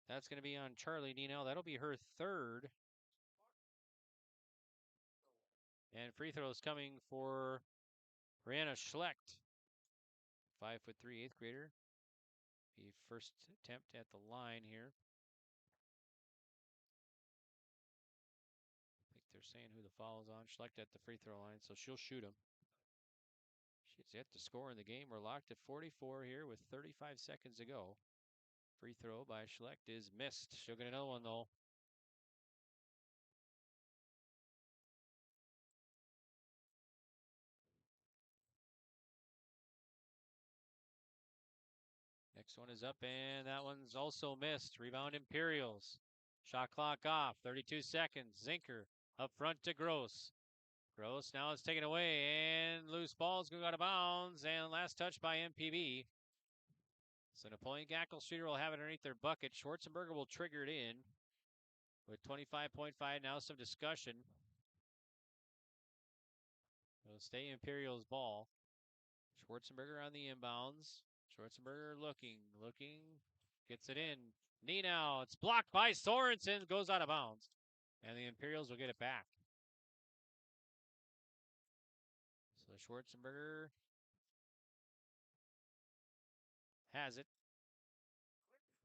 That's going to be on Charlie Nino. That'll be her third. And free throws coming for Brianna Schlecht. 5'3", 8th grader. The first attempt at the line here. I think they're saying who the foul is on. Schlecht at the free throw line, so she'll shoot him. She's yet to score in the game. We're locked at 44 here with 35 seconds to go. Free throw by Schlecht is missed. She'll get another one, though. Next one is up, and that one's also missed. Rebound Imperials. Shot clock off. 32 seconds. Zinker up front to Gross. Gross now it's taken away, and loose ball's going out of bounds, and last touch by MPB. So Napoleon-GS will have it underneath their bucket. Schwarzenberger will trigger it in with 25.5. Now some discussion. It'll stay Imperials ball. Schwarzenberger on the inbounds. Schwarzenberger looking, gets it in. Nino, it's blocked by Sorensen, goes out of bounds. And the Imperials will get it back. So Schwarzenberger has it.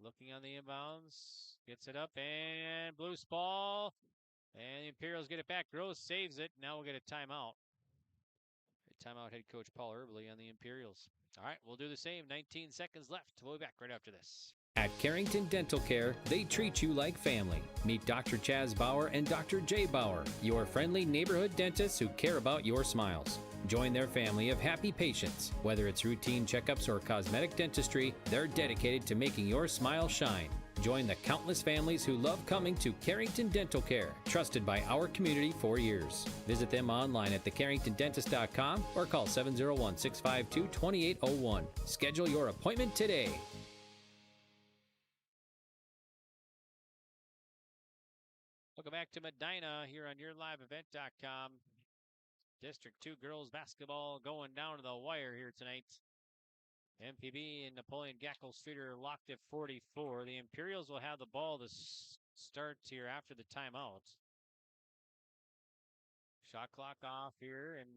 Looking on the inbounds, gets it up, and loose ball. And the Imperials get it back. Gross saves it. Now we'll get a timeout. Timeout head coach Paul Herbley on the Imperials. All right, we'll do the same. 19 seconds left. We'll be back right after this. At Carrington Dental Care, they treat you like family. Meet Dr. Chaz Bauer and Dr. Jay Bauer, your friendly neighborhood dentists who care about your smiles. Join their family of happy patients. Whether it's routine checkups or cosmetic dentistry, they're dedicated to making your smile shine. Join the countless families who love coming to Carrington Dental Care, trusted by our community for years. Visit them online at thecarringtondentist.com or call 701-652-2801. Schedule your appointment today. Welcome back to Medina here on YourLiveEvent.com. District 2 girls basketball going down to the wire here tonight. MPB and Napoleon-GS locked at 44. The Imperials will have the ball to start here after the timeout. Shot clock off here, and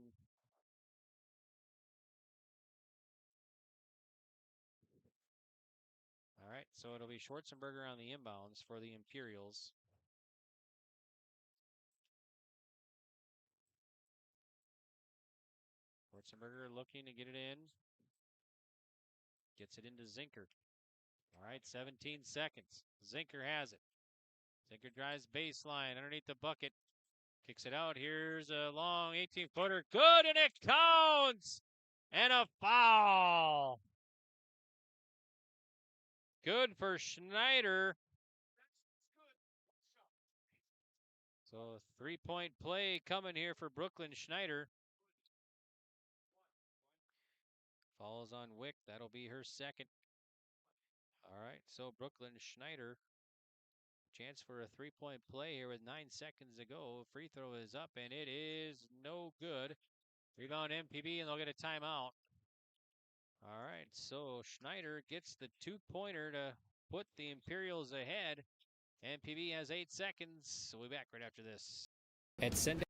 all right, so it'll be Schwarzenberger on the inbounds for the Imperials. Schwarzenberger looking to get it in. Gets it into Zinker. All right, 17 seconds. Zinker has it. Zinker drives baseline underneath the bucket. Kicks it out. Here's a long 18-footer. Good, and it counts! And a foul. Good for Schneider. So a three-point play coming here for Brooklyn Schneider. Falls on Wick. That'll be her second. All right, so Brooklyn Schneider. Chance for a three-point play here with 9 seconds to go. Free throw is up, and it is no good. Rebound MPB, and they'll get a timeout. All right, so Schneider gets the two-pointer to put the Imperials ahead. MPB has 8 seconds. So we'll be back right after this. At Sendak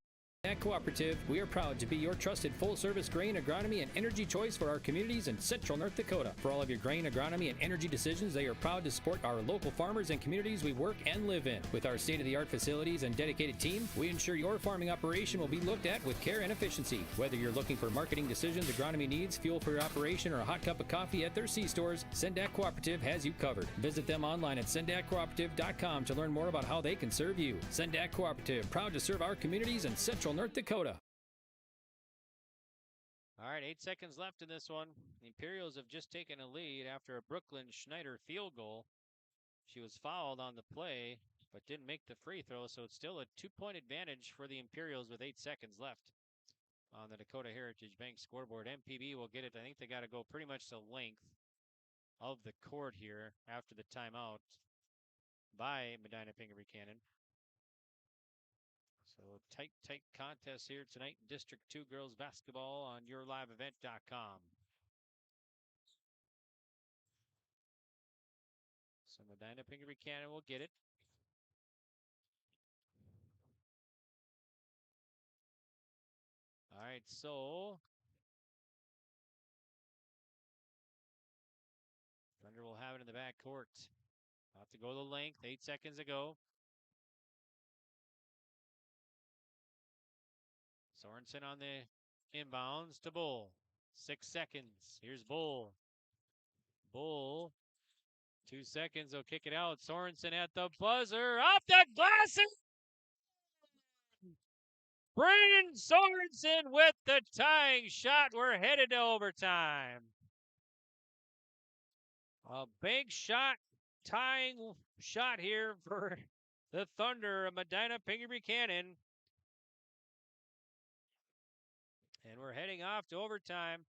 At Cooperative, we are proud to be your trusted full-service grain, agronomy, and energy choice for our communities in central North Dakota. For all of your grain, agronomy, and energy decisions, they are proud to support our local farmers and communities we work and live in. With our state-of-the-art facilities and dedicated team, we ensure your farming operation will be looked at with care and efficiency. Whether you're looking for marketing decisions, agronomy needs, fuel for your operation, or a hot cup of coffee at their C-stores, Sendak Cooperative has you covered. Visit them online at sendakcooperative.com to learn more about how they can serve you. Sendak Cooperative, proud to serve our communities in central North Dakota. All right, 8 seconds left in this one. The Imperials have just taken a lead after a Brooklyn Schneider field goal. She was fouled on the play, but didn't make the free throw, so it's still a 2-point advantage for the Imperials with 8 seconds left on the Dakota Heritage Bank scoreboard. MPB will get it. I think they got to go pretty much the length of the court here after the timeout by Medina-Pingree Buchanan. So tight contest here tonight. District 2 girls basketball on yourliveevent.com. So Medina-Pingree Buchanan will get it. All right, so Thunder will have it in the back court. Have to go the length. 8 seconds ago. Sorensen on the inbounds to Bull. 6 seconds. Here's Bull. Bull. 2 seconds. They'll kick it out. Sorensen at the buzzer. Off the glasses. Brandon Sorensen with the tying shot. We're headed to overtime. A big shot, tying shot here for the Thunder of Medina-Pingree Buchanan. And we're heading off to overtime.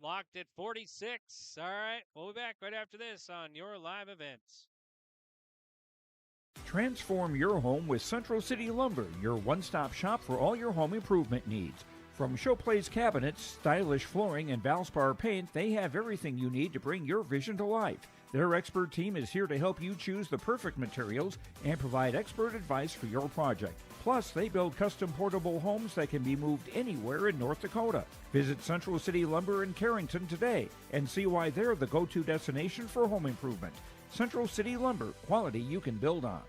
Locked at 46. All right, we'll be back right after this on your live events. Transform your home with Central City Lumber, your one-stop shop for all your home improvement needs. From showplace cabinets, stylish flooring, and Valspar paint, they have everything you need to bring your vision to life. Their expert team is here to help you choose the perfect materials and provide expert advice for your project. Plus, they build custom portable homes that can be moved anywhere in North Dakota. Visit Central City Lumber in Carrington today and see why they're the go-to destination for home improvement. Central City Lumber, quality you can build on.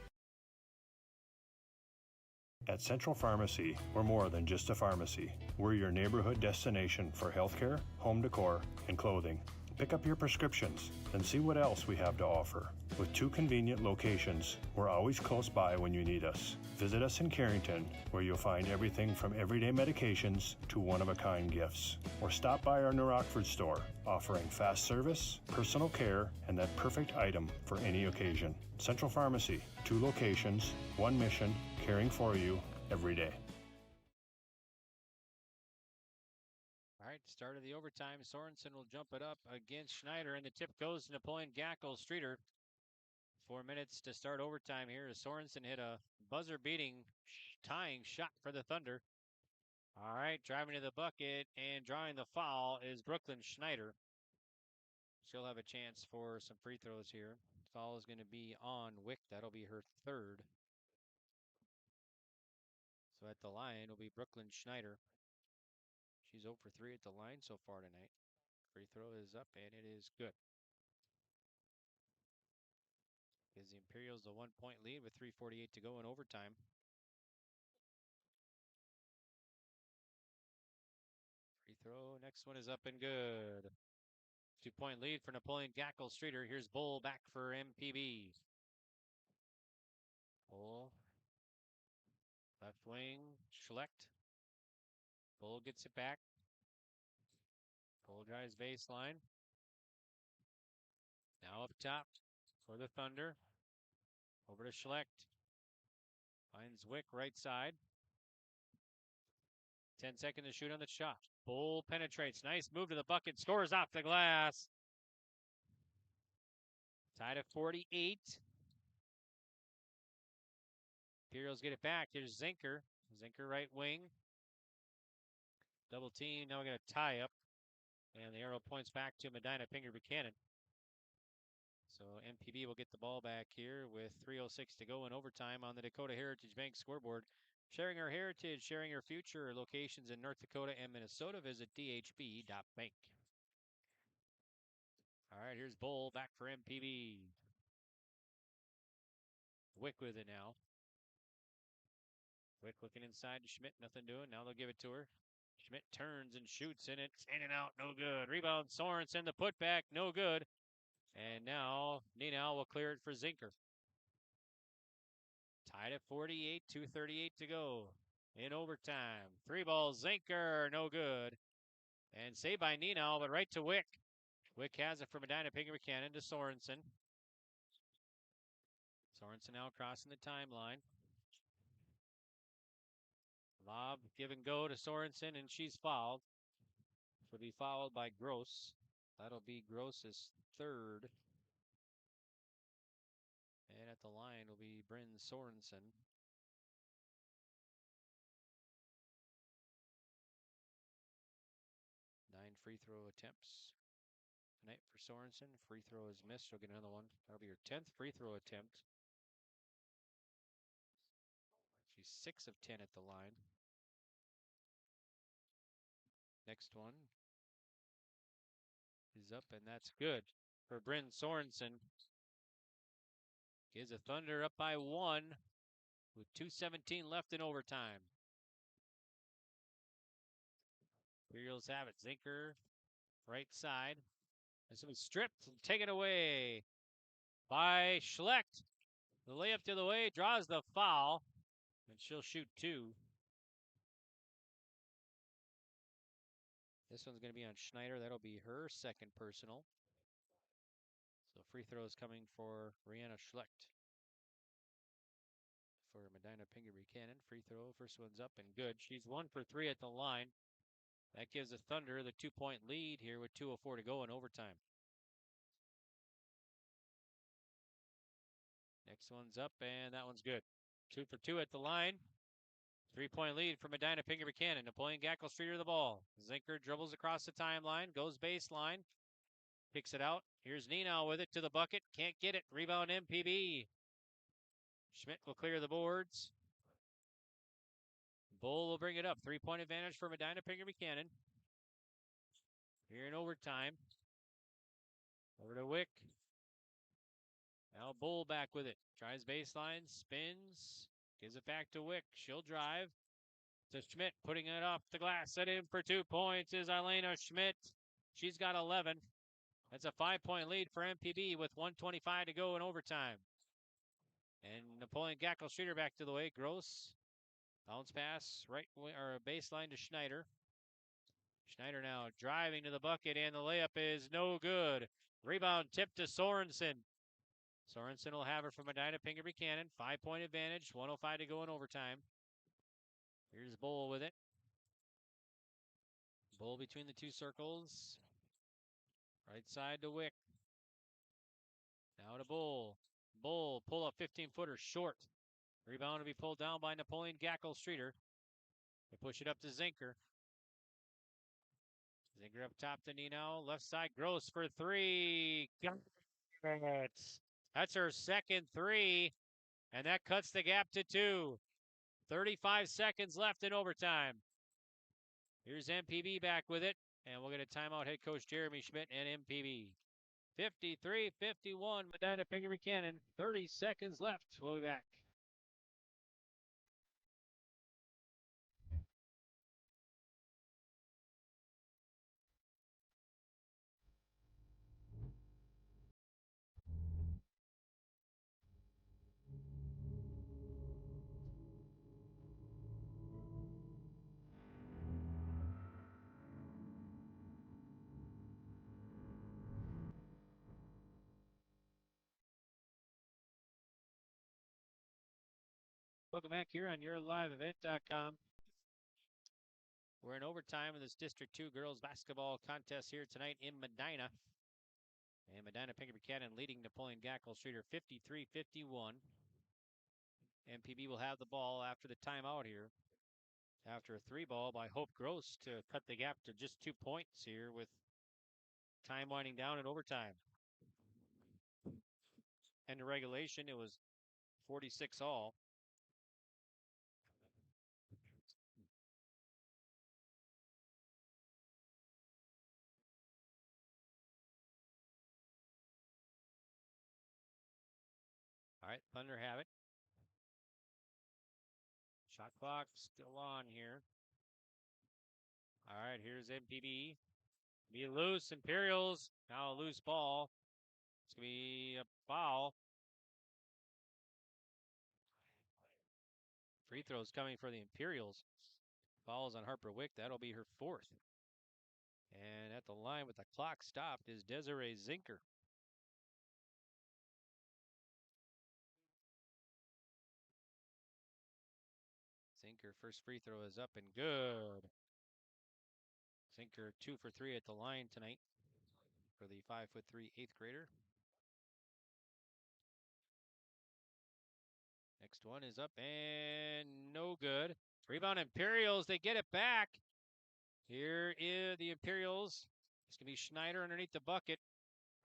At Central Pharmacy, we're more than just a pharmacy. We're your neighborhood destination for healthcare, home decor, and clothing. Pick up your prescriptions and see what else we have to offer. With 2 convenient locations, we're always close by when you need us. Visit us in Carrington, where you'll find everything from everyday medications to one-of-a-kind gifts. Or stop by our New Rockford store, offering fast service, personal care, and that perfect item for any occasion. Central Pharmacy, 2 locations, 1 mission, caring for you every day. All right, start of the overtime. Sorensen will jump it up against Schneider, and the tip goes to Napoleon-GS. 4 minutes to start overtime here as Sorensen hit a buzzer-beating tying shot for the Thunder. All right, driving to the bucket and drawing the foul is Brooklyn Schneider. She'll have a chance for some free throws here. Foul is going to be on Wick. That'll be her 3rd. So at the line will be Brooklyn Schneider. She's 0 for 3 at the line so far tonight. Free throw is up, and it is good. Gives the Imperials a 1-point lead with 3:48 to go in overtime. Free throw, next one is up and good. 2-point lead for Napoleon-GS. Here's Bull back for MPB. Bull. Left wing, Schlecht. Bull gets it back. Bull drives baseline. Now up top for the Thunder. Over to Schlecht. Finds Wick right side. 10 seconds to shoot on the shot. Bull penetrates. Nice move to the bucket. Scores off the glass. Tied at 48. Imperials get it back. Here's Zinker. Zinker right wing. Double team. Now we got a tie up. And the arrow points back to Medina-Pingree Buchanan. So MPB will get the ball back here with 3:06 to go in overtime on the Dakota Heritage Bank scoreboard. Sharing our heritage, sharing our future. Locations in North Dakota and Minnesota. Visit dhb.bank. All right, here's Bull back for MPB. Wick with it now. Wick looking inside to Schmidt, nothing doing. Now they'll give it to her. Schmidt turns and shoots, and it's in and out, no good. Rebound, Sorensen, the putback, no good. And now Nina will clear it for Zinker. Tied at 48, 2:38 to go in overtime. 3-ball, Zinker, no good. And saved by Nina, but right to Wick. Wick has it from Medina-Pingree Buchanan to Sorensen. Sorensen now crossing the timeline. Lob, give and go to Sorensen, and she's fouled. She'll be fouled by Gross. That'll be Gross's third. And at the line will be Bryn Sorensen. Nine free throw attempts tonight for Sorensen. Free throw is missed. She'll get another one. That'll be her 10th free throw attempt. She's 6 of 10 at the line. Next one is up, and that's good for Bryn Sorensen. Gives the Thunder up by 1 with 2:17 left in overtime. Imperials have it. Zinker, right side. This was stripped and taken away by Schlecht. The layup to the way, draws the foul, and she'll shoot 2. This one's going to be on Schneider. That'll be her second personal. So free throws coming for Rihanna Schlecht. For Medina-Pingree Buchanan, free throw. First one's up and good. She's 1 for 3 at the line. That gives the Thunder the 2-point lead here with 2:04 to go in overtime. Next one's up, and that one's good. 2 for 2 at the line. 3-point lead for Medina-Pingree Buchanan. Napoleon-GS Streeter the ball. Zinker dribbles across the timeline, goes baseline, picks it out. Here's Nina with it to the bucket. Can't get it. Rebound MPB. Schmidt will clear the boards. Bull will bring it up. 3-point advantage for Medina-Pingree Buchanan. Here in overtime. Over to Wick. Now Bull back with it. Tries baseline, spins, gives it back to Wick. She'll drive to Schmidt, putting it off the glass. Set in for 2 points is Elena Schmidt. She's got 11. That's a 5-point lead for MPB with 1:25 to go in overtime. And Napoleon-GS Streeter back to the way. Gross. Bounce pass, right or baseline to Schneider. Schneider now driving to the bucket, and the layup is no good. Rebound tip to Sorensen. Sorensen will have it from Medina-Pingree Buchanan. 5-point advantage, 1:05 to go in overtime. Here's Bull with it. Bull between the two circles. Right side to Wick. Now to Bull. Bull, pull up 15-footer short. Rebound to be pulled down by Napoleon-GS Streeter. They push it up to Zinker. Zinker up top to Nino. Left side, Gross for 3. Got it. That's her second 3, and that cuts the gap to 2. 35 seconds left in overtime. Here's MPB back with it, and we'll get a timeout. Head coach Jeremy Schmidt and MPB. 53-51, Medina-Pingree Buchanan. 30 seconds left. We'll be back. Welcome back here on YourLiveEvent.com. We're in overtime in this District 2 girls basketball contest here tonight in Medina. And Medina-Pingree Buchanan leading Napoleon-GS Streeter 53-51. MPB will have the ball after the timeout here. After a 3-ball by Hope Gross to cut the gap to just 2 points here with time winding down in overtime. And the regulation, it was 46 all. right, Thunder have it. Shot clock still on here. All right, here's MPB. Be loose, Imperials. Now a loose ball. It's going to be a foul. Free throws coming for the Imperials. Fouls on Harper Wick. That'll be her 4th. And at the line with the clock stopped is Desiree Zinker. Zinker first free throw is up and good. Zinker 2 for 3 at the line tonight for the 5'3" 8th grader. Next one is up and no good. Rebound Imperials, they get it back. Here is the Imperials. It's going to be Schneider underneath the bucket.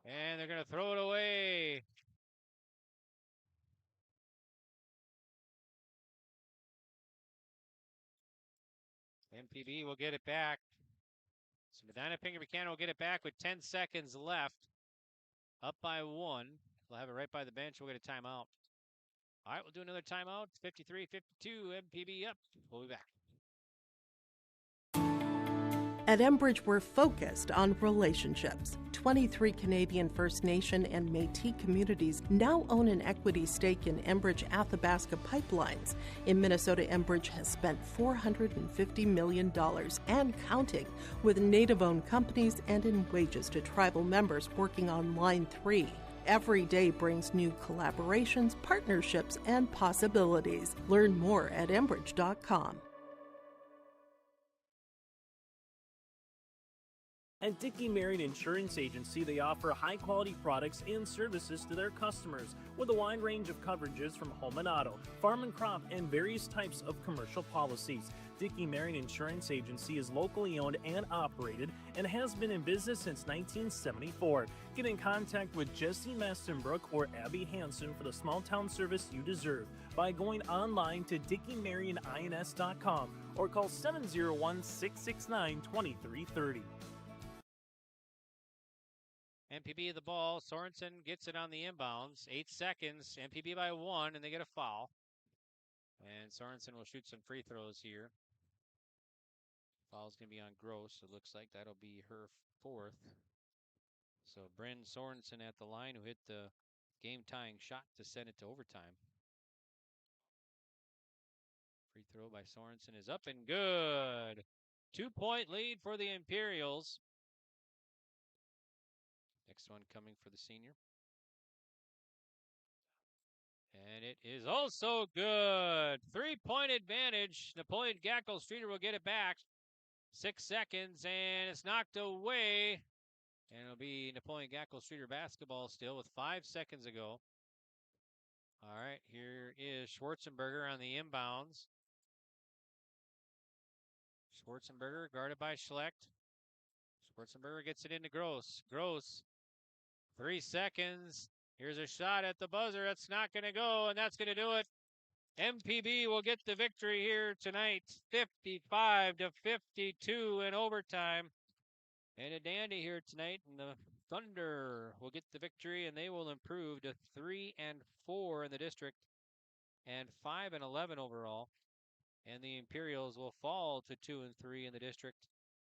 And they're going to throw it away. MPB will get it back. So Medina-Pingree Buchanan will get it back with 10 seconds left. Up by 1. They'll have it right by the bench. We'll get a timeout. All right, we'll do another timeout. 53-52, MPB up. We'll be back. At Enbridge, we're focused on relationships. 23 Canadian First Nation and Métis communities now own an equity stake in Enbridge Athabasca Pipelines. In Minnesota, Enbridge has spent $450 million and counting with Native-owned companies and in wages to tribal members working on Line 3. Every day brings new collaborations, partnerships, and possibilities. Learn more at Enbridge.com. At Dickey Marion Insurance Agency, they offer high-quality products and services to their customers with a wide range of coverages from home and auto, farm and crop, and various types of commercial policies. Dickey Marion Insurance Agency is locally owned and operated and has been in business since 1974. Get in contact with Jesse Mastenbrook or Abby Hansen for the small-town service you deserve by going online to DickeyMarionINS.com or call 701-669-2330. MPB the ball. Sorensen gets it on the inbounds. 8 seconds. MPB by 1, and they get a foul. And Sorensen will shoot some free throws here. Foul's going to be on Gross. It looks like that'll be her 4th. So Bryn Sorensen at the line, who hit the game-tying shot to send it to overtime. Free throw by Sorensen is up and good. 2-point lead for the Imperials. Next one coming for the senior. And it is also good. 3-point advantage. Napoleon-GS will get it back. 6 seconds, and it's knocked away. And it'll be Napoleon-GS basketball still with 5 seconds to go. All right, here is Schwarzenberger on the inbounds. Schwarzenberger guarded by Schlecht. Schwarzenberger gets it into Gross. Gross. 3 seconds. Here's a shot at the buzzer. That's not going to go, and that's going to do it. MPB will get the victory here tonight, 55-52 in overtime. And a dandy here tonight, and the Thunder will get the victory, and they will improve to 3-4 in the district and 5-11 overall. And the Imperials will fall to 2-3 in the district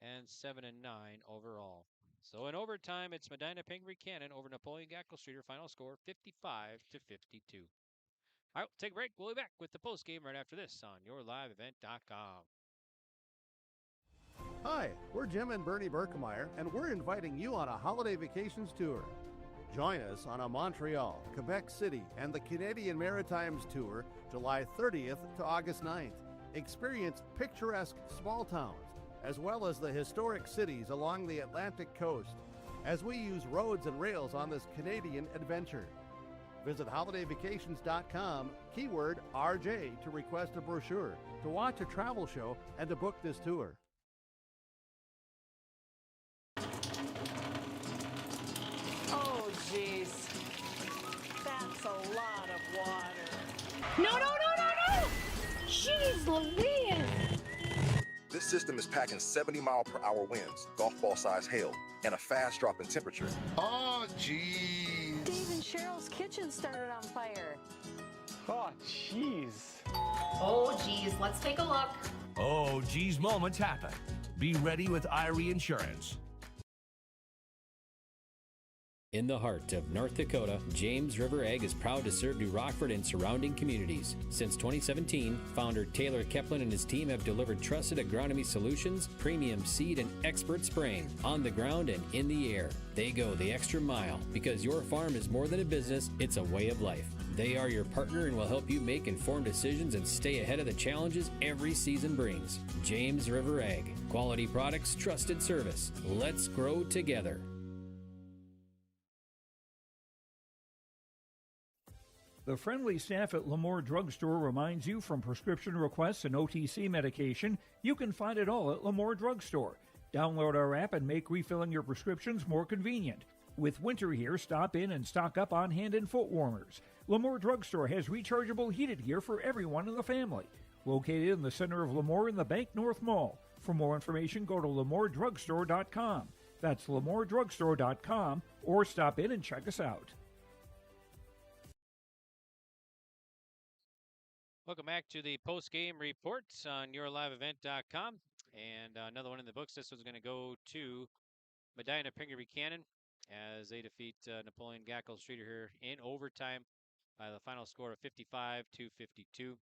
and 7-9 overall. So in overtime, it's Medina-Pingree Buchanan over Napoleon-GS. Final score 55-52. All right, we'll take a break. We'll be back with the postgame right after this on YourLiveEvent.com. Hi, we're Jim and Bernie Berkemeyer, and we're inviting you on a holiday vacations tour. Join us on a Montreal, Quebec City, and the Canadian Maritimes tour, July 30th to August 9th. Experience picturesque small towns, as well as the historic cities along the Atlantic coast, as we use roads and rails on this Canadian adventure. Visit holidayvacations.com, keyword RJ, to request a brochure, to watch a travel show, and to book this tour. Oh, jeez. That's a lot of water. No! Jeez Louise! This system is packing 70-mile-per-hour winds, golf ball-sized hail, and a fast drop in temperature. Oh, jeez. Dave and Cheryl's kitchen started on fire. Oh, jeez. Oh, geez, let's take a look. Oh, geez, moments happen. Be ready with Irie Insurance. In the heart of North Dakota, James River Ag is proud to serve New Rockford and surrounding communities. Since 2017, founder Taylor Keplin and his team have delivered trusted agronomy solutions, premium seed, and expert spraying on the ground and in the air. They go the extra mile because your farm is more than a business, it's a way of life. They are your partner and will help you make informed decisions and stay ahead of the challenges every season brings. James River Ag. Quality products, trusted service. Let's grow together. The friendly staff at Lemoore Drugstore reminds you from prescription requests and OTC medication, you can find it all at Lemoore Drugstore. Download our app and make refilling your prescriptions more convenient. With winter here, stop in and stock up on hand and foot warmers. Lemoore Drugstore has rechargeable heated gear for everyone in the family. Located in the center of Lemoore in the Bank North Mall. For more information, go to LemooreDrugstore.com. That's LemooreDrugstore.com, or stop in and check us out. Welcome back to the post-game reports on yourliveevent.com. And another one in the books. This one's going to go to Medina-Pingree Buchanan as they defeat Napoleon-GS here in overtime by the final score of 55-52.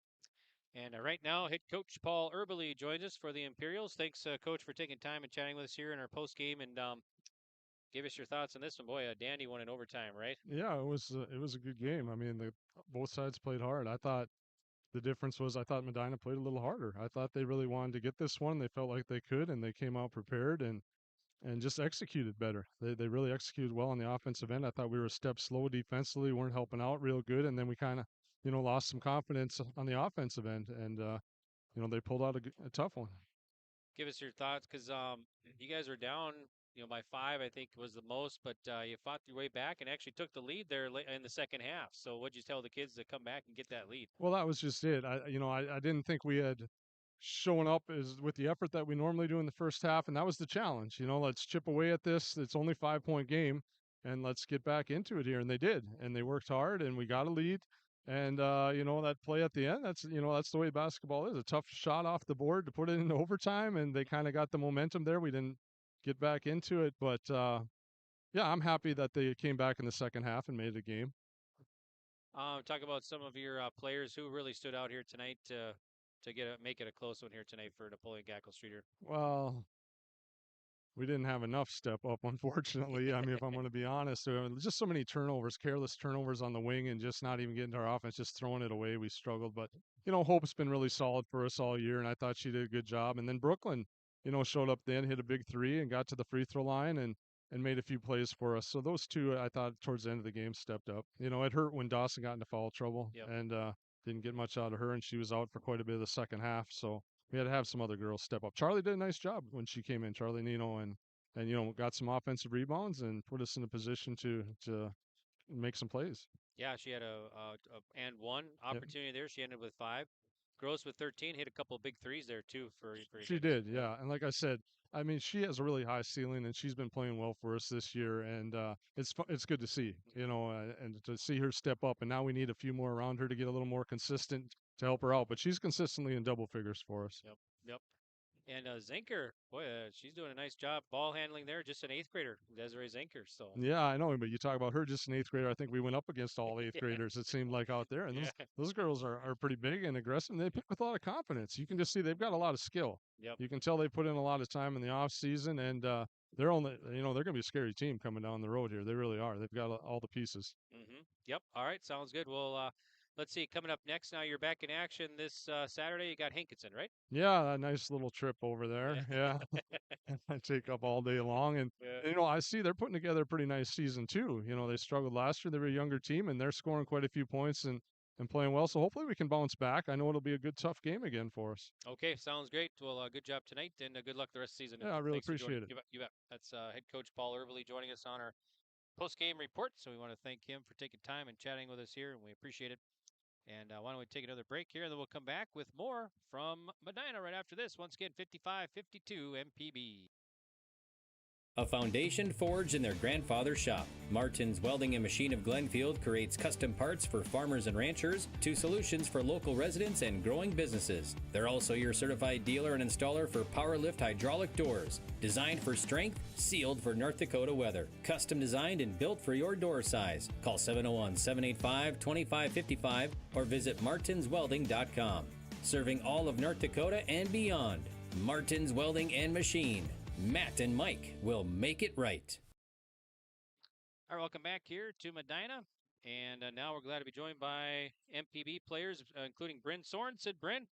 And right now, head coach Paul Erbely joins us for the Imperials. Thanks, Coach, for taking time and chatting with us here in our post-game. And give us your thoughts on this one. Boy, Dandy won in overtime, right? Yeah, it was a good game. I mean, both sides played hard. I thought the difference was I thought Medina played a little harder. I thought they really wanted to get this one. They felt like they could, and they came out prepared and just executed better. They really executed well on the offensive end. I thought we were a step slow defensively, weren't helping out real good, and then we kind of, lost some confidence on the offensive end, and they pulled out a tough one. Give us your thoughts, because you guys are down, by 5, I think was the most, but you fought your way back and actually took the lead there in the second half. So what'd you tell the kids to come back and get that lead? Well, that was just it. I didn't think we had shown up as with the effort that we normally do in the first half, and that was the challenge. Let's chip away at this. It's only 5-point game, and let's get back into it here. And they did, and they worked hard, and we got a lead. And that play at the end, that's the way basketball is. A tough shot off the board to put it into overtime, and they kind of got the momentum there. We didn't get back into it, but yeah, I'm happy that they came back in the second half and made it a game. Talk about some of your players who really stood out here tonight to make it a close one here tonight for Napoleon-GS. Well, we didn't have enough step up, unfortunately. I mean, if I'm going to be honest, just so many turnovers, careless turnovers on the wing, and just not even getting to our offense, just throwing it away. We struggled, but Hope's been really solid for us all year, and I thought she did a good job. And then Brooklyn, showed up then, hit a big 3, and got to the free throw line and made a few plays for us. So those two, I thought, towards the end of the game, stepped up. It hurt when Dawson got into foul trouble, and didn't get much out of her, and she was out for quite a bit of the second half. So we had to have some other girls step up. Charlie did a nice job when she came in. Charlie Nino and got some offensive rebounds and put us in a position to make some plays. Yeah, she had a and one opportunity there. She ended with 5. Gross with 13, hit a couple of big threes there too for She did, yeah. And like I said, I mean, she has a really high ceiling, and she's been playing well for us this year, and it's good to see, and to see her step up. And now we need a few more around her to get a little more consistent to help her out. But she's consistently in double figures for us. Yep. And Zinker, boy, she's doing a nice job ball handling there. Just an 8th grader, Desiree Zinker. So yeah, I know, but you talk about her, just an 8th grader. I think we went up against all 8th graders. It seemed like out there, and those girls are pretty big and aggressive. And they pick with a lot of confidence. You can just see they've got a lot of skill. Yep. You can tell they put in a lot of time in the off season, and they're only, they're going to be a scary team coming down the road here. They really are. They've got all the pieces. Mm-hmm. Yep. All right, sounds good. Well, let's see. Coming up next, now you're back in action this Saturday. You got Hankinson, right? Yeah, a nice little trip over there. Yeah. I take up all day long. And, I see they're putting together a pretty nice season, too. They struggled last year. They were a younger team, and they're scoring quite a few points and playing well. So hopefully we can bounce back. I know it'll be a good, tough game again for us. Okay, sounds great. Well, good job tonight, and good luck the rest of the season. Yeah, I really appreciate it. You bet. That's head coach Paul Erbely joining us on our post-game report. So we want to thank him for taking time and chatting with us here, and we appreciate it. And why don't we take another break here, and then we'll come back with more from Medina right after this. Once again, 55-52 MPB. A foundation forged in their grandfather's shop. Martin's Welding and Machine of Glenfield creates custom parts for farmers and ranchers to solutions for local residents and growing businesses. They're also your certified dealer and installer for PowerLift hydraulic doors. Designed for strength, sealed for North Dakota weather. Custom designed and built for your door size. Call 701-785-2555 or visit martinswelding.com. Serving all of North Dakota and beyond. Martin's Welding and Machine. Matt and Mike will make it right. All right, welcome back here to Medina. And now we're glad to be joined by MPB players, including Bryn Sorensen. Bryn,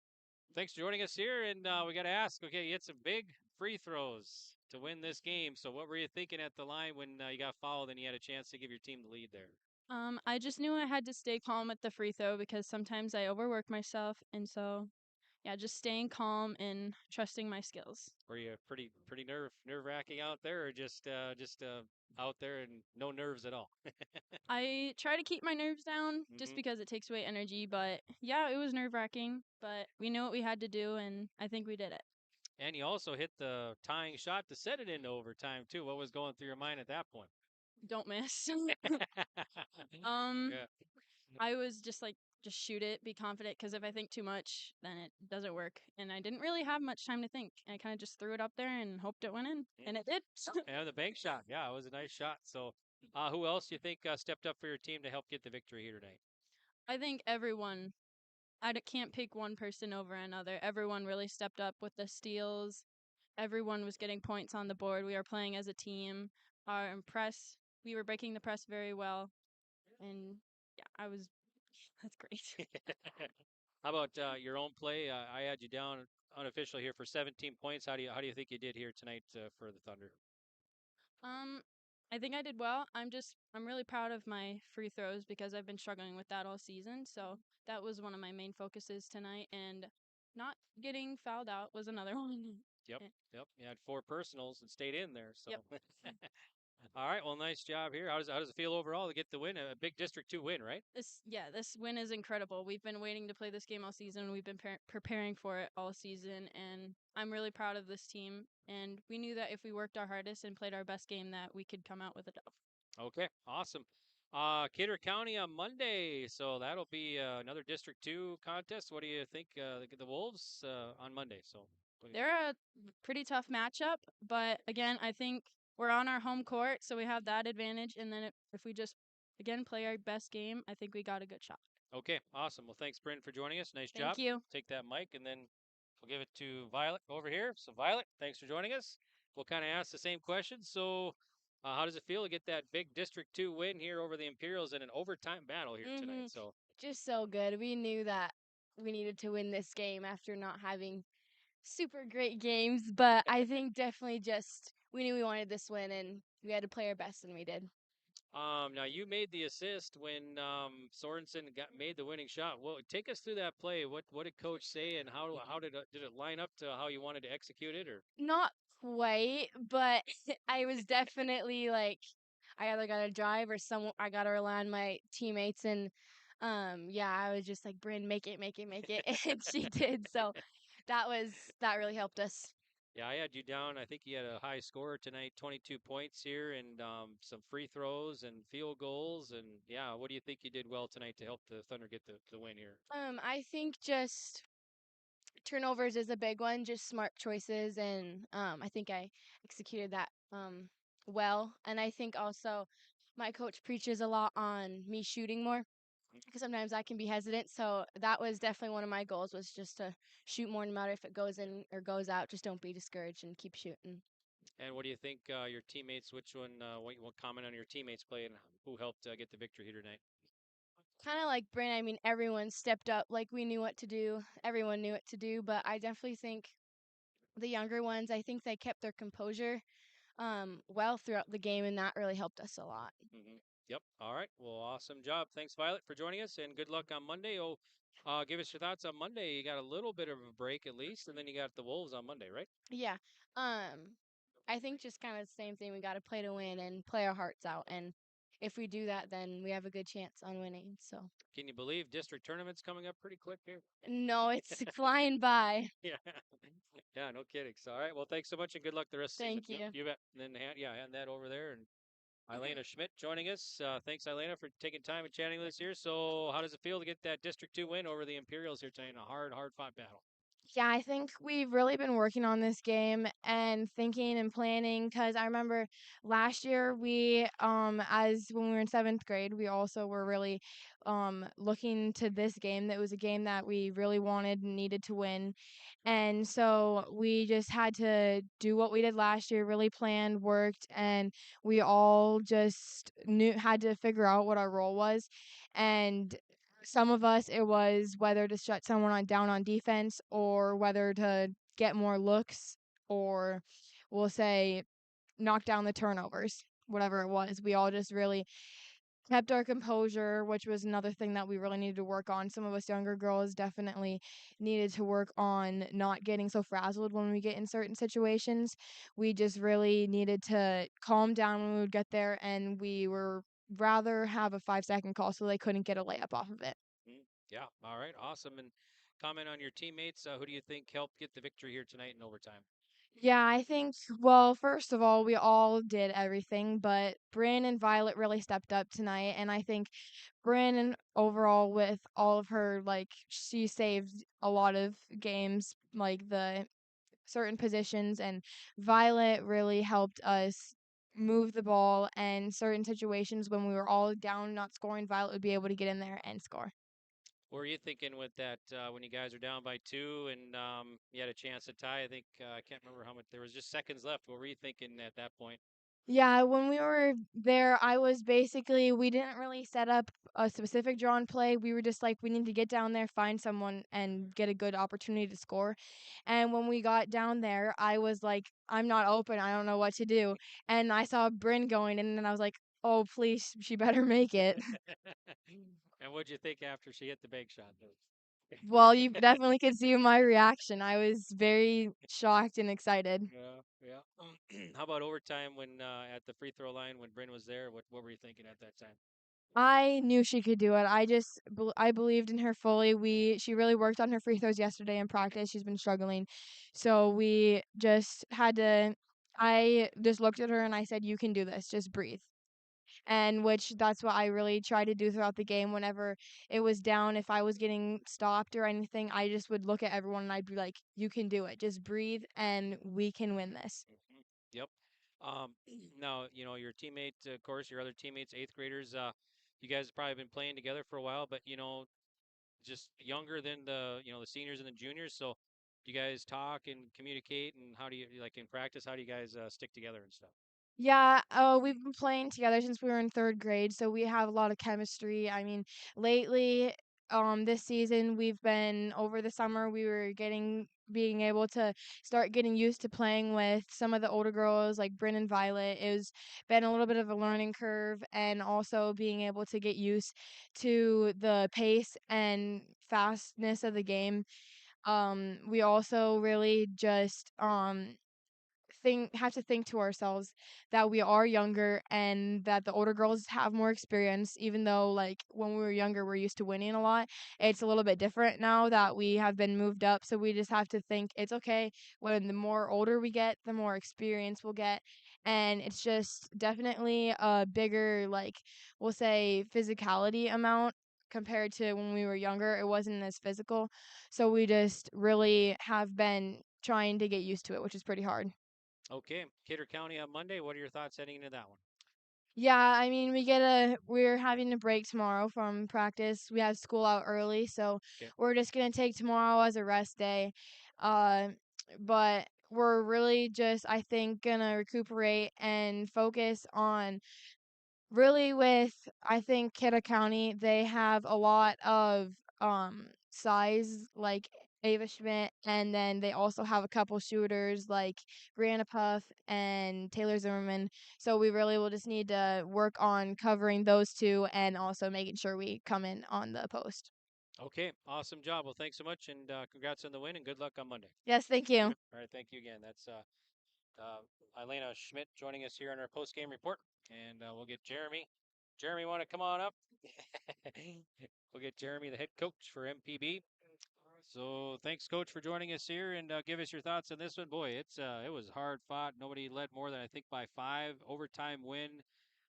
thanks for joining us here. And we got to ask, okay, you had some big free throws to win this game. So what were you thinking at the line when you got fouled and you had a chance to give your team the lead there? I just knew I had to stay calm at the free throw because sometimes I overwork myself. And so, yeah, just staying calm and trusting my skills. Were you pretty nerve-wracking out there, or just out there and no nerves at all? I try to keep my nerves down just because it takes away energy. But, yeah, it was nerve-wracking. But we knew what we had to do, and I think we did it. And you also hit the tying shot to set it into overtime, too. What was going through your mind at that point? Don't miss. Yeah. I was just shoot it, be confident, because if I think too much, then it doesn't work. And I didn't really have much time to think. I kind of just threw it up there and hoped it went in, and it did. And the bank shot, yeah, it was a nice shot. So who else do you think stepped up for your team to help get the victory here tonight? I think everyone. Can't pick one person over another. Everyone really stepped up with the steals. Everyone was getting points on the board. We are playing as a team. Our press, we were breaking the press very well. And, yeah, that's great. How about your own play? I had you down unofficially here for 17 points. How do you think you did here tonight for the Thunder? I think I did well. I'm really proud of my free throws because I've been struggling with that all season. So that was one of my main focuses tonight, and not getting fouled out was another one. Yep. You had 4 personals and stayed in there. So. Yep. All right. Well, nice job here. How does it feel overall to get the win? A big District 2 win, right? This win is incredible. We've been waiting to play this game all season. We've been preparing for it all season, and I'm really proud of this team. And we knew that if we worked our hardest and played our best game, that we could come out with a dub. Okay, awesome. Kidder County on Monday, so that'll be another District 2 contest. What do you think? The Wolves on Monday. So they're a pretty tough matchup, but again, I think we're on our home court, so we have that advantage. And then if we just, again, play our best game, I think we got a good shot. Okay, awesome. Well, thanks, Bryn, for joining us. Nice job. Thank you. Take that mic, and then we'll give it to Violet over here. So, Violet, thanks for joining us. We'll kind of ask the same question. So, how does it feel to get that big District 2 win here over the Imperials in an overtime battle here tonight? So, just so good. We knew that we needed to win this game after not having super great games, but I think definitely we knew we wanted this win, and we had to play our best, and we did. Now you made the assist when Sorensen made the winning shot. Well, take us through that play. What did Coach say, and how did it line up to how you wanted to execute it? Or not quite, but I was definitely I either got to drive or I got to rely on my teammates, and I was just like, Bryn, make it, and she did. So that really helped us. Yeah, I had you down. I think you had a high score tonight, 22 points here, and some free throws and field goals. And yeah, what do you think you did well tonight to help the Thunder get the win here? I think just turnovers is a big one, just smart choices, and I think I executed that well. And I think also my coach preaches a lot on me shooting more, because sometimes I can be hesitant. So that was definitely one of my goals, was just to shoot more, no matter if it goes in or goes out. Just don't be discouraged and keep shooting. And what do you think your teammates, what comment on your teammates play and who helped get the victory here tonight? Kind of like Bryn, I mean, everyone stepped up. Like, we knew what to do. Everyone knew what to do. But I definitely think the younger ones, I think they kept their composure well throughout the game, and that really helped us a lot. Yep. All right. Well, awesome job. Thanks, Violet, for joining us, and good luck on Monday. Give us your thoughts on Monday. You got a little bit of a break at least, and then you got the Wolves on Monday, right? Yeah. I think just kind of the same thing. We got to play to win and play our hearts out. And if we do that, then we have a good chance on winning. So Can you believe district tournaments coming up pretty quick here? no, it's flying by. Yeah. Yeah, no kidding. So, all right. Well, thanks so much and good luck the rest of the Thank season. you. You bet. And then, hand that over there. And Elena Schmidt joining us. Thanks, Elena, for taking time and chatting with us here. So, how does it feel to get that District 2 win over the Imperials here tonight in a hard fought battle? Yeah, I think we've really been working on this game and thinking and planning because I remember last year we as when we were in 7th grade, we also were really looking to this game. That was a game that we really wanted and needed to win. And so we just had to do what we did last year, really planned, worked, and we all just had to figure out what our role was. And some of us, it was whether to shut someone down on defense or whether to get more looks or we'll say knock down the turnovers, whatever it was. We all just really kept our composure, which was another thing that we really needed to work on. Some of us younger girls definitely needed to work on not getting so frazzled when we get in certain situations. We just really needed to calm down when we would get there, and we were rather have a 5-second call so they couldn't get a layup off of it. Yeah. All right. Awesome. And comment on your teammates. Who do you think helped get the victory here tonight in overtime? Yeah, I think, well, first of all, we all did everything, but Bryn and Violet really stepped up tonight. And I think Bryn, overall, with all of her, like, she saved a lot of games, like the certain positions, and Violet really helped us move the ball and certain situations when we were all down, not scoring, Violet would be able to get in there and score. What were you thinking with that when you guys are down by 2 and you had a chance to tie? I think I can't remember how much. There was just seconds left. What were you thinking at that point? Yeah, when we were there, I was basically, we didn't really set up a specific drawn play. We were just like, we need to get down there, find someone, and get a good opportunity to score. And when we got down there, I was like, I'm not open. I don't know what to do. And I saw Bryn going in, and I was like, oh, please, she better make it. And what'd you think after she hit the bank shot? Well, you definitely could see my reaction. I was very shocked and excited. Yeah. How about overtime when at the free throw line when Bryn was there? What were you thinking at that time? I knew she could do it. I believed in her fully. She really worked on her free throws yesterday in practice. She's been struggling. So we just had to I just looked at her and I said, "You can do this. Just breathe." And which that's what I really tried to do throughout the game whenever it was down. If I was getting stopped or anything, I just would look at everyone and I'd be like, "You can do it. Just breathe and we can win this." Yep. Um, Now, your teammate, of course, your other teammates, 8th graders, you guys have probably been playing together for a while, but, just younger than the seniors and the juniors. So do you guys talk and communicate and how do you, like in practice, how do you guys stick together and stuff? Yeah, we've been playing together since we were in 3rd grade, so we have a lot of chemistry. I mean, lately, this season we've been over the summer we were being able to start getting used to playing with some of the older girls like Bryn and Violet. It's been a little bit of a learning curve and also being able to get used to the pace and fastness of the game. We also really just have to think to ourselves that we are younger and that the older girls have more experience, even though like when we were younger we're used to winning a lot. It's a little bit different now that we have been moved up, so we just have to think it's okay. When the more older we get, the more experience we'll get, and it's just definitely a bigger, like, we'll say, physicality amount compared to when we were younger. It wasn't as physical, so we just really have been trying to get used to it, which is pretty hard. Okay. Kidder County on Monday. What are your thoughts heading into that one? Yeah, I mean, we're having a break tomorrow from practice. We have school out early, so Okay. we're just gonna take tomorrow as a rest day. Uh, but we're really just, I think, gonna recuperate and focus on really with, I think, Kidder County. They have a lot of size like Ava Schmidt, and then they also have a couple shooters like Brianna Puff and Taylor Zimmerman. So we really will just need to work on covering those two and also making sure we come in on the post. Okay. Awesome job. Well, thanks so much and congrats on the win and good luck on Monday. Yes, thank you. All right. Thank you again. That's Elena Schmidt joining us here on our post game report. And we'll get Jeremy Jeremy, want to come on up? We'll get Jeremy, the head coach for MPB. So thanks, Coach, for joining us here, and give us your thoughts on this one. Boy, it was hard fought. Nobody led more than I think by 5. Overtime win.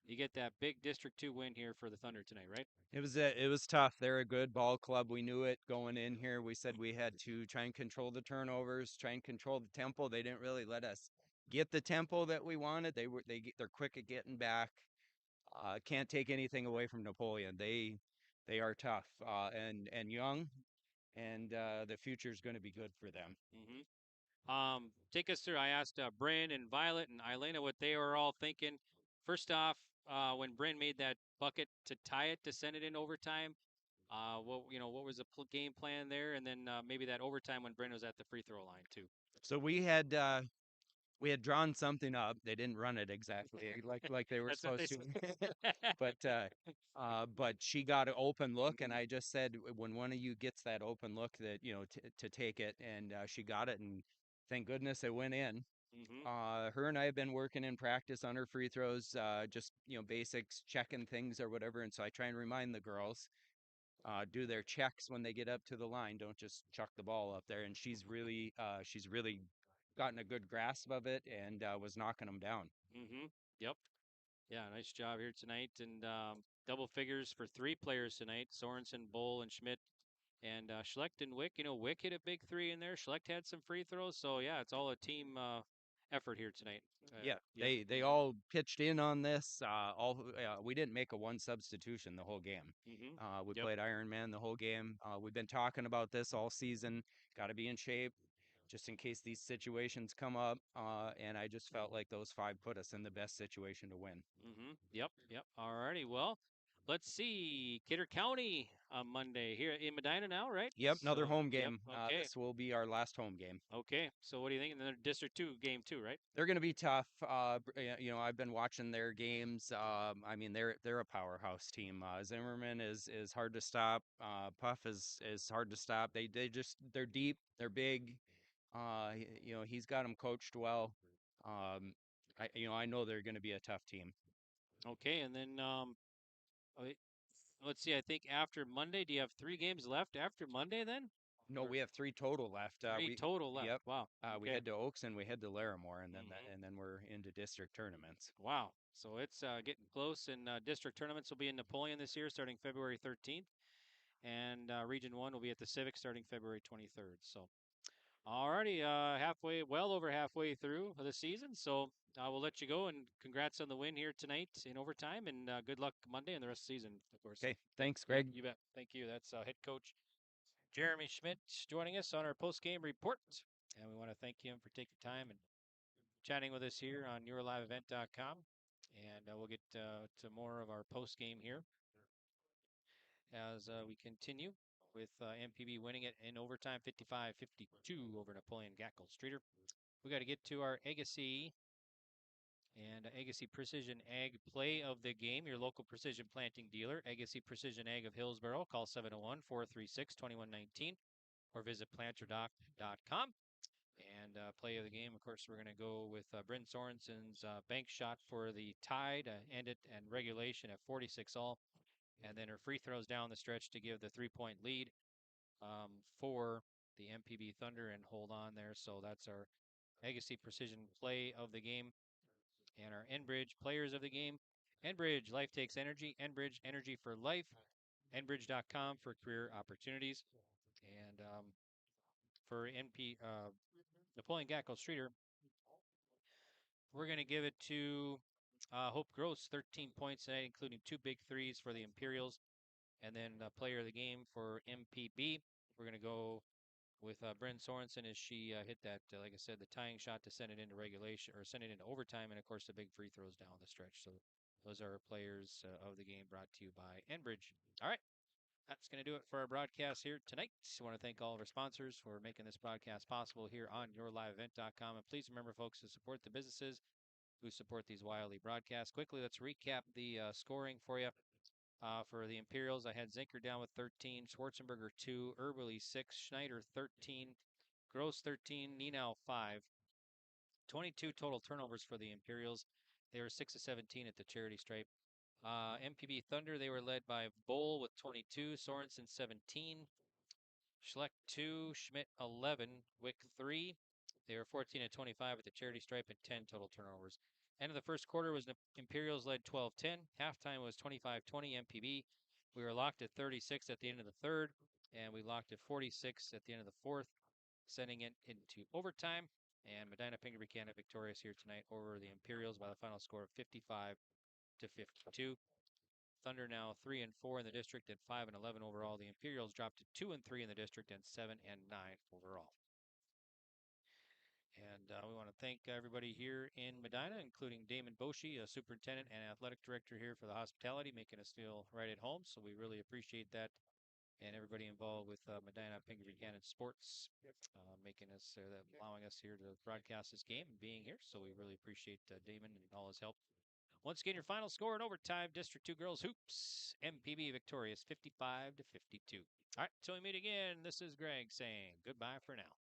You get that big District 2 win here for the Thunder tonight, right? It was tough. They're a good ball club. We knew it going in here. We said we had to try and control the turnovers, try and control the tempo. They didn't really let us get the tempo that we wanted. They're quick at getting back. Can't take anything away from Napoleon. They are tough and young, and the future is going to be good for them. Take us through. I asked Bryn and Violet and Elena what they were all thinking. First off, when Bryn made that bucket to tie it to send it in overtime, what was the game plan there, and then maybe that overtime when Bryn was at the free throw line too. So we had drawn something up. They didn't run it exactly like they were supposed to. But she got an open look, and I just said, when one of you gets that open look, that to take it, and she got it, and thank goodness it went in. Her and I have been working in practice on her free throws, just basics, checking things or whatever, and so I try and remind the girls. Do their checks when they get up to the line. Don't just chuck the ball up there. And she's really gotten a good grasp of it and was knocking them down. Yep. Yeah, nice job here tonight. And double figures for 3 players tonight: Sorensen, Bull, and Schmidt. And Schlecht and Wick. Wick hit a big 3 in there. Schlecht had some free throws. So, yeah, it's all a team effort here tonight. They all pitched in on this. We didn't make a one substitution the whole game. We played Iron Man the whole game. We've been talking about this all season. Got to be in shape just in case these situations come up. And I just felt like those 5 put us in the best situation to win. Yep. All righty. Well, let's see. Kidder County on Monday here in Medina now, right? Yep, another home game. Okay. This will be our last home game. Okay. So what do you think? Another District 2 game too, right? They're going to be tough. I've been watching their games. They're a powerhouse team. Zimmerman is hard to stop. Puff is hard to stop. They're deep. They're big. He's got them coached well. I know they're going to be a tough team. Okay, and then let's see. I think after Monday, do you have 3 games left after Monday then? No, we have 3 total left. 3 total left. Yep. Wow. We head to Oaks and we head to Larimore, and then we're into district tournaments. Wow. So it's getting close, and district tournaments will be in Napoleon this year, starting February 13th, and Region 1 will be at the Civic starting February 23rd. So, alrighty, well over halfway through the season. So I will let you go, and congrats on the win here tonight in overtime, and good luck Monday and the rest of the season, of course. Okay, thanks, Greg. You bet. Thank you. That's head coach Jeremy Schmidt joining us on our post-game report, and we want to thank him for taking time and chatting with us here on yourliveevent.com, and we'll get to more of our post-game here as we continue with MPB winning it in overtime 55-52 over Napoleon-GS. We got to get to our Agassiz and Agassiz Precision Ag play of the game, your local precision planting dealer, Agassiz Precision Ag of Hillsboro. Call 701-436-2119 or visit planterdoc.com. And play of the game, of course, we're going to go with Bryn Sorensen's bank shot for the tie to end it and regulation at 46-all. And then her free throws down the stretch to give the 3-point lead for the MPB Thunder and hold on there. So that's our Agassiz Precision play of the game. And our Enbridge players of the game. Enbridge, life takes energy. Enbridge, energy for life. Enbridge.com for career opportunities. And for Napoleon-GS, we're going to give it to Hope Gross, 13 points tonight, including 2 big threes for the Imperials. And then player of the game for MPB, we're going to go with Bryn Sorensen as she hit that, like I said, the tying shot to send it into regulation or send it into overtime, and of course the big free throws down the stretch. So those are our players of the game brought to you by Enbridge. All right, that's going to do it for our broadcast here tonight. I want to thank all of our sponsors for making this broadcast possible here on yourliveevent.com. And please remember, folks, to support the businesses who support these wildly broadcasts. Quickly, let's recap the scoring for you. For the Imperials, I had Zinker down with 13, Schwarzenberger 2, Eberle 6, Schneider 13, Gross 13, Nienow 5. 22 total turnovers for the Imperials. They were 6 of 17 at the charity stripe. MPB Thunder, they were led by Bowl with 22, Sorensen 17, Schleck 2, Schmidt 11, Wick 3. They were 14 and 25 with the charity stripe and 10 total turnovers. End of the first quarter was Imperials led 12-10. Halftime was 25-20 MPB. We were locked at 36 at the end of the third, and we locked at 46 at the end of the fourth, sending it into overtime. And Medina-Pingree Buchanan victorious here tonight over the Imperials by the final score of 55-52. Thunder now 3-4 in the district and 5-11 overall. The Imperials dropped to 2-3 in the district and 7-9 overall. And we want to thank everybody here in Medina, including Damon Boshi, a superintendent and athletic director here for the hospitality, making us feel right at home. So we really appreciate that. And everybody involved with Medina-Pingree Buchanan Sports, making us, allowing us here to broadcast this game and being here. So we really appreciate Damon and all his help. Once again, your final score in overtime, District 2 Girls Hoops, MPB victorious 55-52. All right, till we meet again, this is Greg saying goodbye for now.